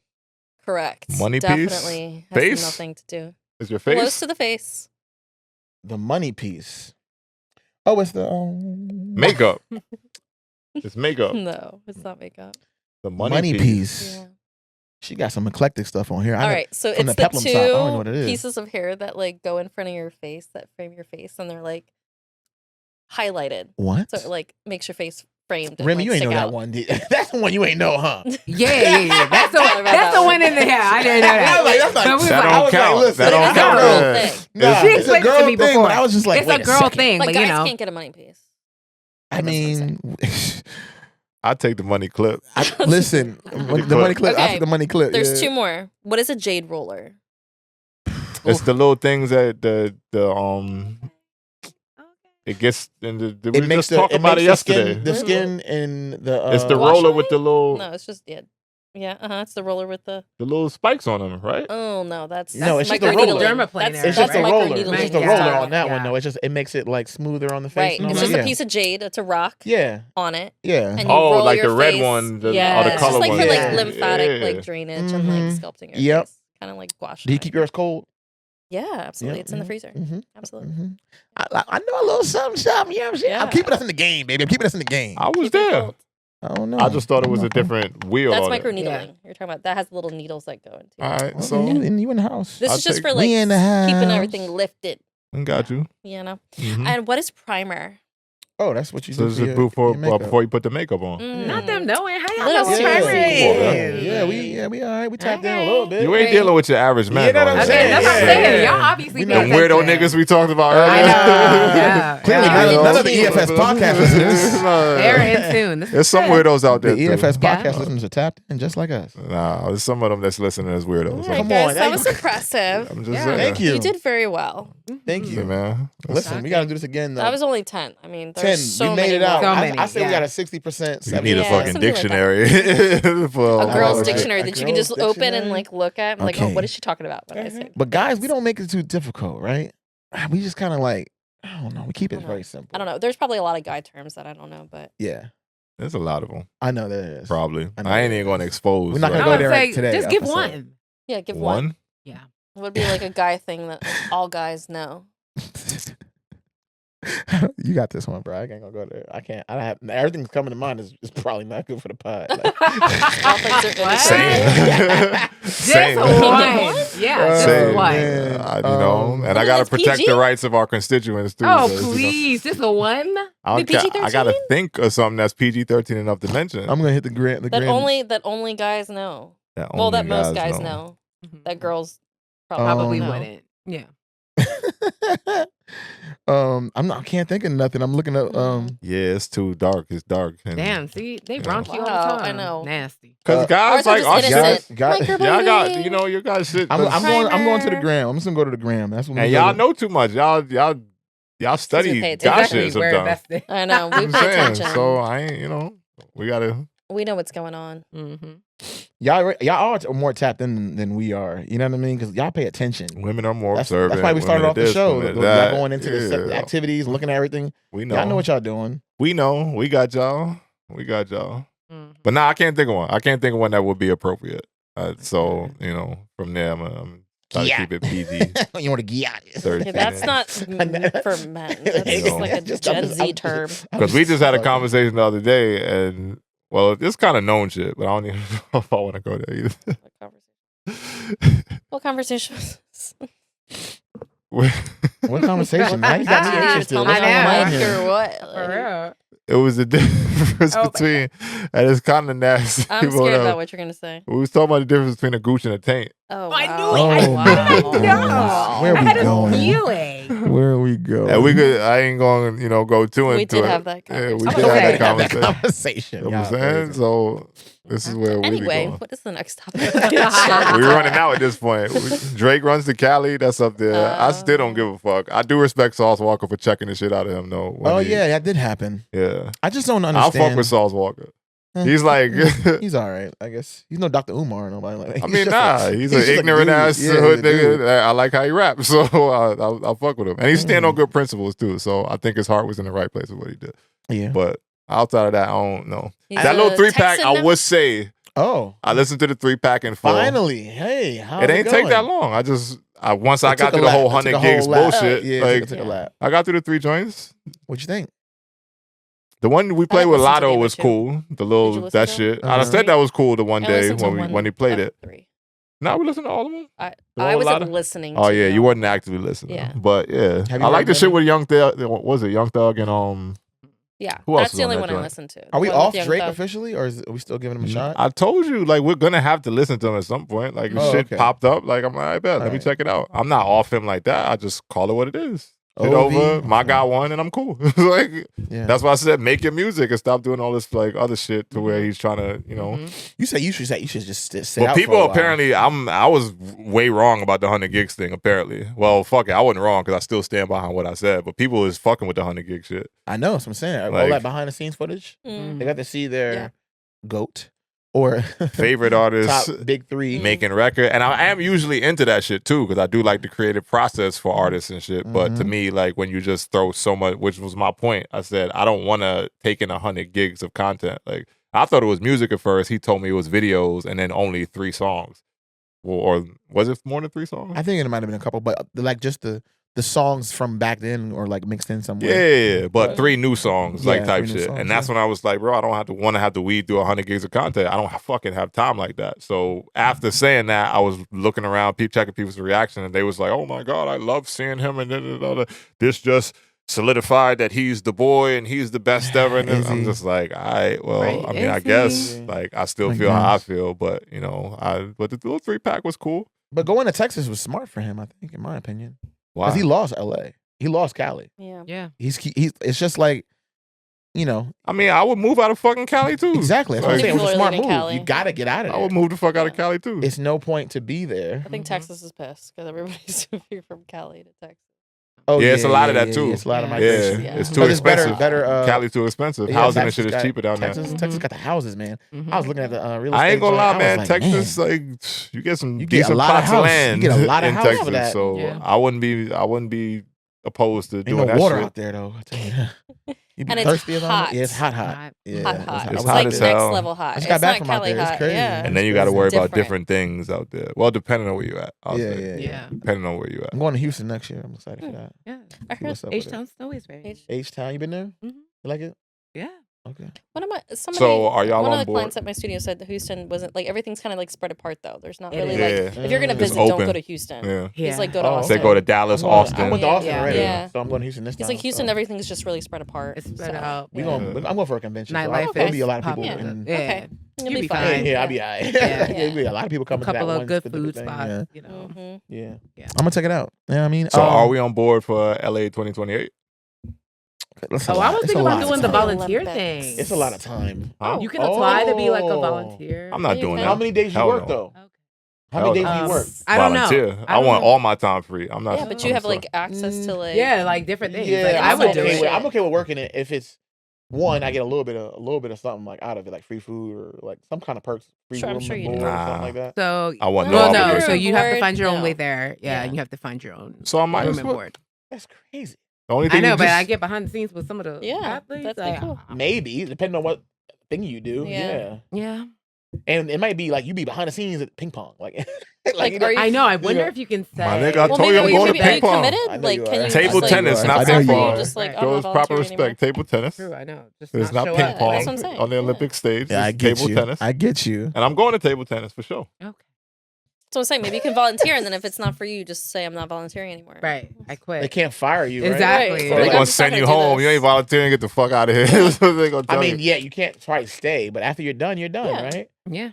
Correct. Money piece? Definitely has Face? nothing to do. Is your Close face? to the face. The money piece. Oh, it's the Makeup. It's makeup. No, it's not makeup. The money piece. Yeah. She got some eclectic stuff on here. All right, so from it's the the peplum top. I don't know what two it is. pieces of hair that like go in front of your face that frame your face, and they're like highlighted, What? so it like makes your face framed. And, Remy, like, you ain't know stick that out. one. That's the one you ain't know, huh? Yeah. That's the Sorry one. about That's that the one. one in the hair. I didn't know I that. was like, that's But like, we That was don't like, count. listen, That But don't it's a count. girl Yeah. thing. Nah, She it's a explained it to girl me thing, before. but I was just like, It's wait a girl second. thing, Like but guys you know. can't get a money piece. I That's what I'm mean, I take the money clip. Listen, the money clip. I took the money clip. There's two more. What is a jade roller? It's the little things that it gets in the. We just talked about it yesterday. The skin and the. It's the roller with the little. No, it's just it's the roller with the little spikes on them, right? Oh no, that's it's just a roller. It's just a roller. It's just a roller on that one though. It makes it like smoother on the face. Right, it's just a piece of jade. It's a rock. Yeah. On it. Yeah. And you roll like your the red face. one. The It's color just like one. for like lymphatic like drainage and like sculpting your face. Kind of like gouache. Do you keep yours cold? Yeah, absolutely. It's in the freezer. Absolutely. I know a little something. You know what I'm saying? I'm keeping us in the game, baby. I'm keeping us in the game. I was there. I don't know. I just thought it was a different wheel. That's on micro it. needling. You're talking about that has little needles that go into. All right, So you in the house. This is just for like keeping everything lifted. Got you. You know. And what is primer? Oh, that's what you do. So this is before you put the makeup on. Not them knowing how Little y'all know primer is. We all right. We tapped in a little bit. You ain't dealing with your average man. Yeah, that's what I'm saying. Y'all obviously them weirdo niggas we talked about earlier. I know. Clearly, none of the EFS podcast listeners. They're in tune. There's some weirdos out there. The EFS podcast listeners are tapped in just like us. Nah, there's some of them that's listening as weirdos. Come on, that was impressive. I'm just saying. Thank you. You did very well. Thank you, man. Listen, we got to do this again though. That was only 10. I mean, 10. So we made it out. Many. I say we got a 60%. You need a fucking dictionary. A girl's dictionary that you can just open and like look at. And like, oh, what is she talking about? What I say? But guys, we don't make it too difficult, right? We just kind of like, I don't know. We keep it very simple. I don't know. There's probably a lot of guy terms that I don't know, but yeah. There's a lot of them. I know there is. Probably. I ain't even going to expose. We're not going to go there today. Just give one. Yeah, give one. Yeah. It would be like a guy thing that all guys know. You got this one, bro. I ain't gonna go there. I can't. I have everything's coming to mind is probably not good for the pod. Same. One. Yeah, just one. You know, and I gotta protect the rights of our constituents too. Oh, please, just a one. I gotta think of something that's PG-13 enough to mention. I'm gonna hit the grant. That only guys know. That most guys know. That girls probably wouldn't. Yeah. I can't think of nothing. I'm looking up. Yeah, it's too dark. It's dark. Damn, see, they raunchy all the time. I know. Nasty. Because guys like us, y'all got your guys shit. I'm going to the gram. I'm just gonna go to the gram. That's what. And y'all know too much. Y'all study guy shit sometimes. I know. We pay attention. So I ain't. We gotta. We know what's going on. Y'all are more tapped in than we are. You know what I mean? Because y'all pay attention. Women are more observant. That's why we started off the show. Y'all going into the activities, looking at everything. We know. Y'all know what y'all doing. We know. We got y'all. But nah, I can't think of one. I can't think of one that would be appropriate. So from there, I'm trying to keep it PG. You want to get yeah, that's not for men. That's just like a Gen Z term. Because we just had a conversation the other day, and well, it's kind of known shit, but I don't even know if I want to go there either. What conversation was this? What conversation? Now you got me interested. Or what? It was the difference between, and it's kind of nasty. I'm scared about what you're going to say. We was talking about the difference between a gooch and a taint. Oh, I wow. knew it. Wow. Where are we going? Feeling. Where are we going? And we could. I ain't going. Go too into it. We did have that conversation. Yeah, we did have that conversation. You know what I'm saying? So this is where we anyway, going. what is the next topic? We're running out at this point. Drake runs to Cali. That's up there. I still don't give a fuck. I do respect Sauce Walker for checking the shit out of him though. Yeah, that did happen. Yeah, I just don't understand. I'll fuck with Sauce Walker. He's like he's all right, I guess. He's no Dr. Umar or nobody like that. I mean, he's an ignorant ass hood nigga. I like how he raps, so I'll fuck with him. And he's standing on good principles too. So I think his heart was in the right place with what he did. Yeah, but outside of that, I don't know. That little 3-pack, I would say. Oh, I listened to the 3-pack in full. Finally, hey, it ain't take that long. Once I got through the whole 100 gigs bullshit, I got through the 3 joints. What you think? The one we played with Lotto was cool. The little that shit. I said that was cool the one day when he played it. Now we listen to all of them. I wasn't listening. Oh yeah, you wasn't actively listening. Yeah, but yeah, I like the shit with Young Thug. Was it Young Thug and Yeah, who else that's the only one I listened to. Are we off Drake officially, or are we still giving him a shot? I told you, we're gonna have to listen to him at some point. If shit popped up, I'm like, I bet. Let me check it out. I'm not off him like that. I just call it what it is. shit over. My guy won, and I'm cool. Like that's why I said make your music and stop doing all this like other shit to where he's trying to, you know. You say you should just sit Well, out people for a while. apparently, I was way wrong about the 100 gigs thing. Apparently, well, fuck it, I wasn't wrong because I still stand behind what I said. But people is fucking with the 100 gig shit. I know, that's what I'm saying. Like- All that behind the scenes footage, they got to see their goat or Favorite artists, top big three. making record, and I am usually into that shit too because I do like the creative process for artists and shit. But to me, like when you just throw so much, which was my point, I said I don't want to take in 100 gigs of content. Like I thought it was music at first. He told me it was videos and then only 3 songs, or was it more than 3 songs? I think it might have been a couple, but like just the songs from back then or like mixed in somewhere. Yeah, but 3 new songs, like type 3 new shit. songs, And that's when I was like, bro, I don't have to weed through 100 gigs of content. I don't fucking have time like that. So after saying that, I was looking around, checking people's reaction, and they was like, oh my God, I love seeing him. And this just solidified that he's the boy and he's the best ever. And I'm just like, all right, well, I mean, I guess like I still feel how I feel, but you know, but the little 3-pack was cool. But going to Texas was smart for him, I think, in my opinion. Why? Because he lost LA. He lost Cali. Yeah. He's it's just like, you know. I mean, I would move out of fucking Cali too. Exactly. That's what I'm saying. It was a People are smart leaving move. Cali. You got to get out of there. I would move the fuck out of Cali too. It's no point to be there. I think Texas is pissed because everybody's moving from Cali to Texas. Oh, yeah, it's a lot of that too. It's a lot of migration. Yeah. It's too But it's expensive. better. Cali's too expensive. Yeah, Housing and Texas shit is got- cheaper down there. Texas got the houses, man. I was looking at the real estate. I ain't gonna lie, joint. I man. was like, Texas, like you get some You get a decent lot of plots of house. land. You get a lot of in house Texas, for that. so Yeah. I wouldn't be opposed to Ain't doing no that water shit. out there though. I tell you. You be And it's thirsty as all- hot. Yeah, it's hot. Hot. Yeah, Hot. It's It's hot like as next hell. level hot. I just It's got back not from out Cali there. It's hot. crazy. Yeah. And then you got to worry about Different. different things out there. Well, depending on where you at. I'll Yeah, say. Yeah. Depending on where you at. I'm going to Houston next year. I'm excited for that. Yeah. I See heard what's up with it. H-Town Snow is very. H-Town, you been there? Mhm. You like it? Yeah. Okay. One of my So, are y'all one on of the board? clients at my studio said that Houston wasn't like everything's kind of like spread apart though. There's not It really is. like Yeah. if you're gonna It's visit, don't open. go to Houston. Yeah. He's like go to Oh. Austin. They go to Dallas, I went Austin. to Austin Yeah. already, Yeah. so I'm going to Houston this He's time. like Houston, so. everything's just really spread apart. It's spread So, out. I'm going for a convention. Nightlife so there'll be is a lot of people. popping. In, Yeah. Okay. You'll You'll be be fine. fine. yeah, I'll be all right. Yeah. There'll be a lot of people A coming to that couple one of good specific food thing. spots, you know. Mhm. Yeah. Yeah. I'm gonna check it out. Yeah, I mean, So, are we on board for LA 2028? That's a Oh, I lot. was It's a thinking lot about of doing the time. volunteer Olympics. thing. It's a lot of time. Huh? You can apply to be like a Oh. volunteer. I'm not You doing can. that. How many days you Hell work no. though? Okay. How many days Hell do you no. work? I don't know. Volunteer. I don't want know. all my time free. I'm not. Yeah, but you have like access to like Yeah, like different things. Yeah, Like, I I'm would do okay it. with. I'm okay with working it if it's one. I get a little bit of something like out of it, like free food or like some kind of perks, free Sure, I'm room sure and you board do. or Nah. something like that. So, I want well, no no. obligation. So you have to Board? find your own No. way there. Yeah, Yeah. you have to find your own So I might room as and well. board. That's crazy. The only I thing know, you but just, I get behind the scenes with some of the Yeah, athletes. that'd be like, cool. Maybe depending on what thing you do. Yeah. Yeah. Yeah. And it might be like you be behind the scenes at ping pong, like Like, you know- are you I know. I wonder know. if you can say. My nigga, I well, told you I'm maybe going to maybe are ping you pong. committed? I know Like you can are. you Table just, tennis, like, not it's ping for you, pong. Just like Right. I'm not Shows proper volunteering respect. anymore. Table tennis. True, I know. Just It's not show ping up, pong That's what I'm saying. on the Yeah. Olympic stage. Yeah, I It's get table you. tennis. I get you. And I'm going to table tennis for sure. Okay. So I'm saying maybe you can volunteer, and then if it's not for you, just say I'm not volunteering anymore. Right. I quit. They can't fire you, right? Exactly. Right. They're Like, I'm going to just not send you gonna do home. this. You ain't volunteering. Get the fuck out of here. That's what they gonna I tell mean, you. yeah, you can't try to stay, but after you're done, Yeah. right? Yeah.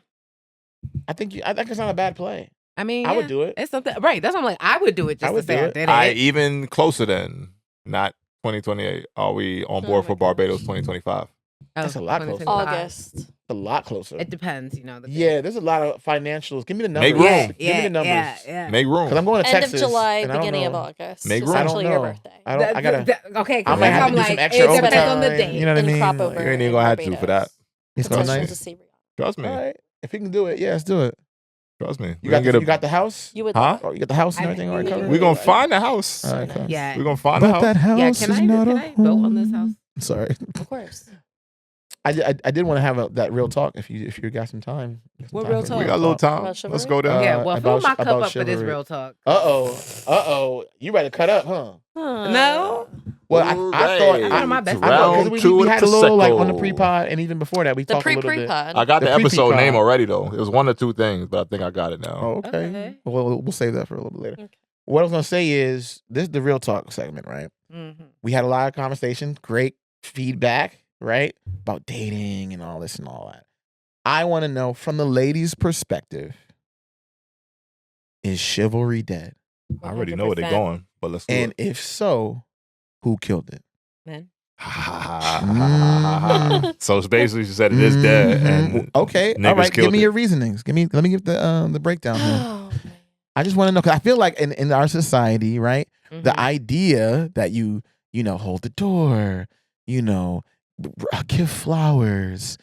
I think it's not a bad play. I mean, I would yeah. do it. It's something. Right. That's what I'm like. I would do it I just to would say do I it. did I it. even closer than not 2028. Are we on board my for Barbados 2025? That's a lot closer. 2025. August. It's a lot closer. It depends, you know. The Yeah, there's a lot of financials. Give me the numbers. Make room. Yeah. Give me the numbers. Yeah. Yeah. Make room. Because I'm going to End Texas. of July, and I don't beginning of know. August. Make It's room. I don't actually know. your birthday. I gotta. Okay. I Because might have I'm to do like, some extra it depends on the overtime. date. You know what I And mean? crop Like, over You ain't even in gonna have to for Barbados. that. It's so Potential nice. to see Rihanna. Trust me. All right. If you can do it, yeah, let's do it. Trust me. You We got gonna the, get you got the house? You would. Huh? Oh, you got the house and I- everything already covered? We gonna find the house. All right, cool. Yeah. We gonna find the house. house Yeah. Can I vote on this house? Sorry. Of course. I did want to have that real talk if you got some time. What real for talk? We got a little time. About Let's chivalry? go down. Yeah. Well, fill about- my cup about up for this chivalry. real talk. Uh-oh. You ready to cut up, huh? No. Well, I thought I got my best I thought, 'cause Round we had a little like on the Prosecco. pre-pod and even before that we The talked a little bit. pre-pod. I got the The episode pre-pod. name already though. It was one or two things, but I think I got it now. Oh, okay. Okay. Well, we'll save that for a little bit later. Okay. What I was gonna say is this is the real talk segment, right? Mm-hmm. We had a lot of conversation, great feedback, right? About dating and all this and all that. I want to know from the ladies' perspective, is chivalry dead? I already know where they're 100%. going, but let's do And it. if so, Who killed it? Men. So it's basically she said it is dead. And okay, all right. Give me your reasonings. Let me give the breakdown here. I just want to know because I feel like in our society, right, the idea that you hold the door, give flowers,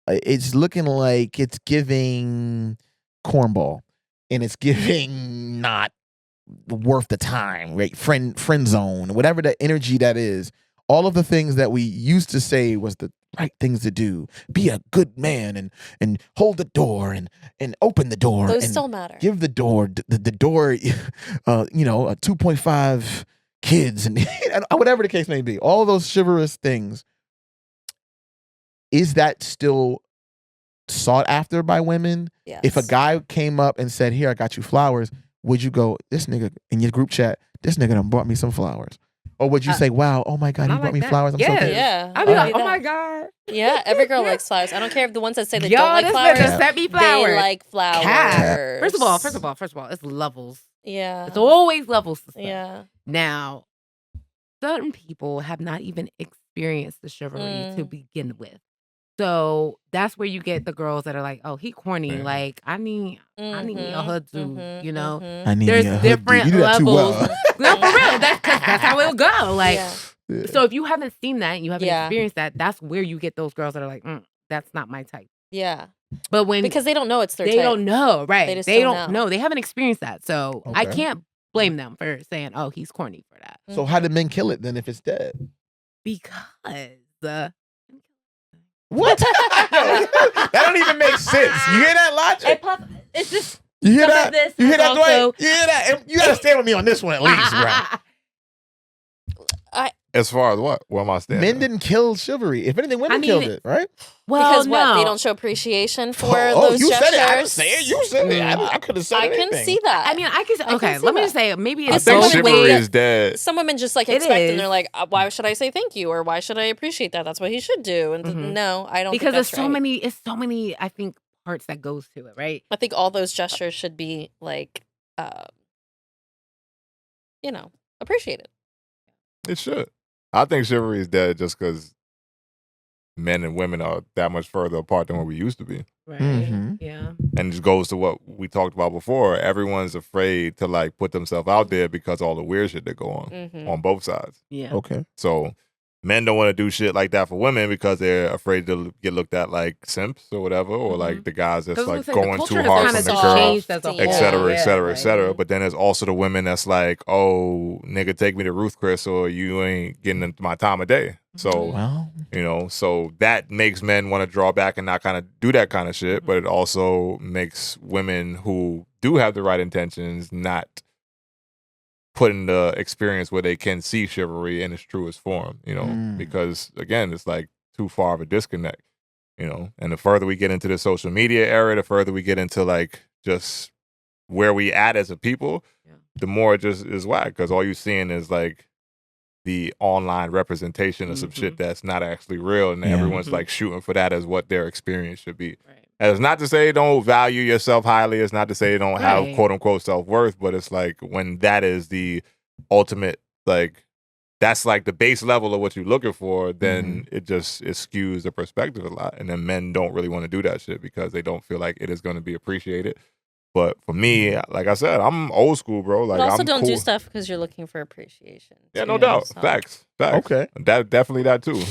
it's looking like it's giving cornball, and it's giving not worth the time, right? Friend zone, whatever the energy that is. All of the things that we used to say was the right things to do. Be a good man and hold the door and open the door. Those and still matter. Give the door, the door, 2.5 kids and whatever the case may be. All those chivalrous things. Is that still sought after by women? Yes. If a guy came up and said, "Here, I got you flowers," would you go, "This nigga," in your group chat, "This nigga done brought me some flowers"? Or would you say, "Wow, oh my God, he brought me flowers"? I'm so thankful. Yeah. I'd be like, "Oh my God." Yeah, every girl likes flowers. I don't care if the ones that say they Yo, don't like this flowers. nigga sent me flowers. They like flowers. Cap. First of all, it's levels. Yeah. It's always levels to stuff. Yeah. Now, certain people have not even experienced the chivalry to begin with. So that's where you get the girls that are like, "Oh, he corny." Like, I need a hood dude, I need There's a hood different dude. You do that too levels. well. No, for real. That's how it'll go. Like, Yeah. so if you haven't seen that, and you haven't experienced that, that's where you get those girls that are like, "That's not my type." Yeah. But because they don't know it's their they type. don't know, right? They just They don't don't know. They haven't experienced that, so I Okay. can't blame them for saying, "Oh, he's corny for that." So how did men kill it then if it's dead? Because what? That don't even make sense. You hear that logic? It's just You hear some of that? this You hear is that, also- Dwight? You hear that? You gotta stand with me on this one at least, right? As far as what? Where am I standing? Men didn't kill chivalry. If anything, women killed it, right? Well, because no. what? They don't show appreciation for Oh, those you gestures. said it. I didn't say it. You said it. I could have said I anything. can see that. I mean, I can. I Okay, can see let me that. just say, maybe I it's think the chivalry way is dead. Some women just like It expect is. and they're like, why should I say thank you or why should I appreciate that? That's what he should do. And no, I don't. because think it's that's so right. many. It's so many. I think parts that goes to it, right? I think all those gestures should be like, appreciated. It should. I think chivalry is dead just because men and women are that much further apart than what we used to be. Right. Mhm. Yeah. And it just goes to what we talked about before. Everyone's afraid to like put themselves out there because all the weird shit that go on both sides. Yeah. Okay. So men don't want to do shit like that for women because they're afraid to get looked at like simps or whatever, or like the guys that's like going too hard from the girls, et cetera, et cetera, et cetera. But then there's also the women that's like, "Oh, nigga, take me to Ruth Chris, or you ain't getting into my time of day." So, so that makes men want to draw back and not kind of do that kind of shit. But it also makes women who do have the right intentions not put in the experience where they can see chivalry in its truest form, because again, it's like too far of a disconnect, and the further we get into the social media era, the further we get into like just where we at as a people, the more it just is whack, because all you're seeing is like the online representation of some shit that's not actually real, and everyone's like shooting for that as what their experience should be. And it's not to say don't value yourself highly. It's not to say you don't have quote unquote self-worth, but it's like when that is the ultimate, like that's like the base level of what you're looking for, then it skews the perspective a lot. And then men don't really want to do that shit because they don't feel like it is going to be appreciated. But for me, like I said, I'm old school, bro. Like, But also I'm don't cool. do stuff because you're looking for appreciation. Yeah, no doubt. So. Facts. Okay. That definitely that too,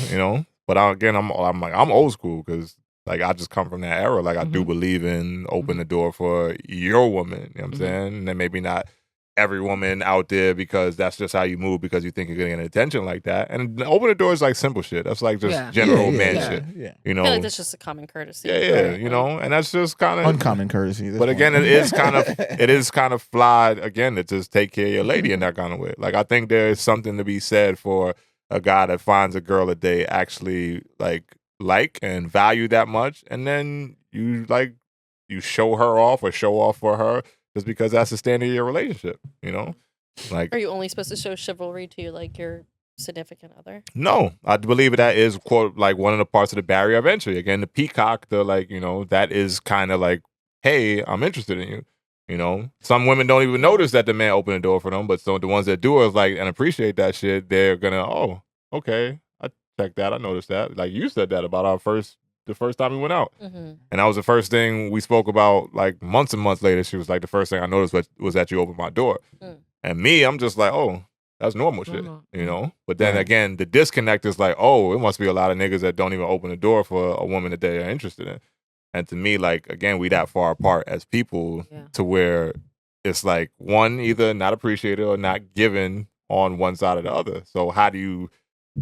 But I'm old school because like I just come from that era. Like I do believe in open the door for your woman. You know what I'm saying? And then maybe not every woman out there because that's just how you move because you think you're getting attention like that. And open the door is like simple shit. That's like just general man shit. Yeah. I feel like that's just a common courtesy. Yeah, and that's just kind of uncommon courtesy. But again, it is kind of flawed again to just take care of your lady in that kind of way. Like I think there is something to be said for a guy that finds a girl that they actually like and value that much, and then you show her off or show off for her just because that's the standard of your relationship, Like, are you only supposed to show chivalry to your significant other? No, I believe that is quote like one of the parts of the barrier of entry. Again, the peacock, the that is kind of like, hey, I'm interested in you. You know, some women don't even notice that the man opened the door for them, but so the ones that do is like and appreciate that shit, they're gonna, oh, okay, I checked that, I noticed that. Like you said that about the first time we went out, and that was the first thing we spoke about. Like months and months later, she was like, the first thing I noticed was that you opened my door, and me, I'm just like, oh, that's normal shit, you know. But then again, the disconnect is like, oh, it must be a lot of niggas that don't even open the door for a woman that they are interested in. And to me, like, again, we that far apart as people to where it's like one, either not appreciated or not given on one side or the other. So how do you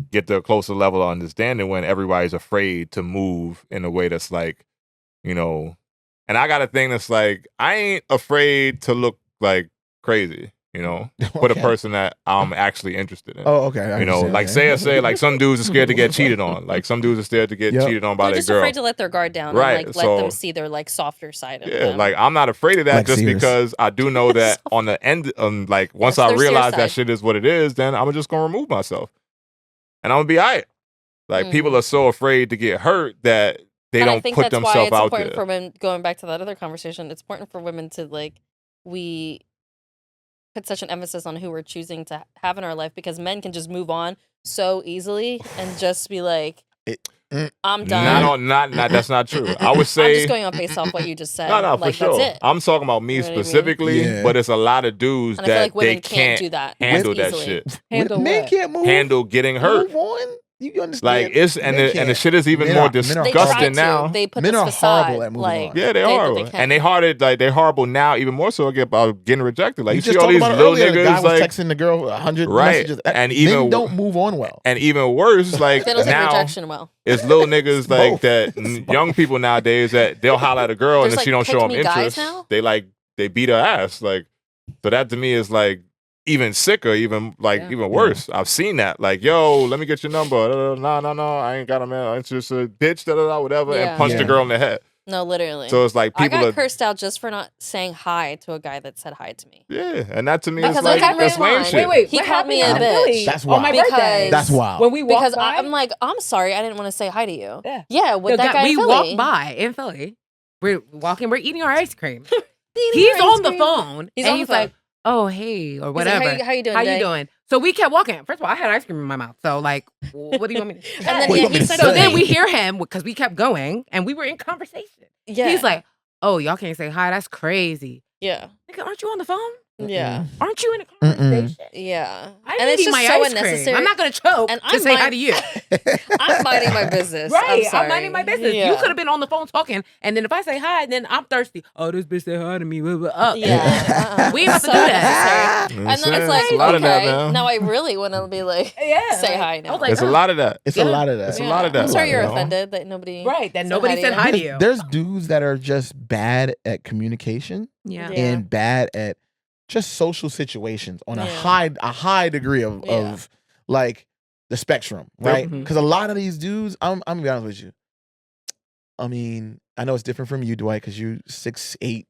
get to a closer level of understanding when everybody's afraid to move in a way that's like, you know, and I got a thing that's like, I ain't afraid to look like crazy. You know, for the person that I'm actually interested in. Oh, okay. You know, like say like some dudes are scared to get cheated on. Like some dudes are scared to get cheated on by They're their just girl. afraid to let their guard down Right. and like let them see their like softer side of them. Like I'm not afraid of that Like just Sears. because I do know that on the end, like once That's I their Sears realize that side. shit is what it is, then I'm just gonna remove myself, and I'm gonna be alright. Like people are so afraid to get hurt that they And I don't think put that's why themselves it's out important there. for women. Going back to that other conversation, it's important for women to like we put such an emphasis on who we're choosing to have in our life because men can just move on so easily and just be like, I'm done. Not that's not true. I would I'm say just going on based off what you just said. No, like, for sure. That's it. I'm talking about me You know what I mean? specifically, Yeah. but it's a lot of dudes And I feel that like women they can't do that handle as that easily. shit. Handle Men what? can't move. Handle getting hurt. Move on. You understand? Like it's and the shit is even Men more are- men are They try disgusting to. now. They put Men this are facade. horrible at moving like, on. Yeah, they but horrible, can. and they horrible now even more so about getting rejected. Like You you see just all talked these about it little earlier. The guy niggas was like texting the girl 100 Right. messages. And men even don't move on well. and even worse, like They don't take now rejection well. it's little niggas like both. that. Young people nowadays that they'll holler at a girl and There's, if she like, don't show them pick-me guys interest, now? they beat her ass. Like so that to me is like even sicker, even worse. I've seen that. Like, yo, let me get your number. No, I ain't got a man. It's just a bitch, whatever, and punch the girl in the head. No, literally. So it's like I people got are cursed out just for not saying hi to a guy that said hi to me. yeah, and that to me Because is I like didn't that's lame respond. shit. Wait, He what called me happened a in bitch. Philly That's on my wild. birthday. That's wild. When we walked Because by, I'm like, I'm sorry, I didn't want to say hi to you. Yeah. with the that guy we in Philly. walked by in Philly. We're walking. We're eating our ice cream. Eating He's ice on the cream. phone. He's and on the he's phone. like, oh, hey, or like, whatever. how you doing How today? you doing? So we kept walking. First of all, I had ice cream in my mouth. So like, what do you want me to say? And then What do you yeah, want me he to said say? So then something. we hear him because we kept going and we were in conversation. Yeah. He's like, oh, y'all can't say hi. That's crazy. yeah. Nigga, aren't you on the phone? Yeah. Aren't you in a conversation? Yeah. I'm and it's eating just my so ice unnecessary. cream. I'm not gonna choke And to I'm say hi mind- to you. I'm minding my business. Right, I'm, sorry. minding my business. Yeah. You could have been on the phone talking, and then if I say hi, then I'm thirsty. Oh, this bitch said hi to me. Blah, blah, blah. Yeah. We ain't about to So do that. unnecessary. And then it's like, It's a lot of that, okay, man. now I really want to be like, Yeah, say like, hi I now. was like, It's a lot of that. It's a lot of that. It's a lot of that. I'm sorry you're you know? offended that nobody. right, that nobody said hi to you. There's dudes that are just bad at communication Yeah. Yeah. and bad at just social situations on a Yeah. high degree of like the spectrum, right? Mhm. Because a lot of these dudes, I'm gonna be honest with you. I mean, I know it's different from you, Dwight, because you 6'8",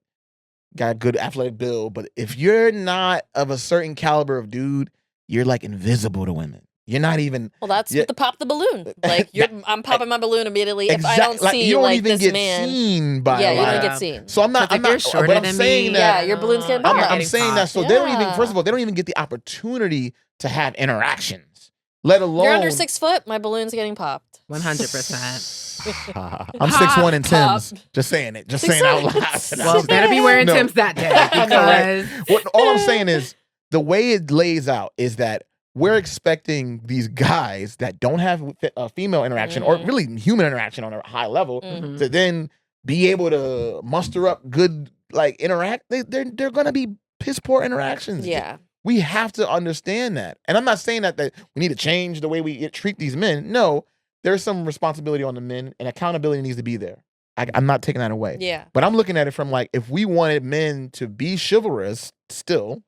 got a good athletic build, but if you're not of a certain caliber of dude, you're like invisible to women. You're not even. Well, that's Yeah. with the pop the balloon. Like I'm popping my balloon immediately if I Exact- don't like, see you don't like even this get man. seen by Yeah, a you lot don't of- get seen. So I'm not. Like, I'm you're not. shorter But I'm than saying me. that. Yeah, your balloon's getting I'm, popped. I'm saying that. So they don't even. Yeah. First of all, they don't even get the opportunity to have interactions. Let alone. You're under 6 foot. My balloon's getting popped. 100%. I'm 6'1" in Pop. Tim's. Just saying it. Just 6'1" saying out in loud. Tim's. Well, better be wearing No. Tim's that day I know, right? because All I'm saying is the way it lays out is that we're expecting these guys that don't have a female interaction or really human interaction on a high level to then be able to muster up good interact. They're gonna be piss poor interactions. Yeah. We have to understand that. And I'm not saying that we need to change the way we treat these men. No, there's some responsibility on the men and accountability needs to be there. I'm not taking that away. Yeah. But I'm looking at it from if we wanted men to be chivalrous still,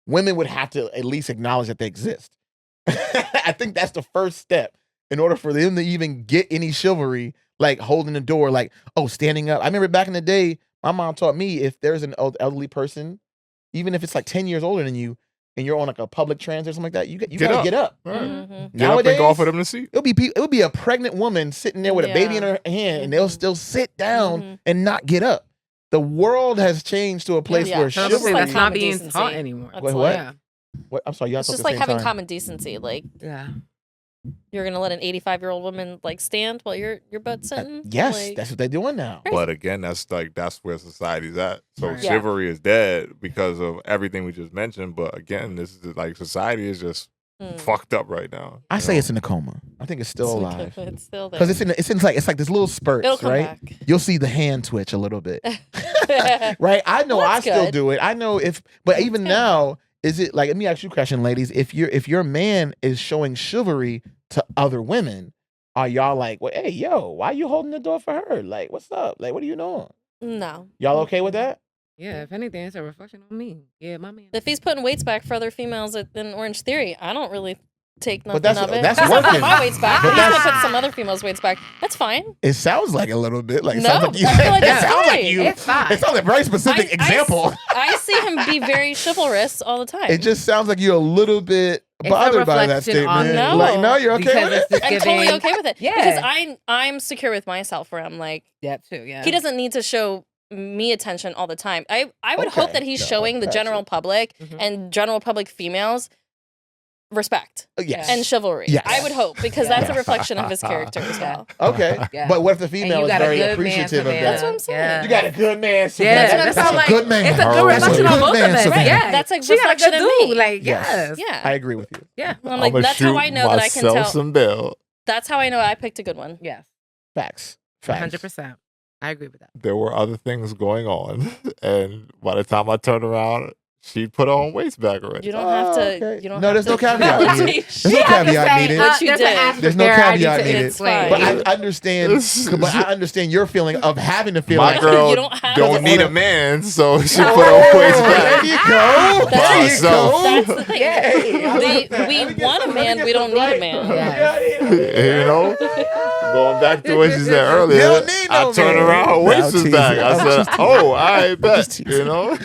women would have to at least acknowledge that they exist. I think that's the first step in order for them to even get any chivalry, like holding the door, standing up. I remember back in the day, my mom taught me if there's an elderly person, even if it's 10 years older than you, and you're on a public transit or something like that, you gotta get up. Right. Mm-hmm. Get up and go offer them the seat. It would be a pregnant woman sitting there with a baby in her hand, and they'll still sit down and not get up. the world has changed to a place where chivalry that's not being decency. taught anymore. That's Wait, like- what? What? I'm sorry, y'all It's talk just at the like same having time. common decency. Like, Yeah. you're gonna let an 85-year-old woman like stand while you're butt sitting? Yes, Like, that's what they're doing now. But again, that's where society's at. So Right. Yeah. chivalry is dead because of everything we just mentioned. But again, this is like society is just fucked up right now. I you say know? it's in a coma. I think it's still alive. It's still there. Because it's like this little spurts, It'll come right? back. You'll see the hand twitch a little bit, right? I know Well, I that's still good. do it. I know but even now, is it like? Let me ask you a question, ladies. If your man is showing chivalry to other women, are y'all like, well, hey, yo, why you holding the door for her? Like, what's up? Like, what are you doing? No. Y'all okay with that? Yeah, if anything, it's a reflection on me. Yeah, my man. If he's putting weights back for other females in Orange Theory, I don't really take nothing But of it. that's He's not putting working. my weights back. But But he's that's- gonna put some other females' weights back. That's fine. It sounds like a little bit like. It No, sounds like you. I feel like it it's sounds like fine. you. It's fine. It sounds like a very specific example. I see him be very chivalrous all the time. It just sounds like you're a little bit It's a bothered by that reflection on statement. No. Like, no, you're okay Because with it's it. just I'm totally giving- okay with it. Yeah. Because I'm secure with myself where I'm like, That too, yeah. he doesn't need to show me attention all the time. I would Okay. hope that he's No, showing the gotcha. general public Mhm. and general public females respect Yes. and chivalry. Yes. I would hope because that's a reflection of his character as well. Okay. Yeah. But what if the And female you is got a very good man, appreciative of Savannah. that? That's what I'm saying. Yeah. You got a good man. Savannah. Yeah, that's that's what I'm a saying. good man. It's a All good right. reflection That's a on good both man, of us. Savannah. Yeah, That's a she got a reflection good of dude. me. Like, Yes. yes. Yeah. I agree with you. Yeah. I'm like, I'ma that's how shoot I know that I can myself tell. some bail. That's how I know I picked a good one. Yes. Facts. 100%. I agree with that. There were other things going on, and by the time I turned around, she put her own weights back already. You don't have to. okay. You don't. No, have there's no to caveat needed. validate There's no shit. caveat needed. But you there's did. an asterisk There's no there I need caveat to needed. explain. But I understand. But I understand your feeling of having to feel My like. girl You don't have don't to- need a man, so she put Oh, her weights there back. you go. There you go. That's the thing. Yay. We want a man. We don't need a man. You know, going back to what she said earlier, You don't need no I turned man. around, her No, waist I'm was teasing. back. I I'm said, just teasing. "Oh, I bet." just teasing. You know,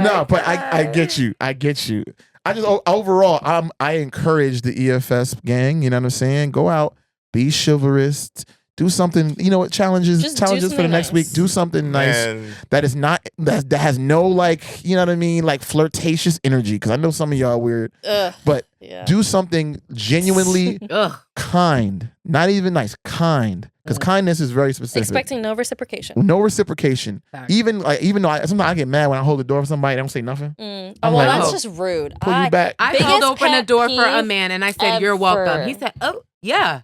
No, but I get you. I get you. I just overall, I encourage the EFS gang. You know what I'm saying? Go out, be chivalrous, do something. You know what? Challenges Just do for the something next week. nice. Do something nice and that is not that has no like you know what I mean, like flirtatious energy. Because I know some of y'all are weird, Ugh. but Yeah. do something genuinely Ugh. kind, not even nice, kind. Because kindness is very specific. Expecting no reciprocation. No reciprocation. Facts. Even though sometimes I get mad when I hold the door for somebody, they don't say nothing. Oh, I'm well, like, that's oh, just rude. pull you back. I Biggest held open the pet door for a peeve man and I said, "You're welcome." He ever. said, "Oh, yeah.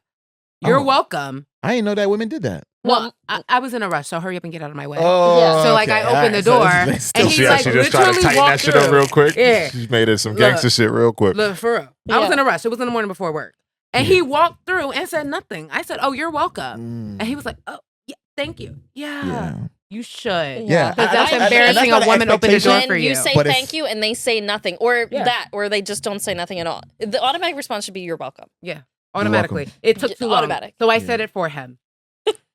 You're Oh. welcome." I didn't know that women did that. Well, I was in a rush, so hurry up and get out of my way. Oh, So, like, I opened the door, and she he's like, actually just tried to literally tighten that walked shit up through. real quick. Yeah. She made it some Look. gangster shit real quick. Look, for real. I was Yeah. in a rush. It was in the morning before work. And he walked through and said nothing. I said, "Oh, you're welcome." And he was like, "Oh, yeah, thank you. Yeah, you should." Yeah. Because that's I- embarrassing. not A an woman opened the door expectation. for When you. you say But if- thank you and they say nothing, or Yeah. or they just don't say nothing at all. The automatic response should be "You're welcome." Yeah, automatically. It took too long. Automatic. So I said it for him.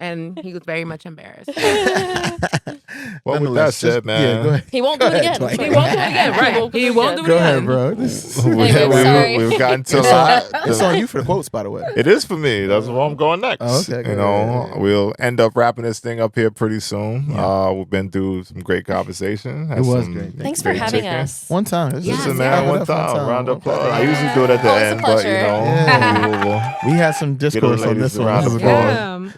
And he was very much embarrassed. Well, with that Nonetheless, said, just- man, yeah, go ahead. He won't do Go it ahead, again. Dwight. He won't do it again. Right. He won't do it Go ahead, again. bro. This- Anyway, sorry. we've gotten to It's on you for the quotes, by the way. It is for me. That's where I'm going next. Oh, okay, You good. know, we'll end up wrapping this thing up here pretty soon. Yeah. We've been through some great conversation. Had It was some great. Thanks for great having chicken. us. One time. Yes, Listen, yeah. man, one One time. Round of applause. I Yeah. usually do it at the Oh, it's a end, but you pleasure. know, Yeah. we will We had some discourse on ladies this a one. round of This applause.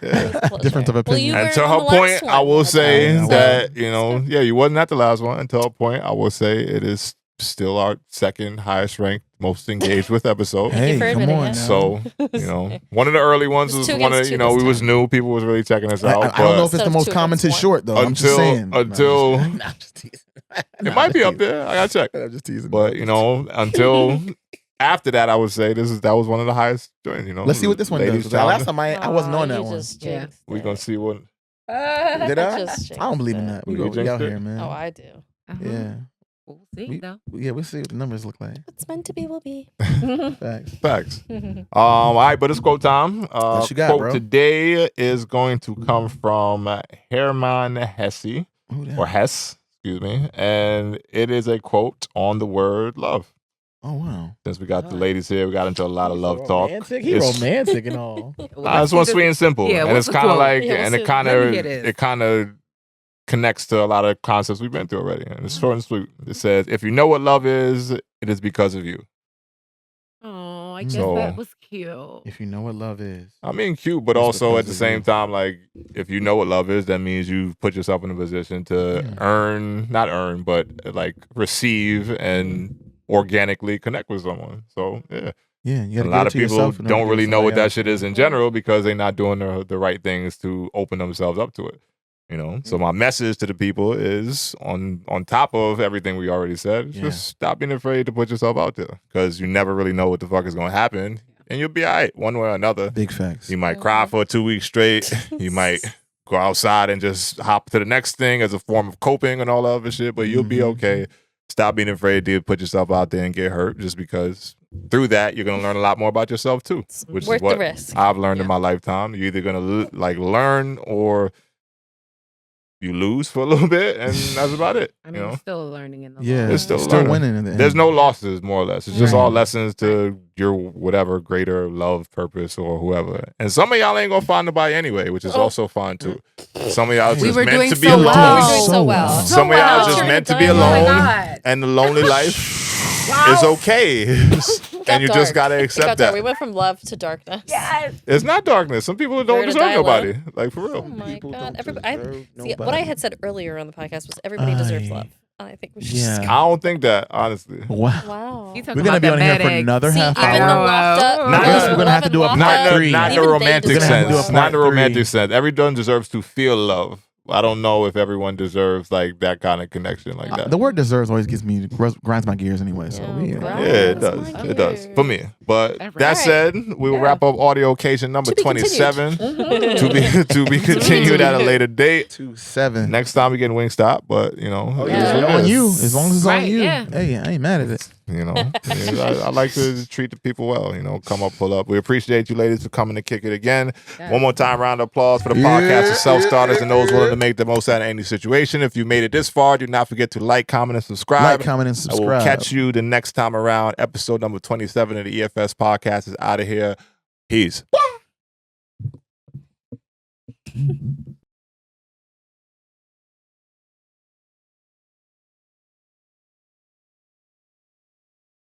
was Yeah. Difference of Well, opinion. you And were to on her the last point, I one. will say Yeah. that, you know, yeah, you wasn't at the last one. Until her point, I will say it is still our second highest ranked, most engaged with episode. Thank you Hey, for come admitting on it. now. So, you know, one of the early ones It's was two one of, against you two know, this we was time. new. People was really checking us out. I don't know if but it's the So most two commented against short though. I'm just Until- saying. until- I'm just teasing. it might be up there. I gotta check. I'm just teasing. But you know, until after that, I would say that was one of the highest joints. You know, Let's see what this one Ladies does. Last challenge. time I wasn't on Aw, that you one. just Yeah. jinxed We it. gonna see what. Did I? Just I don't believe in jinxed that. We You out jinxed it? here, man. Oh, I do. Uh-huh. Yeah. We'll see, We- though. Yeah, we'll see what the numbers look like. What's meant to be will be. Facts. Facts. All right, but it's quote time. What you got, quote bro? today is going to come from Hermann Hesse, Who that? or Hess, excuse me, and it is a quote on the word love. Oh wow. Since we got the ladies here, we got into a lot of love talk. Romantic? He It's- romantic and all. Nah, this one's sweet and simple, Yeah, and what's it's the kind of quote? like, Yeah, and let's it see. kind Let me of, hear this. it kind of connects to a lot of concepts we've been through already. And it's short and sweet. It says, if you know what love is, it is because of you. Oh, I guess that was cute. If you know what love is. I mean, cute, but also at the same time, like, if you know what love is, that means you put yourself in a position to not earn, but like receive and organically connect with someone. So, yeah. Yeah, you a lot of people don't really know what that shit is in general because they're not doing the right things to open themselves up to it. You know, so my message to the people is on top of everything we already said, just stop being afraid to put yourself out there because you never really know what the fuck is going to happen and you'll be all right one way or another. Big facts. You might cry for 2 weeks straight. You might go outside and just hop to the next thing as a form of coping and all that other shit, but you'll be okay. Stop being afraid to put yourself out there and get hurt just because through that, you're going to learn a lot more about yourself too, which is what I've learned in my lifetime. You're either going to learn or you lose for a little bit, and that's about it. I mean, you know? It's still learning in the it's still winning in the end. There's no losses, more or less. It's just all lessons to your whatever greater love, purpose, or whoever. And some of y'all ain't gonna find nobody anyway, which is also fine too. Some of y'all just meant to be alone. We were doing so well. Some of y'all just meant to be alone, and the lonely life is okay. And you just gotta accept that. We went from love to darkness. Yes. It's not darkness. Some people don't deserve nobody. Like, for real. Oh my God. What I had said earlier on the podcast was everybody deserves love. And I think we should just I don't think that, honestly. Wow. We're gonna be on here for another half hour. We're gonna have to do a part 3. Not in the romantic sense. Not in the romantic sense. Everyone deserves to feel love. I don't know if everyone deserves like that kind of connection like that. The word deserves always grinds my gears anyway. So it does. It does for me. But that said, we will wrap up audio occasion number 27 to be continued at a later date. 27. Next time we get Wingstop, but you know, on you as long as it's on you. Yeah. Hey, I ain't mad at it. You know, I like to treat the people well. You know, come up, pull up. We appreciate you ladies for coming to kick it again. One more time, round of applause for the podcast of self-starters and those willing to make the most out of any situation. If you made it this far, do not forget to like, comment, and subscribe. Like, comment, and subscribe. I will catch you the next time around. Episode number 27 of the EFS podcast is out of here. Peace.